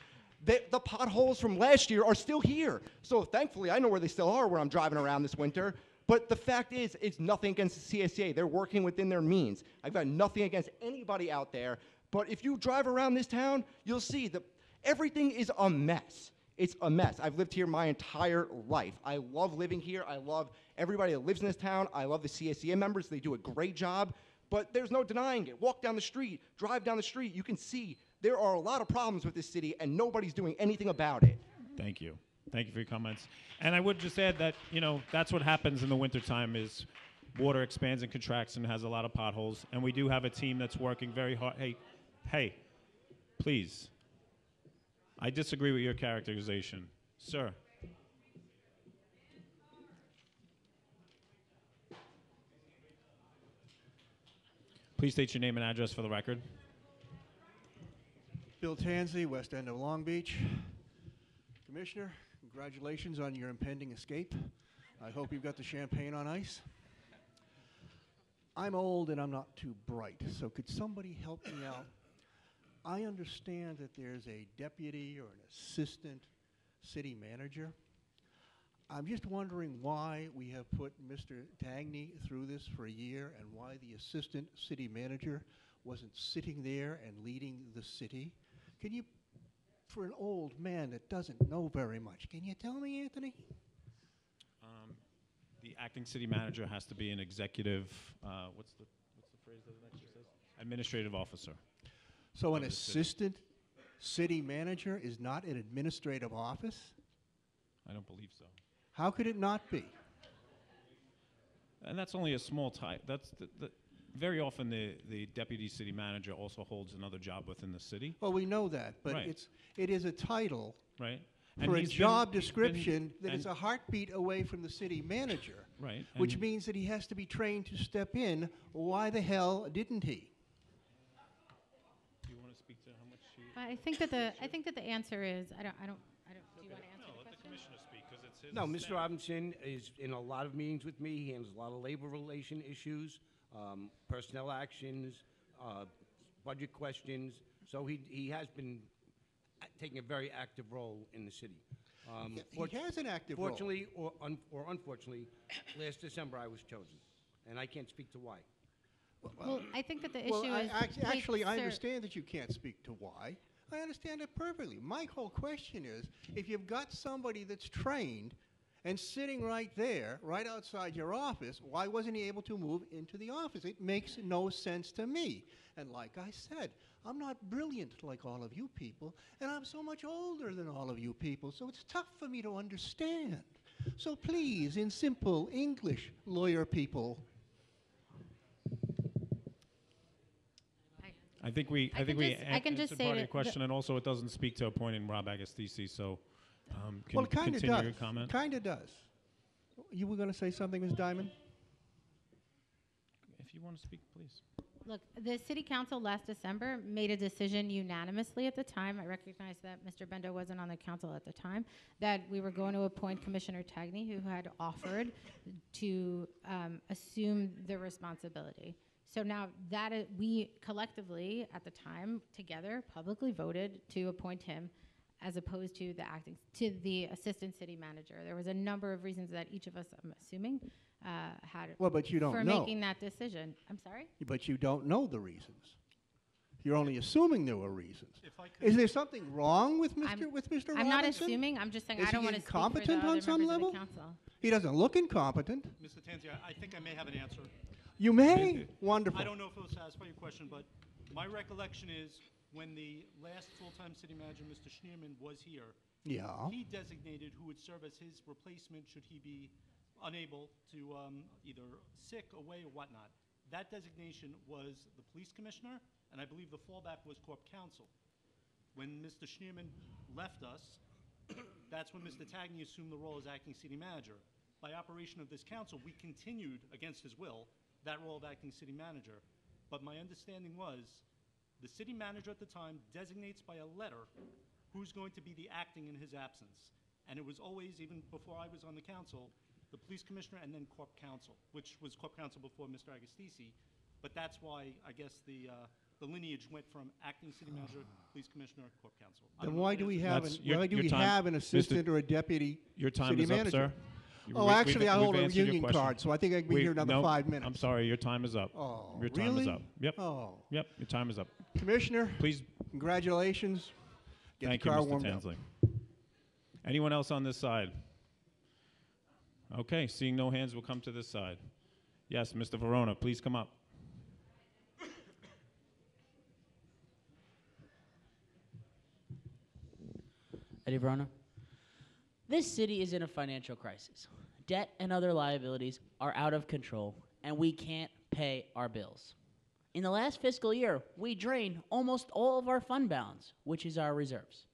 The potholes from last year are still here. So thankfully, I know where they still are when I'm driving around this winter. But the fact is, it's nothing against the CSEA. They're working within their means. I've got nothing against anybody out there. But if you drive around this town, you'll see that everything is a mess. It's a mess. I've lived here my entire life. I love living here. I love everybody that lives in this town. I love the CSEA members. They do a great job. But there's no denying it. Walk down the street, drive down the street, you can see there are a lot of problems with this city, and nobody's doing anything about it. Thank you. Thank you for your comments. And I would just add that, that's what happens in the wintertime is water expands and contracts and has a lot of potholes. And we do have a team that's working very hard. Hey, please. I disagree with your characterization. Sir. Please state your name and address for the record. Bill Tansey, West End of Long Beach. Commissioner, congratulations on your impending escape. I hope you've got the champagne on ice. I'm old and I'm not too bright, so could somebody help me out? I understand that there's a deputy or an assistant city manager. I'm just wondering why we have put Mr. Tagney through this for a year and why the assistant city manager wasn't sitting there and leading the city. Can you, for an old man that doesn't know very much, can you tell me, Anthony? The acting city manager has to be an executive, what's the phrase that it actually says? Administrative officer. So an assistant city manager is not an administrative office? I don't believe so. How could it not be? And that's only a small type. That's very often the deputy city manager also holds another job within the city. Well, we know that, but Right. it is a title Right. for a he's job been- description that and- is a heartbeat away from the city manager. Right. Which and- means that he has to be trained to step in. Why the hell didn't he? Do you want to speak to how much she? I think that the answer is I don't. Do you want to answer the Let the question? commissioner speak because it's his. No, Mr. Robinson is in a lot of meetings with me. He handles a lot of labor relation issues, personnel actions, budget questions. So he has been taking a very active role in the city. He has an active role. Fortunately or unfortunately, last December I was chosen, and I can't speak to why. Well, I think that the issue Well, is. actually, I sir, understand that you can't speak to why. I understand it perfectly. My whole question is, if you've got somebody that's trained and sitting right there, right outside your office, why wasn't he able to move into the office? It makes no sense to me. And like I said, I'm not brilliant like all of you people, and I'm so much older than all of you people, so it's tough for me to understand. So please, in simple English, lawyer people, I think we I can just answered say part of your that question, and also it doesn't speak to appointing Rob Agostisi. So, can well, you it kind of continue does. your comment? Kind of does. You were going to say something, Ms. Diamond? If you want to speak, please. Look, the city council last December made a decision unanimously at the time. I recognize that Mr. Bendo wasn't on the council at the time, that we were going to appoint Commissioner Tagney, who had offered to assume the responsibility. So now we collectively, at the time, together, publicly voted to appoint him as opposed to the assistant city manager. There was a number of reasons that each of us, I'm assuming, had Well, but you don't for know. making that decision. I'm sorry? But you don't know the reasons. You're only assuming there were reasons. If I could- Is there something wrong with I'm Mr. I'm not Robinson? assuming. I'm just saying Is I don't he want to speak for the incompetent other on some members level? of the council. He doesn't look incompetent. Mr. Tanzi, I think I may have an answer. You may. Wonderful. I don't know if it'll satisfy your question, but my recollection is when the last full-time city manager, Mr. Schneerman, was here, Yeah. he designated who would serve as his replacement should he be unable to either sick, away, or whatnot. That designation was the police commissioner, and I believe the fallback was corp counsel. When Mr. Schneerman left us, that's when Mr. Tagny assumed the role as acting city manager. By operation of this council, we continued, against his will, that role of acting city manager. But my understanding was the city manager at the time designates by a letter who's going to be the acting in his absence. And it was always, even before I was on the council, the police commissioner and then corp counsel, which was corp counsel before Mr. Agostisi. But that's why I guess the lineage went from acting city manager, police commissioner, corp counsel. I Then don't know why if do we that have answers- an assistant or a deputy Your time city is manager? up, sir. Oh, actually, I hold a answered your union question. card, so I think I can be here another no, 5 minutes. I'm sorry, your time is up. Oh, your time is really? up. Yep. Oh. Yep, your time is up. Commissioner, please. Congratulations. Get Thank the you, car Mr. warmed up. Tansley. Anyone else on this side? Okay, seeing no hands, we'll come to this side. Yes, Mr. Verona, please come up. Eddie Verona. This city is in a financial crisis. Debt and other liabilities are out of control, and we can't pay our bills. In the last fiscal year, we drained almost all of our fund balance, which is our reserves.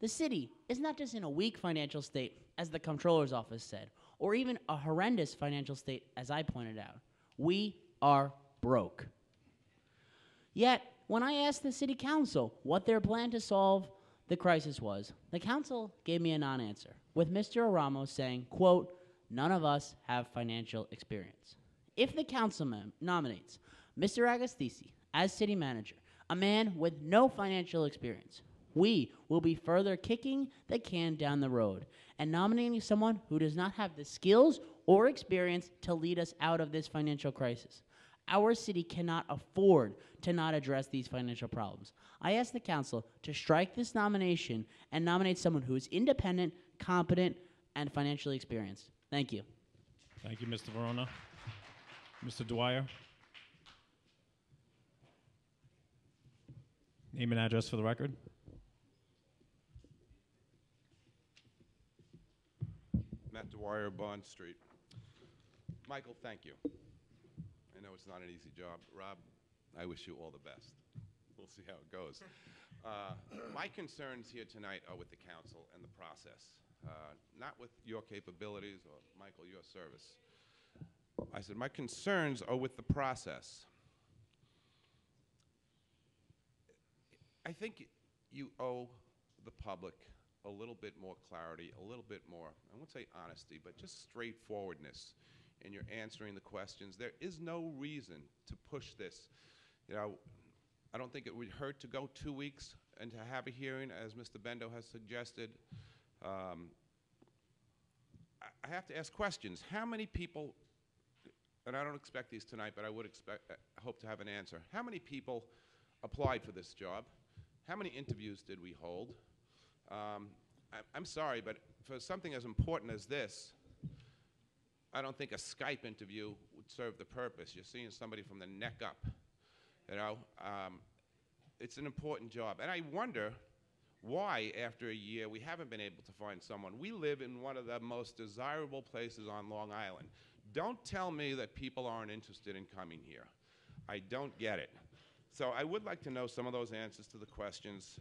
The city is not just in a weak financial state, as the comptroller's office said, or even a horrendous financial state, as I pointed out. We are broke. Yet, when I asked the city council what their plan to solve the crisis was, the council gave me a non-answer, with Mr. Aramos saying, quote, "None of us have financial experience." If the council nominates Mr. Agostisi as city manager, a man with no financial experience, we will be further kicking the can down the road and nominating someone who does not have the skills or experience to lead us out of this financial crisis. Our city cannot afford to not address these financial problems. I ask the council to strike this nomination and nominate someone who is independent, competent, and financially experienced. Thank you. Thank you, Mr. Verona. Mr. Dwyer. Name and address for the record. Matt Dwyer, Bond Street. Michael, thank you. I know it's not an easy job. Rob, I wish you all the best. We'll see how it goes. My concerns here tonight are with the council and the process, not with your capabilities or, Michael, your service. I said my concerns are with the process. I think you owe the public a little bit more clarity, a little bit more, I won't say honesty, but just straightforwardness in your answering the questions. There is no reason to push this. You know, I don't think it would hurt to go 2 weeks and to have a hearing, as Mr. Bendo has suggested. I have to ask questions. How many people, and I don't expect these tonight, but I would hope to have an answer. How many people applied for this job? How many interviews did we hold? I'm sorry, but for something as important as this, I don't think a Skype interview would serve the purpose. You're seeing somebody from the neck up, you know. It's an important job. And I wonder why, after a year, we haven't been able to find someone. We live in one of the most desirable places on Long Island. Don't tell me that people aren't interested in coming here. I don't get it. So I would like to know some of those answers to the questions.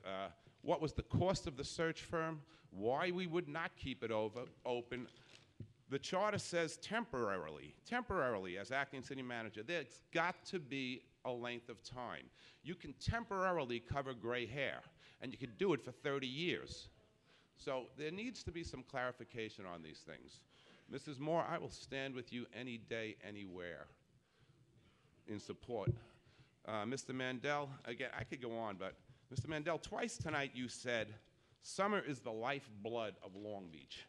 What was the cost of the search firm? Why we would not keep it open? The charter says temporarily as acting city manager. There's got to be a length of time. You can temporarily cover gray hair, and you can do it for 30 years. So there needs to be some clarification on these things. Mrs. Moore, I will stand with you any day, anywhere. in support. Mr. Mandel, again, I could go on, but Mr. Mandel, twice tonight you said, summer is the lifeblood of Long Beach.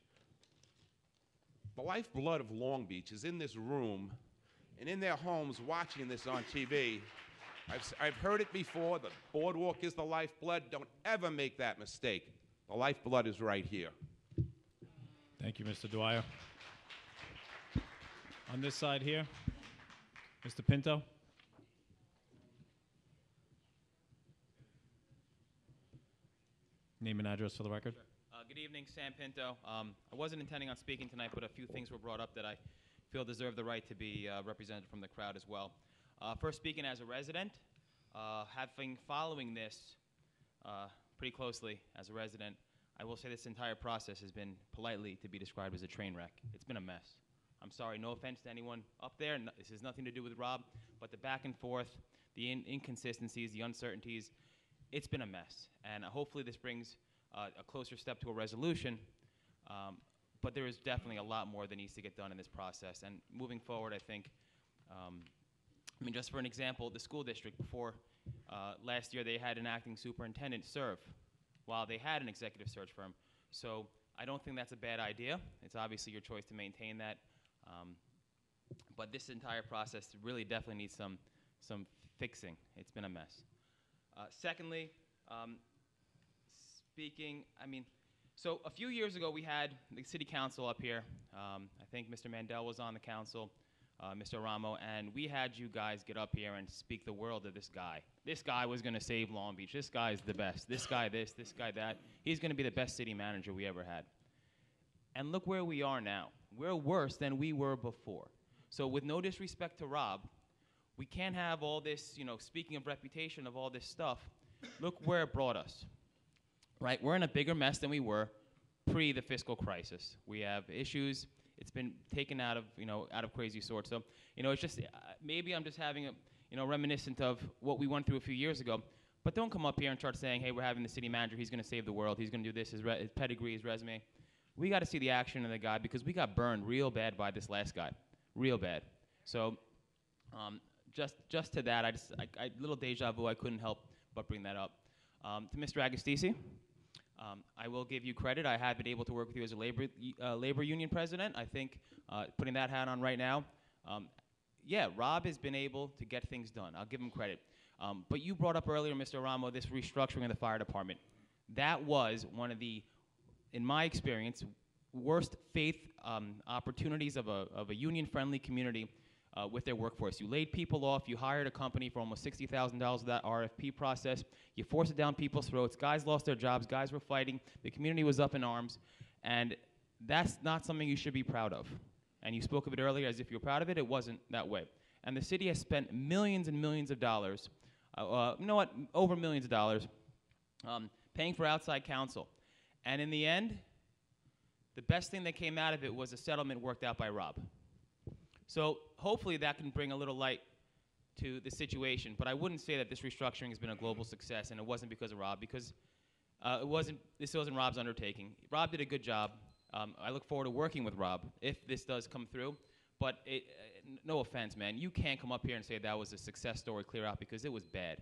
The lifeblood of Long Beach is in this room and in their homes watching this on TV. I've heard it before. The boardwalk is the lifeblood. Don't ever make that mistake. The lifeblood is right here. Thank you, Mr. Dwyer. On this side here, Mr. Pinto. Name and address for the record. Good evening, Sam Pinto. I wasn't intending on speaking tonight, but a few things were brought up that I feel deserve the right to be represented from the crowd as well. First, speaking as a resident, following this pretty closely as a resident, I will say this entire process has been politely to be described as a train wreck. It's been a mess. I'm sorry, no offense to anyone up there. No, this has nothing to do with Rob, but the back and forth, the inconsistencies, the uncertainties, it's been a mess. And hopefully this brings a closer step to a resolution. But there is definitely a lot more that needs to get done in this process. And moving forward, I think, I mean, just for an example, the school district before last year, they had an acting superintendent serve while they had an executive search firm. So I don't think that's a bad idea. It's obviously your choice to maintain that. But this entire process really definitely needs some fixing. It's been a mess. Secondly, I mean, so a few years ago we had the city council up here. I think Mr. Mandel was on the council, Mr. Ramo, and we had you guys get up here and speak the world of this guy. This guy was going to save Long Beach. This guy is the best. This guy this guy that. He's going to be the best city manager we ever had. And look where we are now. We're worse than we were before. So with no disrespect to Rob, we can't have all this, you know, speaking of reputation of all this stuff. Look where it brought us, right? We're in a bigger mess than we were pre the fiscal crisis. We have issues. It's been taken out of, you know, out of crazy sorts. So, you know, it's just, maybe I'm just having a, you know, reminiscent of what we went through a few years ago. But don't come up here and start saying, hey, we're having the city manager. He's going to save the world. He's going to do this, his pedigree, his resume. We got to see the action of the guy because we got burned real bad by this last guy, real bad. So just to that, I little deja vu, I couldn't help but bring that up. To Mr. Agostisi, I will give you credit. I have been able to work with you as a labor union president. I think putting that hat on right now, yeah, Rob has been able to get things done. I'll give him credit. But you brought up earlier, Mr. Ramo, this restructuring of the fire department. That was one of the, in my experience, worst faith opportunities of a union-friendly community with their workforce. You laid people off. You hired a company for almost $60,000 of that RFP process. You forced it down people's throats. Guys lost their jobs. Guys were fighting. The community was up in arms. And that's not something you should be proud of. And you spoke of it earlier as if you were proud of it. It wasn't that way. And the city has spent millions and millions of dollars, you know what, over millions of dollars, paying for outside counsel. And in the end, the best thing that came out of it was a settlement worked out by Rob. So hopefully that can bring a little light to the situation. But I wouldn't say that this restructuring has been a global success, and it wasn't because of Rob, because this wasn't Rob's undertaking. Rob did a good job. I look forward to working with Rob if this does come through. But no offense, man, you can't come up here and say that was a success story clear out because it was bad.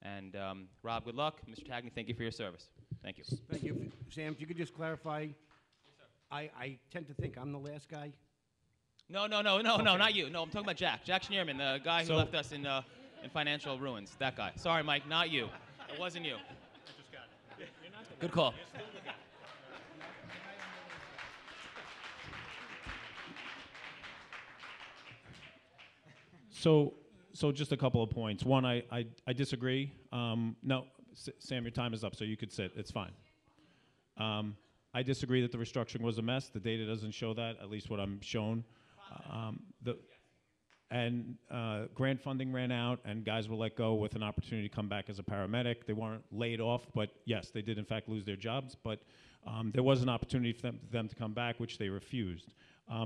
And Rob, good luck. Mr. Tagney, thank you for your service. Thank you. Thank you. Sam, if you could just clarify, I tend to think I'm the last guy. No, not you. No, I'm talking about Jack. Jack Schneerman, the guy who left us in financial ruins. That guy. Sorry, Mike, not you. It wasn't you. Good call. So just a couple of points. One, I disagree. No, Sam, your time is up, so you could sit. It's fine. I disagree that the restructuring was a mess. The data doesn't show that, at least what I'm shown. Grant funding ran out, and guys were let go with an opportunity to come back as a paramedic. They weren't laid off, but yes, they did in fact lose their jobs. But there was an opportunity for them to come back, which they refused.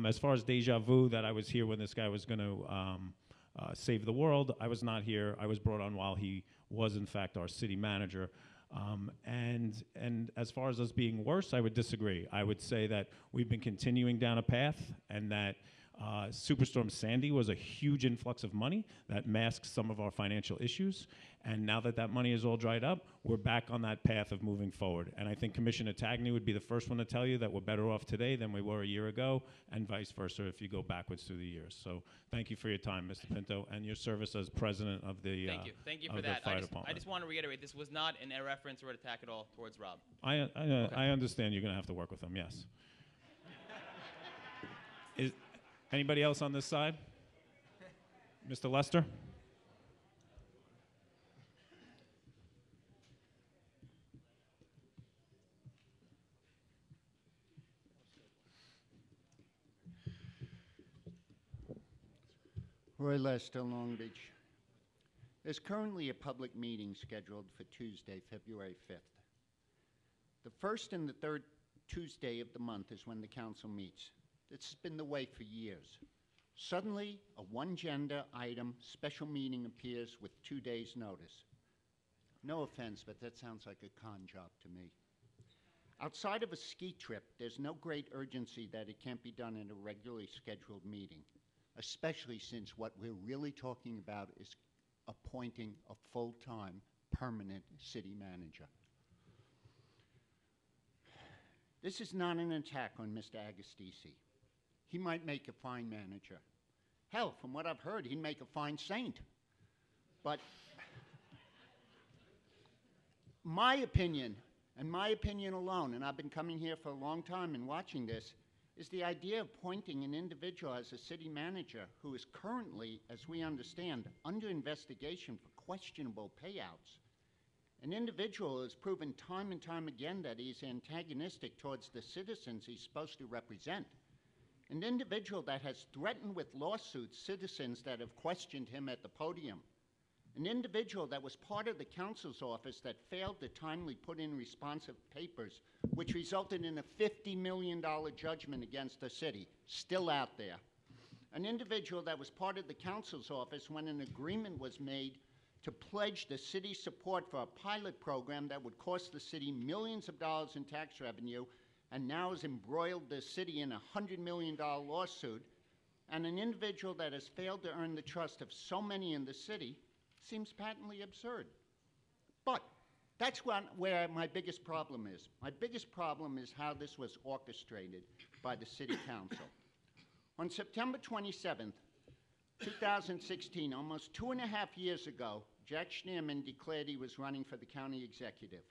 As far as deja vu, that I was here when this guy was going to save the world, I was not here. I was brought on while he was in fact our city manager. And as far as us being worse, I would disagree. I would say that we've been continuing down a path, and that Superstorm Sandy was a huge influx of money that masked some of our financial issues. And now that that money is all dried up, we're back on that path of moving forward. And I think Commissioner Tagney would be the first one to tell you that we're better off today than we were a year ago, and vice versa if you go backwards through the years. So thank you for your time, Mr. Pinto, and your service as president of the Thank you of for the that. fire I department. just want to reiterate, this was not a reference or attack at all towards Rob. I understand you're going to have to work with them, yes. Is anybody else on this side? Mr. Lester? Roy Lester, Long Beach. There's currently a public meeting scheduled for Tuesday, February 5th. The first and the third Tuesday of the month is when the council meets. It's been the way for years. Suddenly, a one-agenda item special meeting appears with 2 days' notice. No offense, but that sounds like a con job to me. Outside of a ski trip, there's no great urgency that it can't be done in a regularly scheduled meeting, especially since what we're really talking about is appointing a full-time, permanent city manager. This is not an attack on Mr. Agostisi. He might make a fine manager. Hell, from what I've heard, he'd make a fine saint. But my opinion, and my opinion alone, and I've been coming here for a long time and watching this, is the idea of appointing an individual as a city manager who is currently, as we understand, under investigation for questionable payouts. An individual who has proven time and time again that he's antagonistic towards the citizens he's supposed to represent. An individual that has threatened with lawsuits citizens that have questioned him at the podium. An individual that was part of the council's office that failed to timely put in responsive papers, which resulted in a $50 million judgment against the city, still out there. An individual that was part of the council's office when an agreement was made to pledge the city's support for a pilot program that would cost the city millions of dollars in tax revenue, and now has embroiled the city in a $100 million lawsuit. And an individual that has failed to earn the trust of so many in the city seems patently absurd. But that's where my biggest problem is. My biggest problem is how this was orchestrated by the city council. On September 27th, 2016, almost 2.5 years ago, Jack Schneerman declared he was running for the county executive.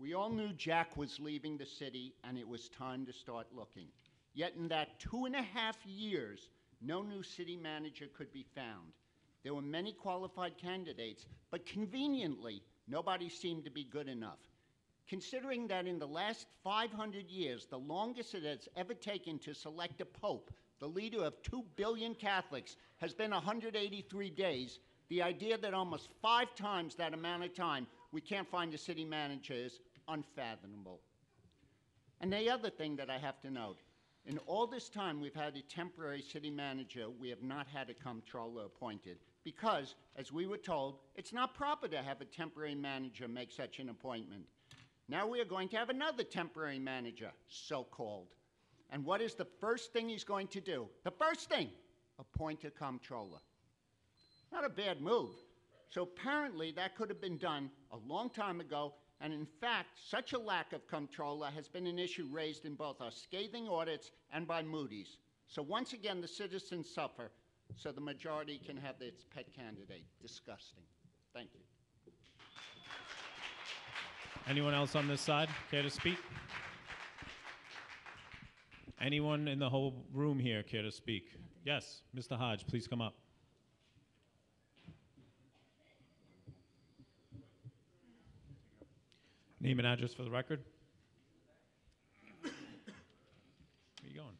We all knew Jack was leaving the city and it was time to start looking. Yet in that 2.5 years, no new city manager could be found. There were many qualified candidates, but conveniently, nobody seemed to be good enough. Considering that in the last 500 years, the longest it has ever taken to select a pope, the leader of 2 billion Catholics, has been 183 days, the idea that almost 5 times that amount of time we can't find a city manager is unfathomable. And the other thing that I have to note, in all this time we've had a temporary city manager, we have not had a comptroller appointed because, as we were told, it's not proper to have a temporary manager make such an appointment. Now we are going to have another temporary manager, so-called. And what is the first thing he's going to do? The first thing, appoint a comptroller. Not a bad move. So apparently that could have been done a long time ago, and in fact, such a lack of comptroller has been an issue raised in both our scathing audits and by Moody's. So once again, the citizens suffer, so the majority can have its pet candidate. Disgusting. Thank you. Anyone else on this side care to speak? Anyone in the whole room here care to speak? Yes, Mr. Hodge, please come up. Name and address for the record. Where are you going?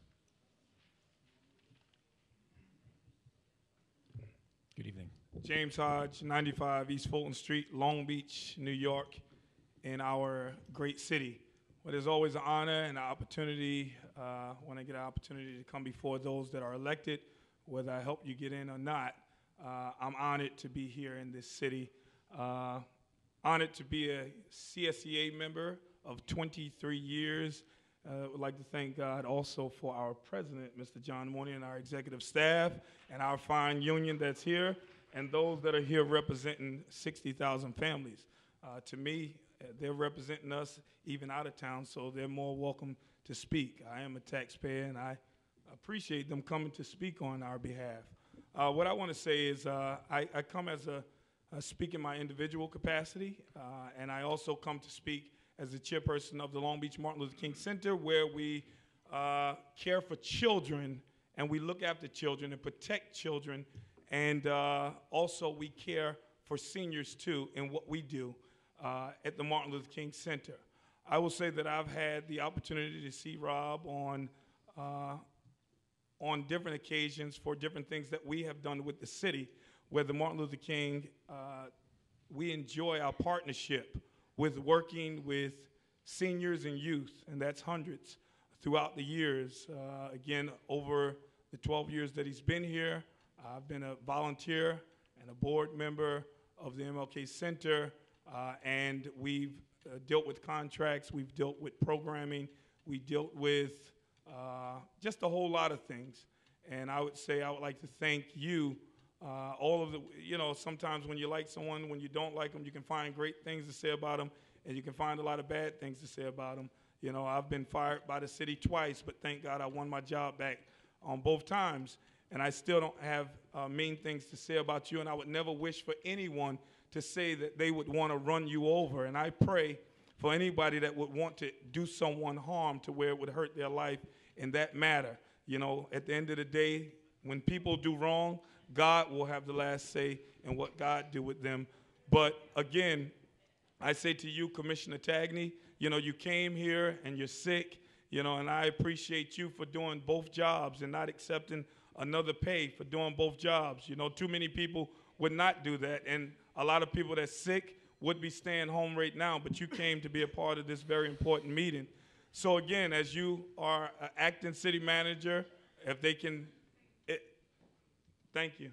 Good evening. James Hodge, 95 East Fulton Street, Long Beach, New York, in our great city. Well, it's always an honor and an opportunity when I get an opportunity to come before those that are elected, whether I help you get in or not. I'm honored to be here in this city. Honored to be a CSEA member of 23 years. Would like to thank God also for our president, Mr. John Mooney, and our executive staff, and our fine union that's here, and those that are here representing 60,000 families. To me, they're representing us even out of town, so they're more welcome to speak. I am a taxpayer, and I appreciate them coming to speak on our behalf. What I want to say is I come as a speak in my individual capacity, and I also come to speak as the chairperson of the Long Beach Martin Luther King Center, where we care for children, and we look after children and protect children, and also we care for seniors too in what we do at the Martin Luther King Center. I will say that I've had the opportunity to see Rob on different occasions for different things that we have done with the city, where the Martin Luther King, we enjoy our partnership with working with seniors and youth, and that's hundreds throughout the years. Again, over the 12 years that he's been here, I've been a volunteer and a board member of the MLK Center, and we've dealt with contracts, we've dealt with programming, we dealt with just a whole lot of things. And I would say I would like to thank you. All of the, sometimes when you like someone, when you don't like them, you can find great things to say about them, and you can find a lot of bad things to say about them. I've been fired by the city twice, but thank God I won my job back on both times. And I still don't have mean things to say about you, and I would never wish for anyone to say that they would want to run you over. And I pray for anybody that would want to do someone harm to where it would hurt their life in that matter. At the end of the day, when people do wrong, God will have the last say in what God do with them. But again, I say to you, Commissioner Tagney, you came here and you're sick, and I appreciate you for doing both jobs and not accepting another pay for doing both jobs. Too many people would not do that, and a lot of people that's sick would be staying home right now, but you came to be a part of this very important meeting. So again, as you are an acting city manager, if they can, thank you.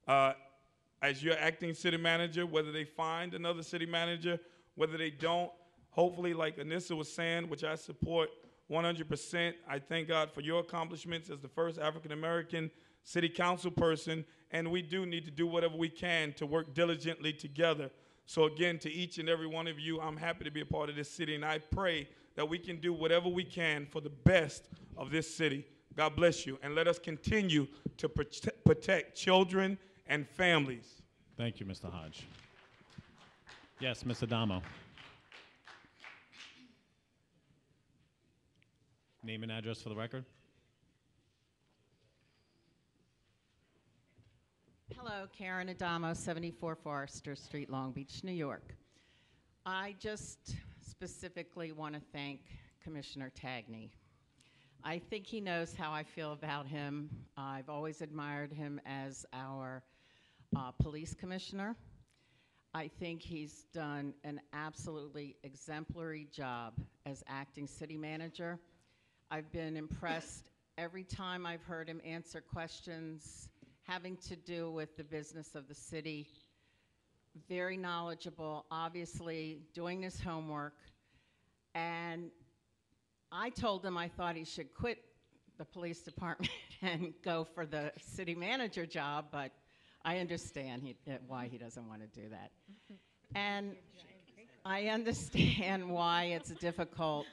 As you're acting city manager, whether they find another city manager, whether they don't, hopefully, like Anissa was saying, which I support 100%, I thank God for your accomplishments as the first African-American city council person, and we do need to do whatever we can to work diligently together. So again, to each and every one of you, I'm happy to be a part of this city, and I pray that we can do whatever we can for the best of this city. God bless you, and let us continue to protect children and families. Thank you, Mr. Hodge. Yes, Ms. Adamo. Name and address for the record. Hello, Karen Adamo, 74 Forester Street, Long Beach, New York. I just specifically want to thank Commissioner Tagney. I think he knows how I feel about him. I've always admired him as our police commissioner. I think he's done an absolutely exemplary job as acting city manager. I've been impressed every time I've heard him answer questions having to do with the business of the city. Very knowledgeable, obviously doing his homework. And I told him I thought he should quit the police department and go for the city manager job, but I understand why he doesn't want to do that. And I understand why it's difficult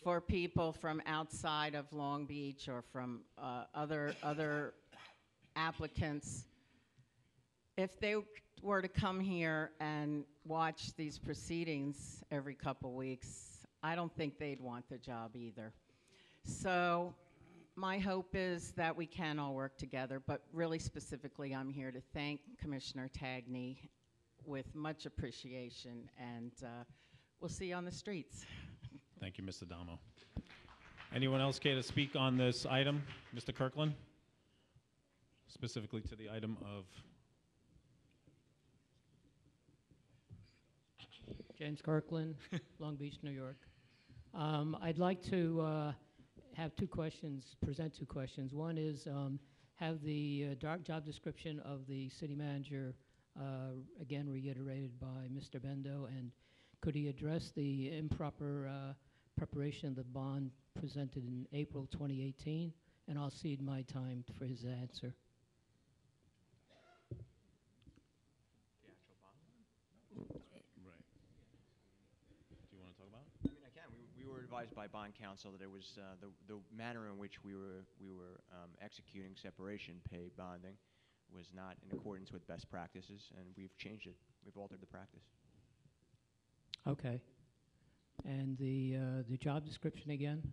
for people from outside of Long Beach or from other applicants. If they were to come here and watch these proceedings every couple weeks, I don't think they'd want the job either. So my hope is that we can all work together, but really specifically I'm here to thank Commissioner Tagney with much appreciation, and we'll see you on the streets. Thank you, Ms. Adamo. Anyone else care to speak on this item? Mr. Kirkland? Specifically to the item of... James Kirkland, Long Beach, New York. I'd like to have two questions, present two questions. One is have the job description of the city manager again reiterated by Mr. Bendo, and could he address the improper preparation of the bond presented in April 2018, and I'll cede my time for his answer. Right. Do you want to talk about it? I mean, I can. We were advised by bond counsel that it was the manner in which we were executing separation pay bonding was not in accordance with best practices, and we've changed it. We've altered the practice. Okay. And the job description again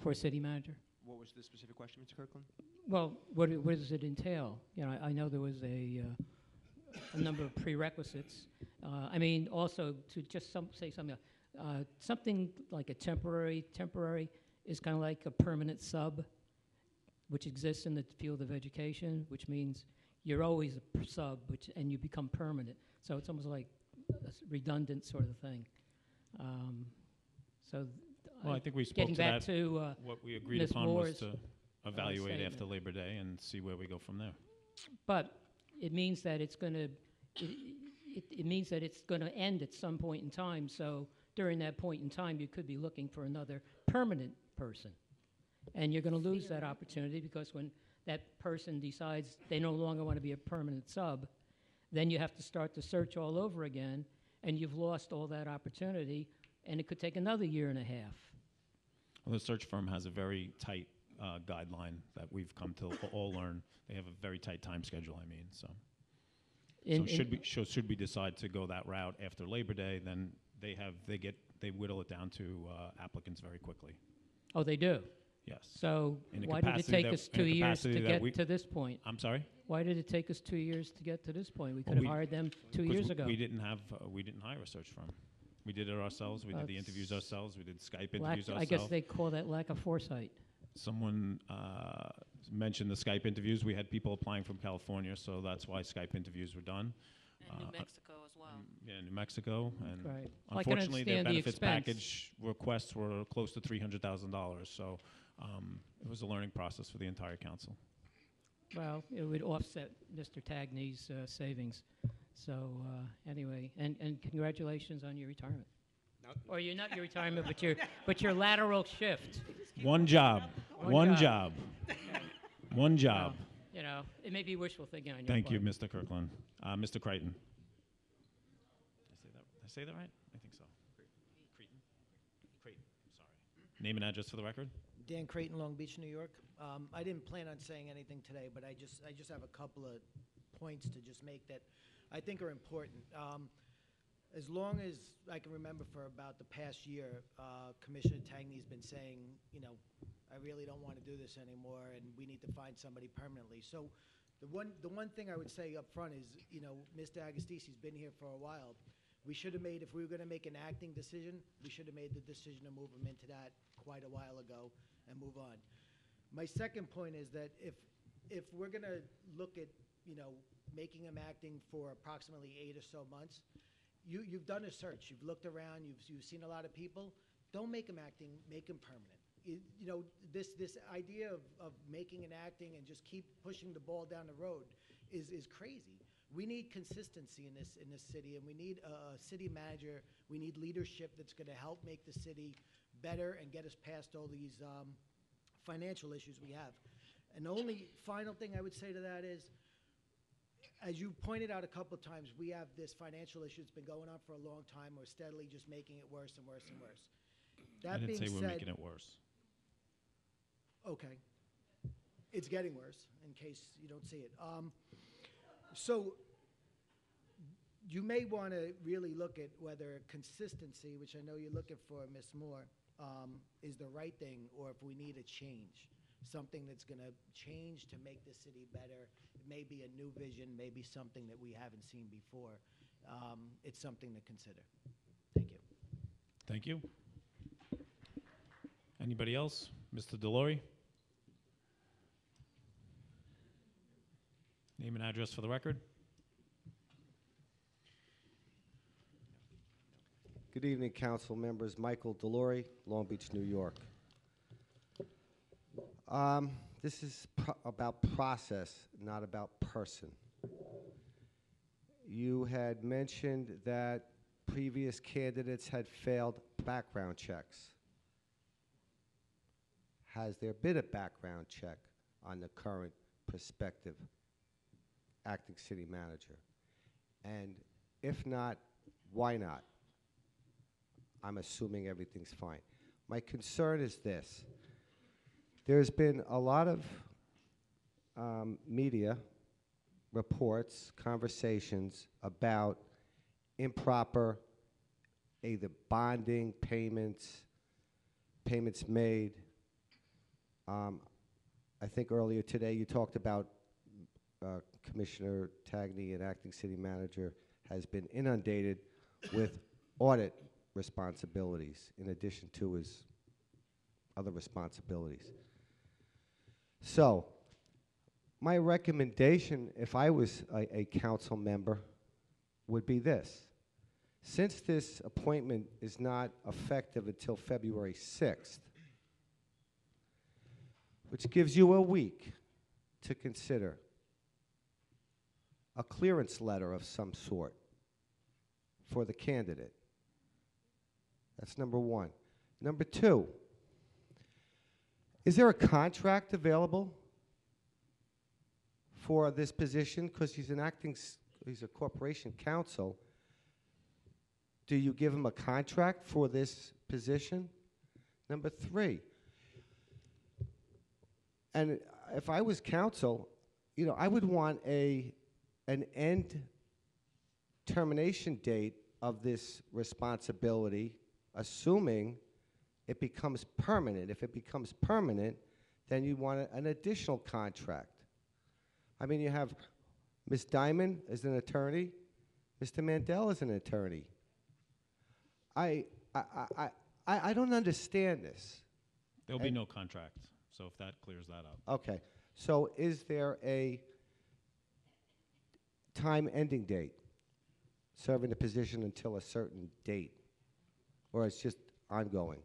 for a city manager? What was the specific question, Mr. Kirkland? Well, what does it entail? You know, I know there was a number of prerequisites. I mean, also to just say something, something like a temporary is kind of like a permanent sub, which exists in the field of education, which means you're always a sub, and you become permanent. So it's almost like a redundant sort of thing. Well, I think we spoke getting to back that. to What we agreed Ms. upon was Moore's, to evaluate statement. after Labor Day and see where we go from there. But it means that it's going to it means that it's going to end at some point in time. So during that point in time, you could be looking for another permanent person, and you're going to lose that opportunity because when that person decides they no longer want to be a permanent sub, then you have to start the search all over again, and you've lost all that opportunity, and it could take another year and a half. Well, the search firm has a very tight guideline that we've come to all learn. They have a very tight time schedule, I mean, so. Should we decide to go that route after Labor Day, then they whittle it down to applicants very quickly. Oh, they do? Yes. So In a why did it capacity take that- us in a 2 years capacity to that we- get to this point? I'm sorry? Why did it take us 2 years to get to this point? We Well, could have hired them 2 because years ago. We didn't hire a search firm. We did it ourselves. We did the interviews ourselves. We did Skype interviews ourselves. I guess they call that lack of foresight. Someone mentioned the Skype interviews. We had people applying from California, so that's why Skype interviews were done. And New Mexico as well. Yeah, New Mexico. And Right. Well, I can unfortunately, their understand the benefits expense. package requests were close to $300,000. So it was a learning process for the entire council. Well, it would offset Mr. Tagney's savings. So anyway, and congratulations on your retirement. Or you're not your retirement, but your lateral shift. One job. One job. One job. Well, you know, it may be wishful thinking on your Thank part. you, Mr. Kirkland. Mr. Creighton. Did I say that right? I think so. Creighton? Creighton, sorry. Name and address for the record? Dan Creighton, Long Beach, New York. I didn't plan on saying anything today, but I just have a couple of points to just make that I think are important. As long as I can remember for about the past year, Commissioner Tagney's been saying, you know, I really don't want to do this anymore, and we need to find somebody permanently. So the one thing I would say up front is, you know, Mr. Agostisi's been here for a while. We should have made, if we were going to make an acting decision, we should have made the decision to move him into that quite a while ago and move on. My second point is that if we're going to look at, you know, making him acting for approximately 8 or so months, you've done a search. You've looked around. You've seen a lot of people. Don't make him acting. Make him permanent. You know, this idea of making an acting and just keep pushing the ball down the road is crazy. We need consistency in this city, and we need a city manager. We need leadership that's going to help make the city better and get us past all these financial issues we have. And the only final thing I would say to that is, as you pointed out a couple of times, we have this financial issue that's been going on for a long time. We're steadily just making it worse and worse and worse. I didn't say we're making it worse. Okay. It's getting worse, in case you don't see it. So you may want to really look at whether consistency, which I know you're looking for, Ms. Moore, is the right thing, or if we need a change, something that's going to change to make the city better. It may be a new vision, maybe something that we haven't seen before. It's something to consider. Thank you. Thank you. Anybody else? Mr. Delory? Name and address for the record. Good evening, council members. Michael Delory, Long Beach, New York. This is about process, not about person. You had mentioned that previous candidates had failed background checks. Has there been a background check on the current prospective acting city manager? And if not, why not? I'm assuming everything's fine. My concern is this. There's been a lot of media reports, conversations about improper either bonding, payments made. I think earlier today you talked about Commissioner Tagney, an acting city manager, has been inundated with audit responsibilities in addition to his other responsibilities. So, my recommendation, if I was a council member, would be this. Since this appointment is not effective until February 6th, which gives you a week to consider a clearance letter of some sort for the candidate. That's number one. Number two, is there a contract available for this position? Because he's he's a corporation counsel. Do you give him a contract for this position? Number three, and if I was counsel, I would want an end termination date of this responsibility, assuming it becomes permanent. If it becomes permanent, then you want an additional contract. I mean, you have Ms. Diamond as an attorney, Mr. Mandel as an attorney. I don't understand this. There'll be no contract, so if that clears that up. Okay, so is there a time ending date, serving the position until a certain date, or it's just ongoing,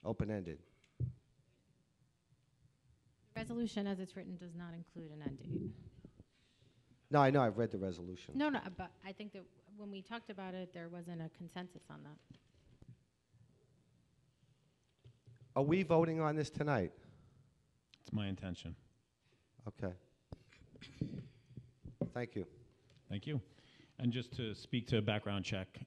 open-ended? Resolution as it's written does not include an end date. No, I know, I've read the resolution. No, but I think that when we talked about it, there wasn't a consensus on that. Are we voting on this tonight? It's my intention. Okay. Thank you. Thank you. And just to speak to a background check,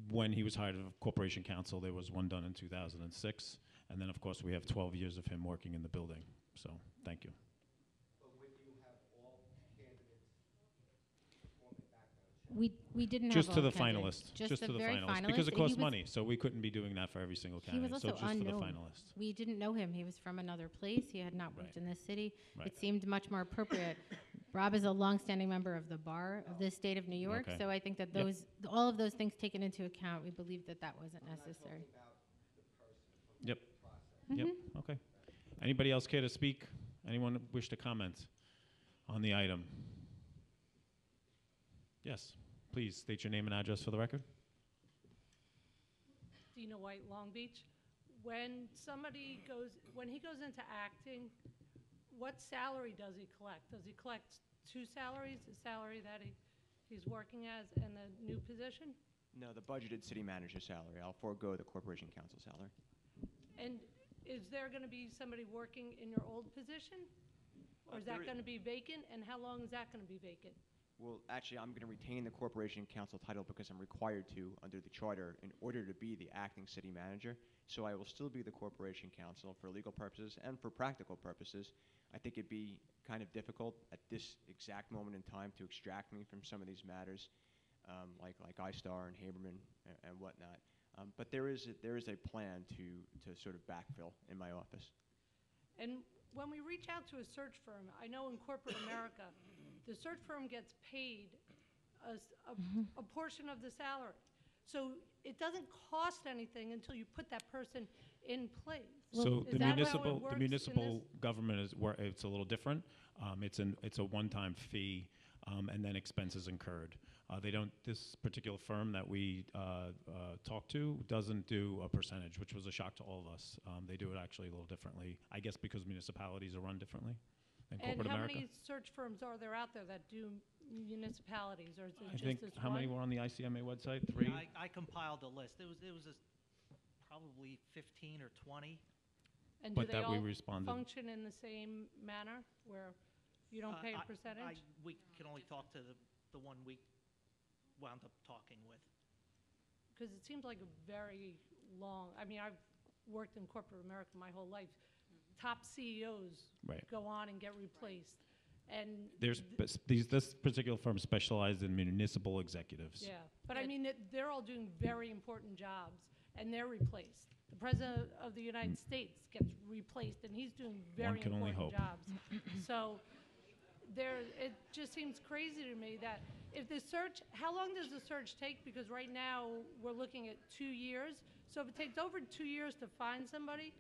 when he was hired as corporation counsel, there was one done in 2006. And then, of course, we have 12 years of him working in the building. So, thank you. We didn't just have to all the candidates. finalists. Just the to the very finalists. Because it He costs was- money, so we couldn't be doing that for every single He was candidate. also So just for the unknown. finalists. We didn't know him. He was from another place. He had not worked in this city. Right. It seemed much more appropriate. Rob is a longstanding member of the bar of this state of New York, Okay. so I think that Yep. all of those things taken into account, we believe that that wasn't necessary. Yep. Yep. Okay. Anybody else care to speak? Anyone wish to comment on the item? Yes. Please state your name and address for the record. Dina White, Long Beach. When he goes into acting, what salary does he collect? Does he collect two salaries, the salary that he's working as and the new position? No, the budgeted city manager salary. I'll forego the corporation counsel salary. And is there going to be somebody working in your old position? Or is that going to be vacant? And how long is that going to be vacant? Well, actually, I'm going to retain the corporation counsel title because I'm required to under the charter in order to be the acting city manager. So I will still be the corporation counsel for legal purposes and for practical purposes. I think it'd be kind of difficult at this exact moment in time to extract me from some of these matters, like iStar and Haberman and whatnot. But there is a plan to sort of backfill in my office. And when we reach out to a search firm, I know in corporate America, the search firm gets paid a portion of the salary. So it doesn't cost anything until you put that person in place. So Is that how it works the in municipal this? government is where it's a little different. It's a one-time fee, and then expenses incurred. This particular firm that we talked to doesn't do a percentage, which was a shock to all of us. They do it actually a little differently, I guess because municipalities are run differently than And corporate how America. many search firms are there out there that do municipalities, or is it I just think, this how many one? were on the ICMA website? 3? I compiled a list. It was probably 15 or 20. And But do they that we all responded. function in the same manner, where you don't pay a percentage? We can only talk to the one we wound up talking with. Because it seems like a very long, I mean, I've worked in corporate America my whole life. Top CEOs Right. go on and get replaced. And This particular firm specialized in municipal executives. yeah, but I mean, they're all doing very important jobs, and they're replaced. The President of the United States gets replaced, and he's doing very can only important hope. jobs. So it just seems crazy to me that if the search, how long does the search take? Because right now, we're looking at 2 years. So if it takes over 2 years to find somebody,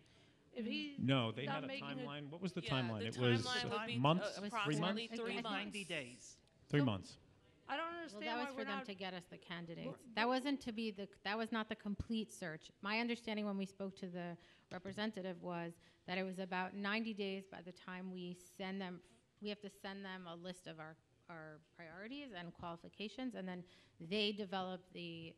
if he No, they not had a making timeline. What was the Yeah, timeline? the It was timeline would be, months? 3 approximately months? 3 months. 90 days. 3 months. I don't Well, understand that why was we're for them not. to get us the candidates. That wasn't to be that was not the complete search. My understanding when we spoke to the representative was that it was about 90 days by the time we send them, we have to send them a list of our priorities and qualifications, and then they develop they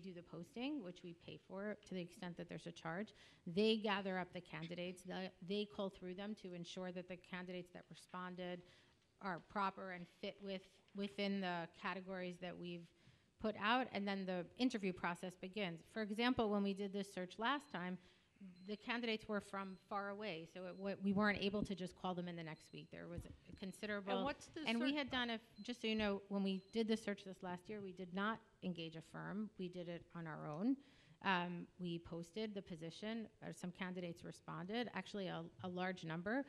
do the posting, which we pay for to the extent that there's a charge. They gather up the candidates, they cull through them to ensure that the candidates that responded are proper and fit within the categories that we've put out, and then the interview process begins. For example, when we did this search last time, the candidates were from far away, so we weren't able to just call them in the next week. There was a considerable... And what's the And we search- had done, just so you know, when we did the search this last year, we did not engage a firm. We did it on our own. We posted the position. Some candidates responded, actually a large number.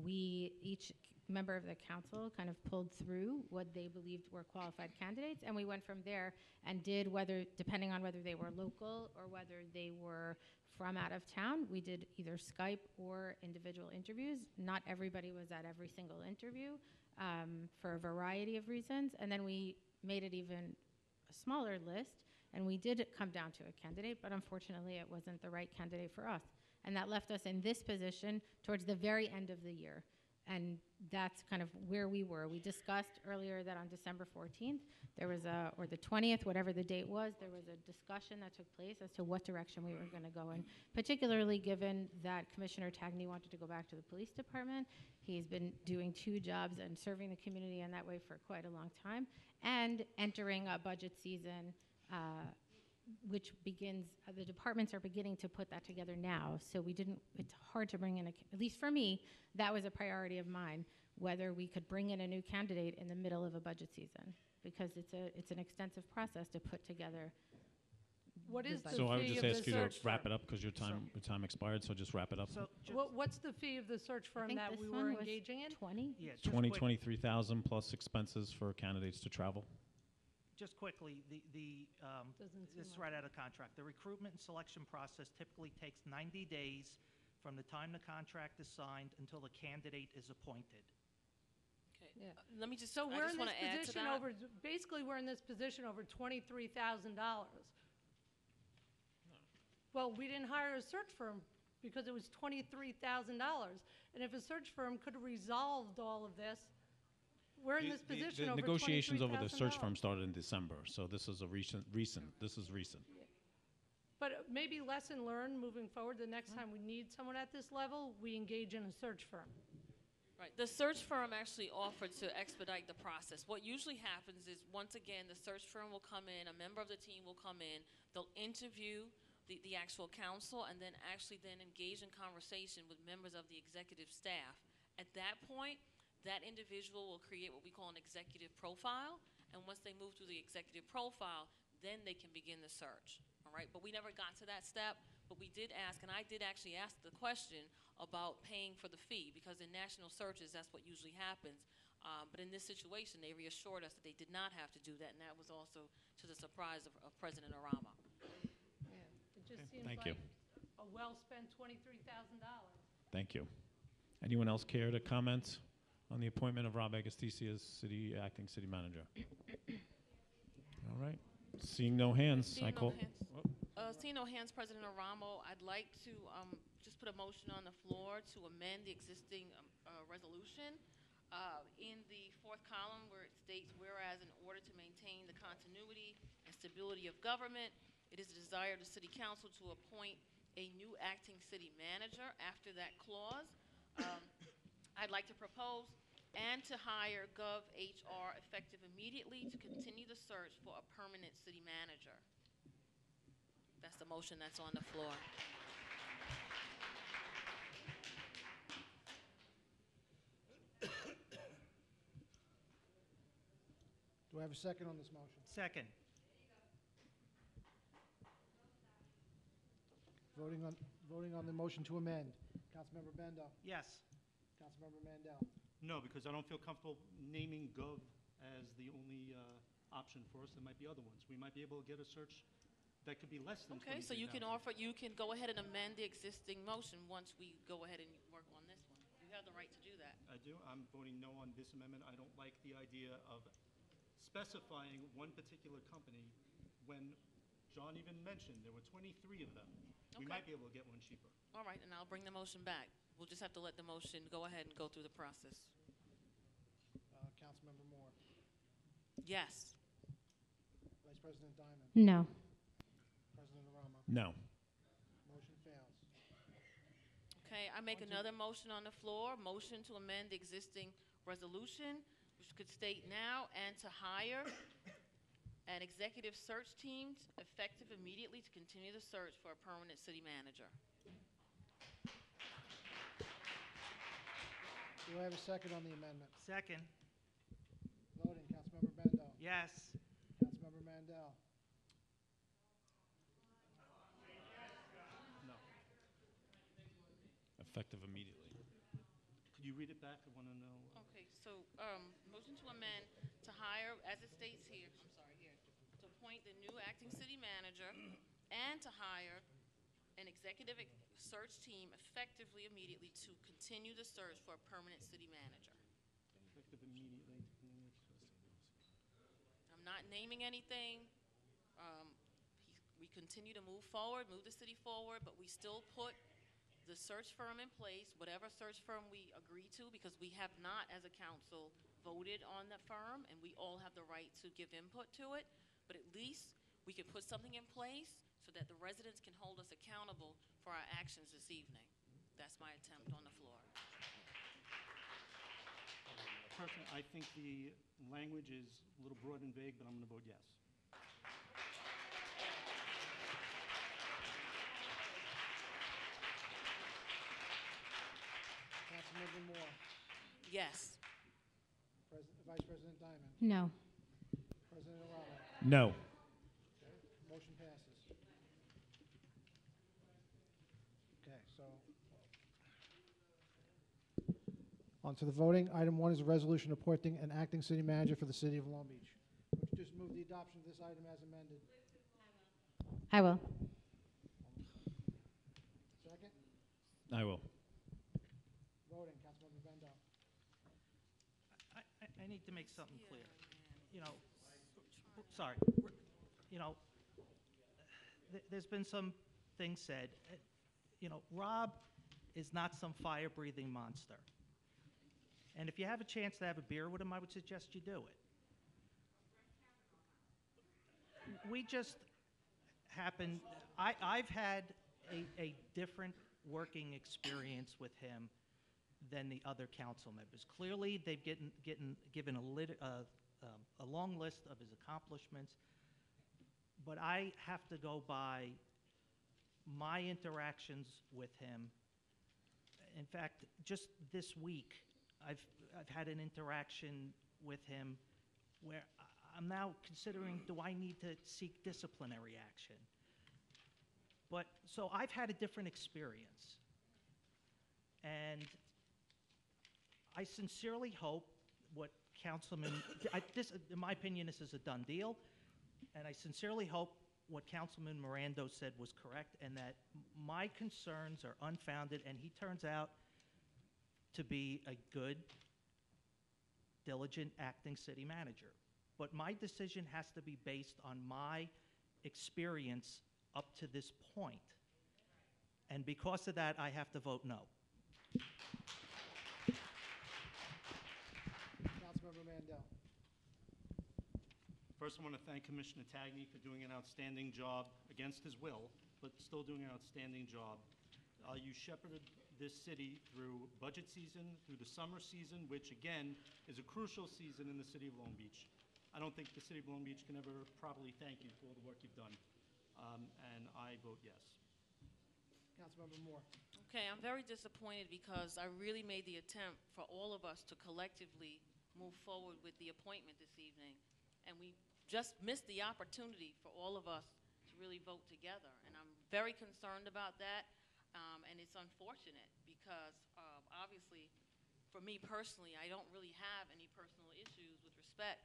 Each member of the council kind of pulled through what they believed were qualified candidates, and we went from there and did depending on whether they were local or whether they were from out of town, we did either Skype or individual interviews. Not everybody was at every single interview for a variety of reasons, and then we made it even a smaller list, and we did come down to a candidate, but unfortunately it wasn't the right candidate for us. And that left us in this position towards the very end of the year. And that's kind of where we were. We discussed earlier that on December 14th, there was or the 20th, whatever the date was, there was a discussion that took place as to what direction we were going to go in, particularly given that Commissioner Tagney wanted to go back to the police department. He's been doing 2 jobs and serving the community in that way for quite a long time, and entering a budget season, which begins, the departments are beginning to put that together now. So it's hard to bring in, at least for me, that was a priority of mine, whether we could bring in a new candidate in the middle of a budget season, because it's an extensive process to put together. What is the So I would fee just of ask the you to search wrap firm? it up because your time expired, so just wrap it up. So What's the fee of the search firm think that this we one were was engaging in? 20? Yeah, just 20, quick- 23,000 plus expenses for candidates to travel. Just quickly, Doesn't seem this is like right out of contract. The recruitment and selection process typically takes 90 days from the time the contract is signed until the candidate is appointed. Okay. Yeah. Let me just, So I we're just in want this to add to position that. over, basically, we're in this position over $23,000. Well, we didn't hire a search firm because it was $23,000. And if a search firm could have resolved all of this, we're in this position The over negotiations over the search $23,000. firm started in December, so this is a recent. This is recent. But maybe lesson learned moving forward, the next time we need someone at this level, we engage in a search firm. Right. The search firm actually offered to expedite the process. What usually happens is, once again, the search firm will come in, a member of the team will come in, they'll interview the actual counsel, and then engage in conversation with members of the executive staff. At that point, that individual will create what we call an executive profile, and once they move through the executive profile, then they can begin the search. All right, but we never got to that step, but we did ask, and I did actually ask the question about paying for the fee, because in national searches, that's what usually happens. But in this situation, they reassured us that they did not have to do that, and that was also to the surprise of President Arama. Yeah. It just seems Thank you. like a well-spent $23,000. Thank you. Anyone else care to comment on the appointment of Rob Agostisi as acting city manager? All right. Seeing no hands, I call. Seeing no hands, President Aramo, I'd like to just put a motion on the floor to amend the existing resolution In the fourth column where it states, whereas in order to maintain the continuity and stability of government, it is the desire of the city council to appoint a new acting city manager. After that clause, I'd like to propose and to hire Gov HR effective immediately to continue the search for a permanent city manager. That's the motion that's on the floor. Do I have a second on this motion? Second. Voting on the motion to amend. Councilmember Bendo. Yes. Councilmember Mandel. No, because I don't feel comfortable naming Gov as the only option for us. There might be other ones. We might be able to get a search that could be less than Okay, so you can you can go ahead and amend the existing motion once we go ahead and work on this one. You have the right to do that. I do. I'm voting no on this amendment. I don't like the idea of specifying one particular company when John even mentioned there were 23 of them. We Okay. might be able to get one cheaper. All right, and I'll bring the motion back. We'll just have to let the motion go ahead and go through the process. Councilmember Moore. Yes. Vice President Diamond. No. President Aramo. No. Motion fails. Okay, I make another motion on the floor, motion to amend the existing resolution, which could state now and to hire an executive search team effective immediately to continue the search for a permanent city manager. Do I have a second on the amendment? Second. Voting, Councilmember Bendo. Yes. Councilmember Mandel. No. Effective immediately. Could you read it back? I want to know. Okay, so, motion to amend to hire, as it states here, I'm sorry, here, to appoint the new acting city manager and to hire an executive search team effectively immediately to continue the search for a permanent city manager. Effective immediately. I'm not naming anything. We continue to move forward, move the city forward, but we still put the search firm in place, whatever search firm we agree to, because we have not, as a council, voted on the firm, and we all have the right to give input to it. But at least we can put something in place so that the residents can hold us accountable for our actions this evening. That's my attempt on the floor. Personally, I think the language is a little broad and vague, but I'm going to vote yes. Councilmember Moore. Yes. Vice President Diamond. No. President Aramo. No. Okay, motion passes. Okay, so on to the voting. Item 1 is a resolution appointing an acting city manager for the city of Long Beach. Would you just move the adoption of this item as amended? I will. Second? I will. Voting, Councilmember Bendo. I need to make something clear. You know, sorry, you know, there's been some things said. You know, Rob is not some fire-breathing monster. And if you have a chance to have a beer with him, I would suggest you do it. We just happened, I've had a different working experience with him than the other council members. Clearly, they've given a long list of his accomplishments, but I have to go by my interactions with him. In fact, just this week, I've had an interaction with him where I'm now considering, do I need to seek disciplinary action? But, so I've had a different experience. And I sincerely hope what Councilman, in my opinion, this is a done deal, and I sincerely hope what Councilman Mirando said was correct, and that my concerns are unfounded, and he turns out to be a good, diligent acting city manager. But my decision has to be based on my experience up to this point. And because of that, I have to vote no. First, I want to thank Commissioner Tagney for doing an outstanding job against his will, but still doing an outstanding job. You shepherded this city through budget season, through the summer season, which again is a crucial season in the city of Long Beach. I don't think the city of Long Beach can ever properly thank you for all the work you've done, and I vote yes. Councilmember Moore. Okay, I'm very disappointed because I really made the attempt for all of us to collectively move forward with the appointment this evening, and we just missed the opportunity for all of us to really vote together. And I'm very concerned about that, and it's unfortunate because obviously, for me personally, I don't really have any personal issues with respect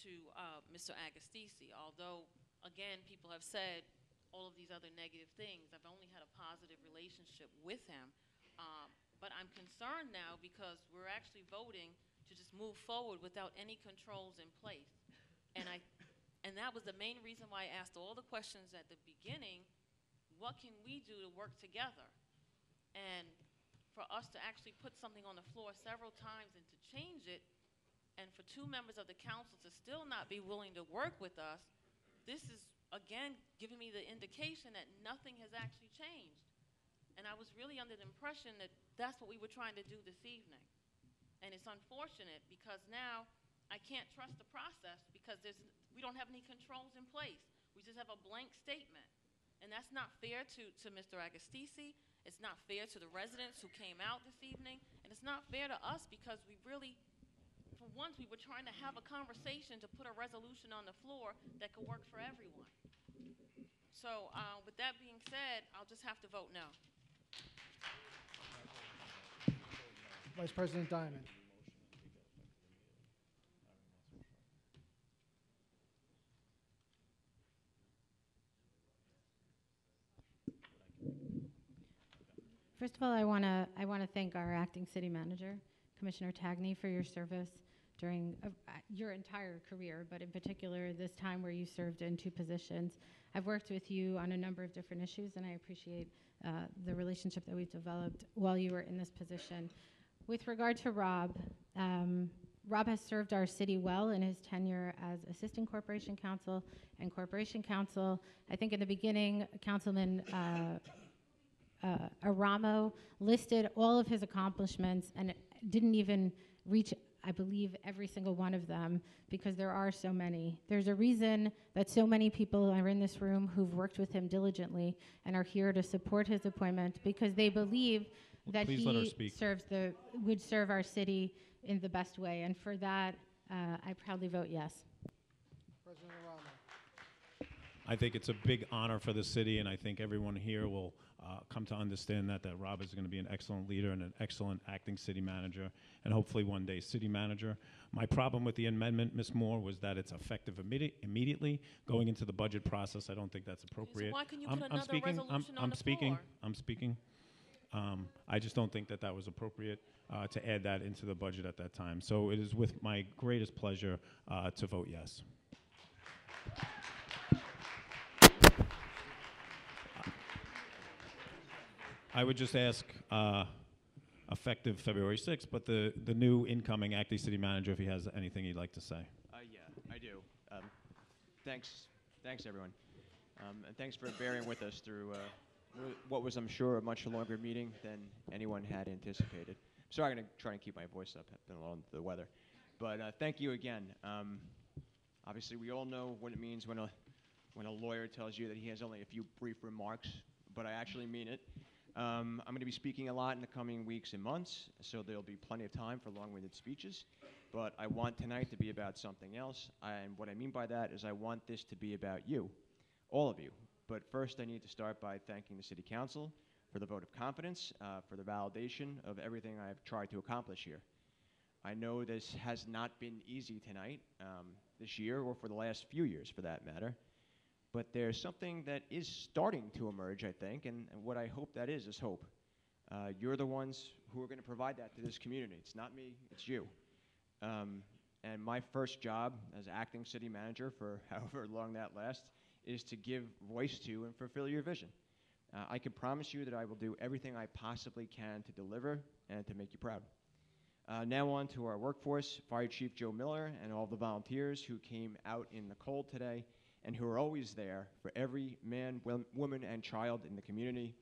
to Mr. Agostisi, although, again, people have said all of these other negative things. I've only had a positive relationship with him. But I'm concerned now because we're actually voting to just move forward without any controls in place. And that was the main reason why I asked all the questions at the beginning. What can we do to work together? And for us to actually put something on the floor several times and to change it, and for two members of the council to still not be willing to work with us, this is, again, giving me the indication that nothing has actually changed. And I was really under the impression that that's what we were trying to do this evening. And it's unfortunate because now I can't trust the process because we don't have any controls in place. We just have a blank statement. And that's not fair to Mr. Agostisi. It's not fair to the residents who came out this evening. And it's not fair to us because we really, for once, we were trying to have a conversation to put a resolution on the floor that could work for everyone. So with that being said, I'll just have to vote no. Vice President Diamond. First of all, I want to thank our acting city manager, Commissioner Tagney, for your service during your entire career, but in particular this time where you served in two positions. I've worked with you on a number of different issues, and I appreciate the relationship that we've developed while you were in this position. With regard to Rob, Rob has served our city well in his tenure as Assistant Corporation Counsel and Corporation Counsel. I think in the beginning, Councilman Aramo listed all of his accomplishments and didn't even reach, I believe, every single one of them because there are so many. There's a reason that so many people are in this room who've worked with him diligently and are here to support his appointment because they believe that Please let her he speak. would serve our city in the best way. And for that, I proudly vote yes. President Aramo. I think it's a big honor for the city, and I think everyone here will come to understand that Rob is going to be an excellent leader and an excellent acting city manager, and hopefully one day city manager. My problem with the amendment, Ms. Moore, was that it's effective immediately going into the budget process. I don't think that's appropriate. why can you I'm put another speaking. resolution on I'm the speaking. floor? I'm speaking. I just don't think that was appropriate to add that into the budget at that time. So it is with my greatest pleasure to vote yes. I would just ask, effective February 6th, but the new incoming acting city manager, if he has anything he'd like to say. Yeah, I do. Thanks, everyone. And thanks for bearing with us through what was, I'm sure, a much longer meeting than anyone had anticipated. Sorry, I'm going to try and keep my voice up. I've been along with the weather. But thank you again. Obviously, we all know what it means when a lawyer tells you that he has only a few brief remarks, but I actually mean it. I'm going to be speaking a lot in the coming weeks and months, so there'll be plenty of time for long-winded speeches. But I want tonight to be about something else, and what I mean by that is I want this to be about you, all of you. But first, I need to start by thanking the City Council for the vote of confidence, for the validation of everything I've tried to accomplish here. I know this has not been easy tonight, this year, or for the last few years, for that matter. But there's something that is starting to emerge, I think, and what I hope that is hope. You're the ones who are going to provide that to this community. It's not me, it's you. And my first job as acting city manager, for however long that lasts, is to give voice to and fulfill your vision. I can promise you that I will do everything I possibly can to deliver and to make you proud. Now on to our workforce, Fire Chief Joe Miller and all the volunteers who came out in the cold today and who are always there for every man, woman, and child in the community.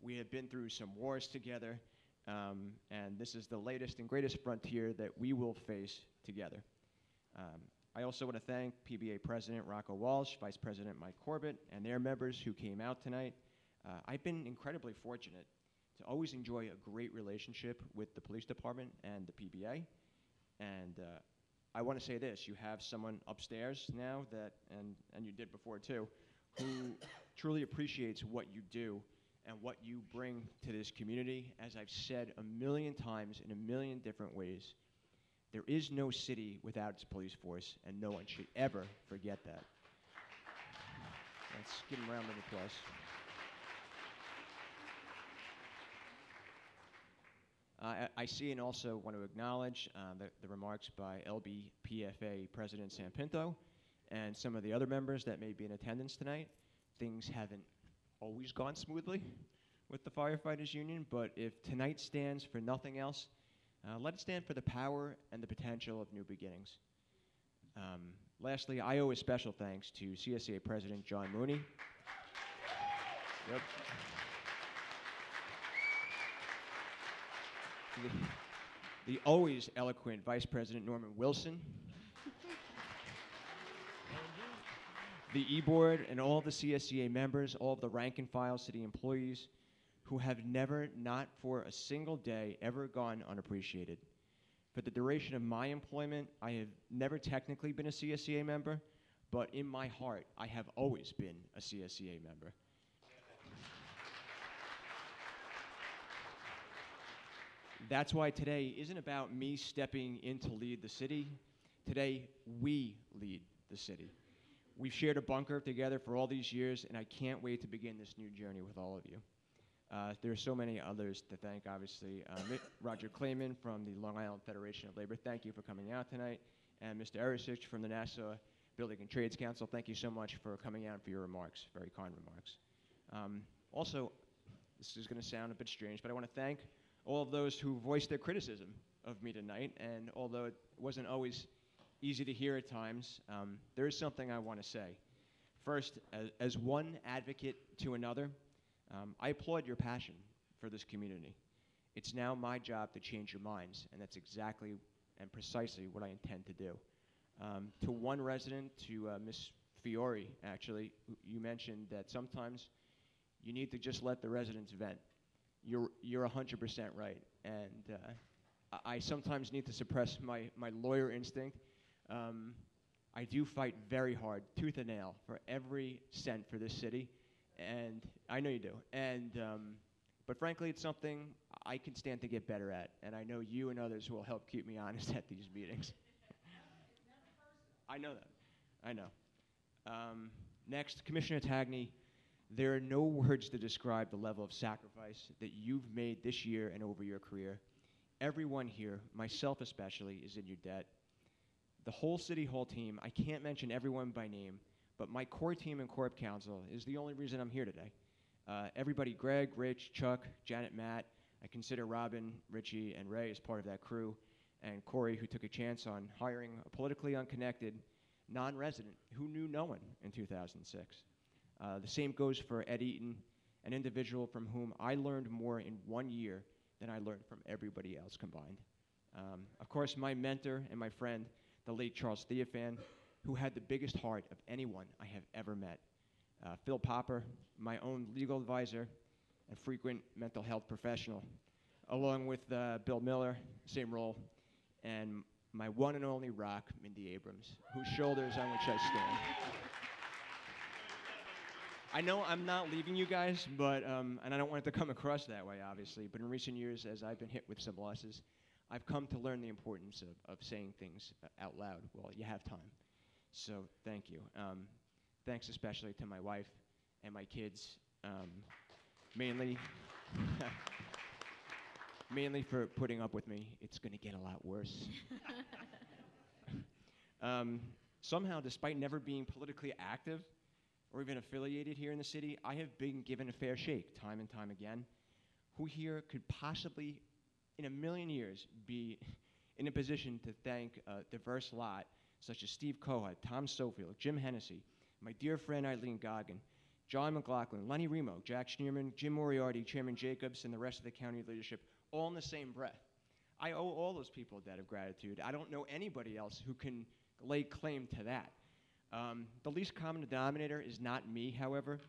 We have been through some wars together, and this is the latest and greatest frontier that we will face together. I also want to thank PBA President Rocco Walsh, Vice President Mike Corbett, and their members who came out tonight. I've been incredibly fortunate to always enjoy a great relationship with the police department and the PBA. And I want to say this, you have someone upstairs now that, and you did before too, who truly appreciates what you do and what you bring to this community. As I've said a million times in a million different ways, there is no city without its police force, and no one should ever forget that. Let's give them a round of applause. I see and also want to acknowledge the remarks by LBPFA President Sam Pinto and some of the other members that may be in attendance tonight. Things haven't always gone smoothly with the Firefighters Union, but if tonight stands for nothing else, let it stand for the power and the potential of new beginnings. Lastly, I owe a special thanks to CSEA President John Mooney. Yep. The always eloquent Vice President Norman Wilson, the E-Board and all the CSEA members, all of the rank and file city employees who have never, not for a single day, ever gone unappreciated. For the duration of my employment, I have never technically been a CSEA member, but in my heart, I have always been a CSEA member. That's why today isn't about me stepping in to lead the city. Today, we lead the city. We've shared a bunker together for all these years, and I can't wait to begin this new journey with all of you. There are so many others to thank, obviously. Roger Clayman from the Long Island Federation of Labor, thank you for coming out tonight. And Mr. Erisich from the Nassau Building and Trades Council, thank you so much for coming out for your remarks, very kind remarks. Also, this is going to sound a bit strange, but I want to thank all of those who voiced their criticism of me tonight, and although it wasn't always easy to hear at times, there is something I want to say. First, as one advocate to another, I applaud your passion for this community. It's now my job to change your minds, and that's exactly and precisely what I intend to do. To one resident, to Ms. Fiore, actually, you mentioned that sometimes you need to just let the residents vent. You're 100% right, and I sometimes need to suppress my lawyer instinct. I do fight very hard, tooth and nail, for every cent for this city, and I know you do. And but frankly, it's something I can stand to get better at, and I know you and others will help keep me honest at these meetings. I know that. I know. Next, Commissioner Tagney. There are no words to describe the level of sacrifice that you've made this year and over your career. Everyone here, myself especially, is in your debt. The whole City Hall team, I can't mention everyone by name, but my core team and Corp Council is the only reason I'm here today. Everybody, Greg, Rich, Chuck, Janet, Matt, I consider Robin, Richie, and Ray as part of that crew, and Corey, who took a chance on hiring a politically unconnected non-resident who knew no one in 2006. The same goes for Ed Eaton, an individual from whom I learned more in 1 year than I learned from everybody else combined. Of course, my mentor and my friend, the late Charles Theophan, who had the biggest heart of anyone I have ever met. Phil Popper, my own legal advisor and frequent mental health professional, along with Bill Miller, same role, and my one and only rock, Mindy Abrams, whose shoulders on which I stand. I know I'm not leaving you guys, but and I don't want it to come across that way, obviously, but in recent years, as I've been hit with some losses, I've come to learn the importance of saying things out loud while you have time. So thank you. Thanks especially to my wife and my kids, mainly for putting up with me. It's going to get a lot worse. Somehow, despite never being politically active or even affiliated here in the city, I have been given a fair shake time and time again. Who here could possibly in a million years be in a position to thank a diverse lot such as Steve Cohat, Tom Sofield, Jim Hennessy, my dear friend Eileen Goggin, John McLaughlin, Lenny Remo, Jack Schneerman, Jim Moriarty, Chairman Jacobs, and the rest of the county leadership, all in the same breath. I owe all those people a debt of gratitude. I don't know anybody else who can lay claim to that. The least common denominator is not me, however.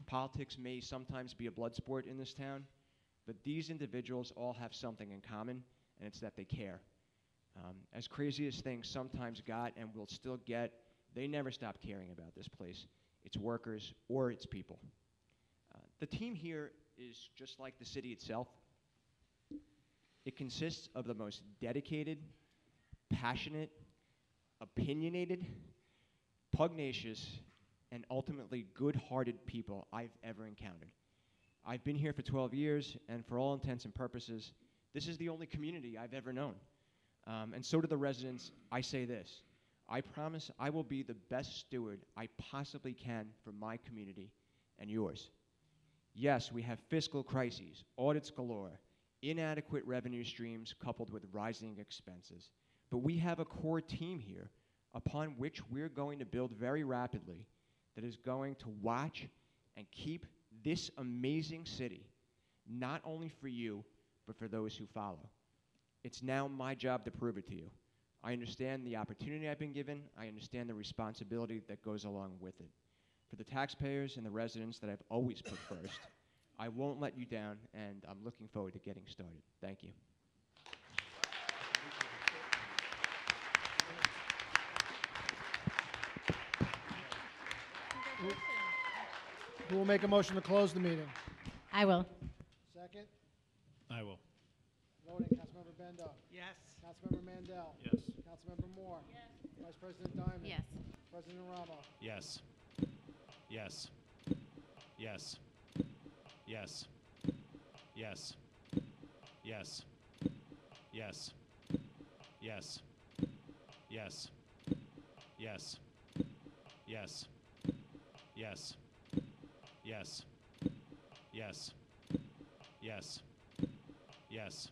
Politics may sometimes be a blood sport in this town, but these individuals all have something in common, and it's that they care. As crazy as things sometimes got and will still get, they never stop caring about this place, its workers, or its people. The team here is just like the city itself. It consists of the most dedicated, passionate, opinionated, pugnacious, and ultimately good-hearted people I've ever encountered. I've been here for 12 years, and for all intents and purposes, this is the only community I've ever known. And so to the residents, I say this: I promise I will be the best steward I possibly can for my community and yours. Yes, we have fiscal crises, audits galore, inadequate revenue streams coupled with rising expenses, but we have a core team here upon which we're going to build very rapidly that is going to watch and keep this amazing city, not only for you, but for those who follow. It's now my job to prove it to you. I understand the opportunity I've been given. I understand the responsibility that goes along with it. For the taxpayers and the residents that I've always put first, I won't let you down, and I'm looking forward to getting started. Thank you. Who will make a motion to close the meeting? I will. Second? I will. Voting, Councilmember Bendo. Yes. Councilmember Mandel. Yes. Councilmember Moore. Yes. Vice President Diamond. Yes. President Ramo. Yes. Yes. Yes. Yes. Yes. Yes. Yes. Yes. Yes. Yes. Yes. Yes. Yes. Yes. Yes. Yes.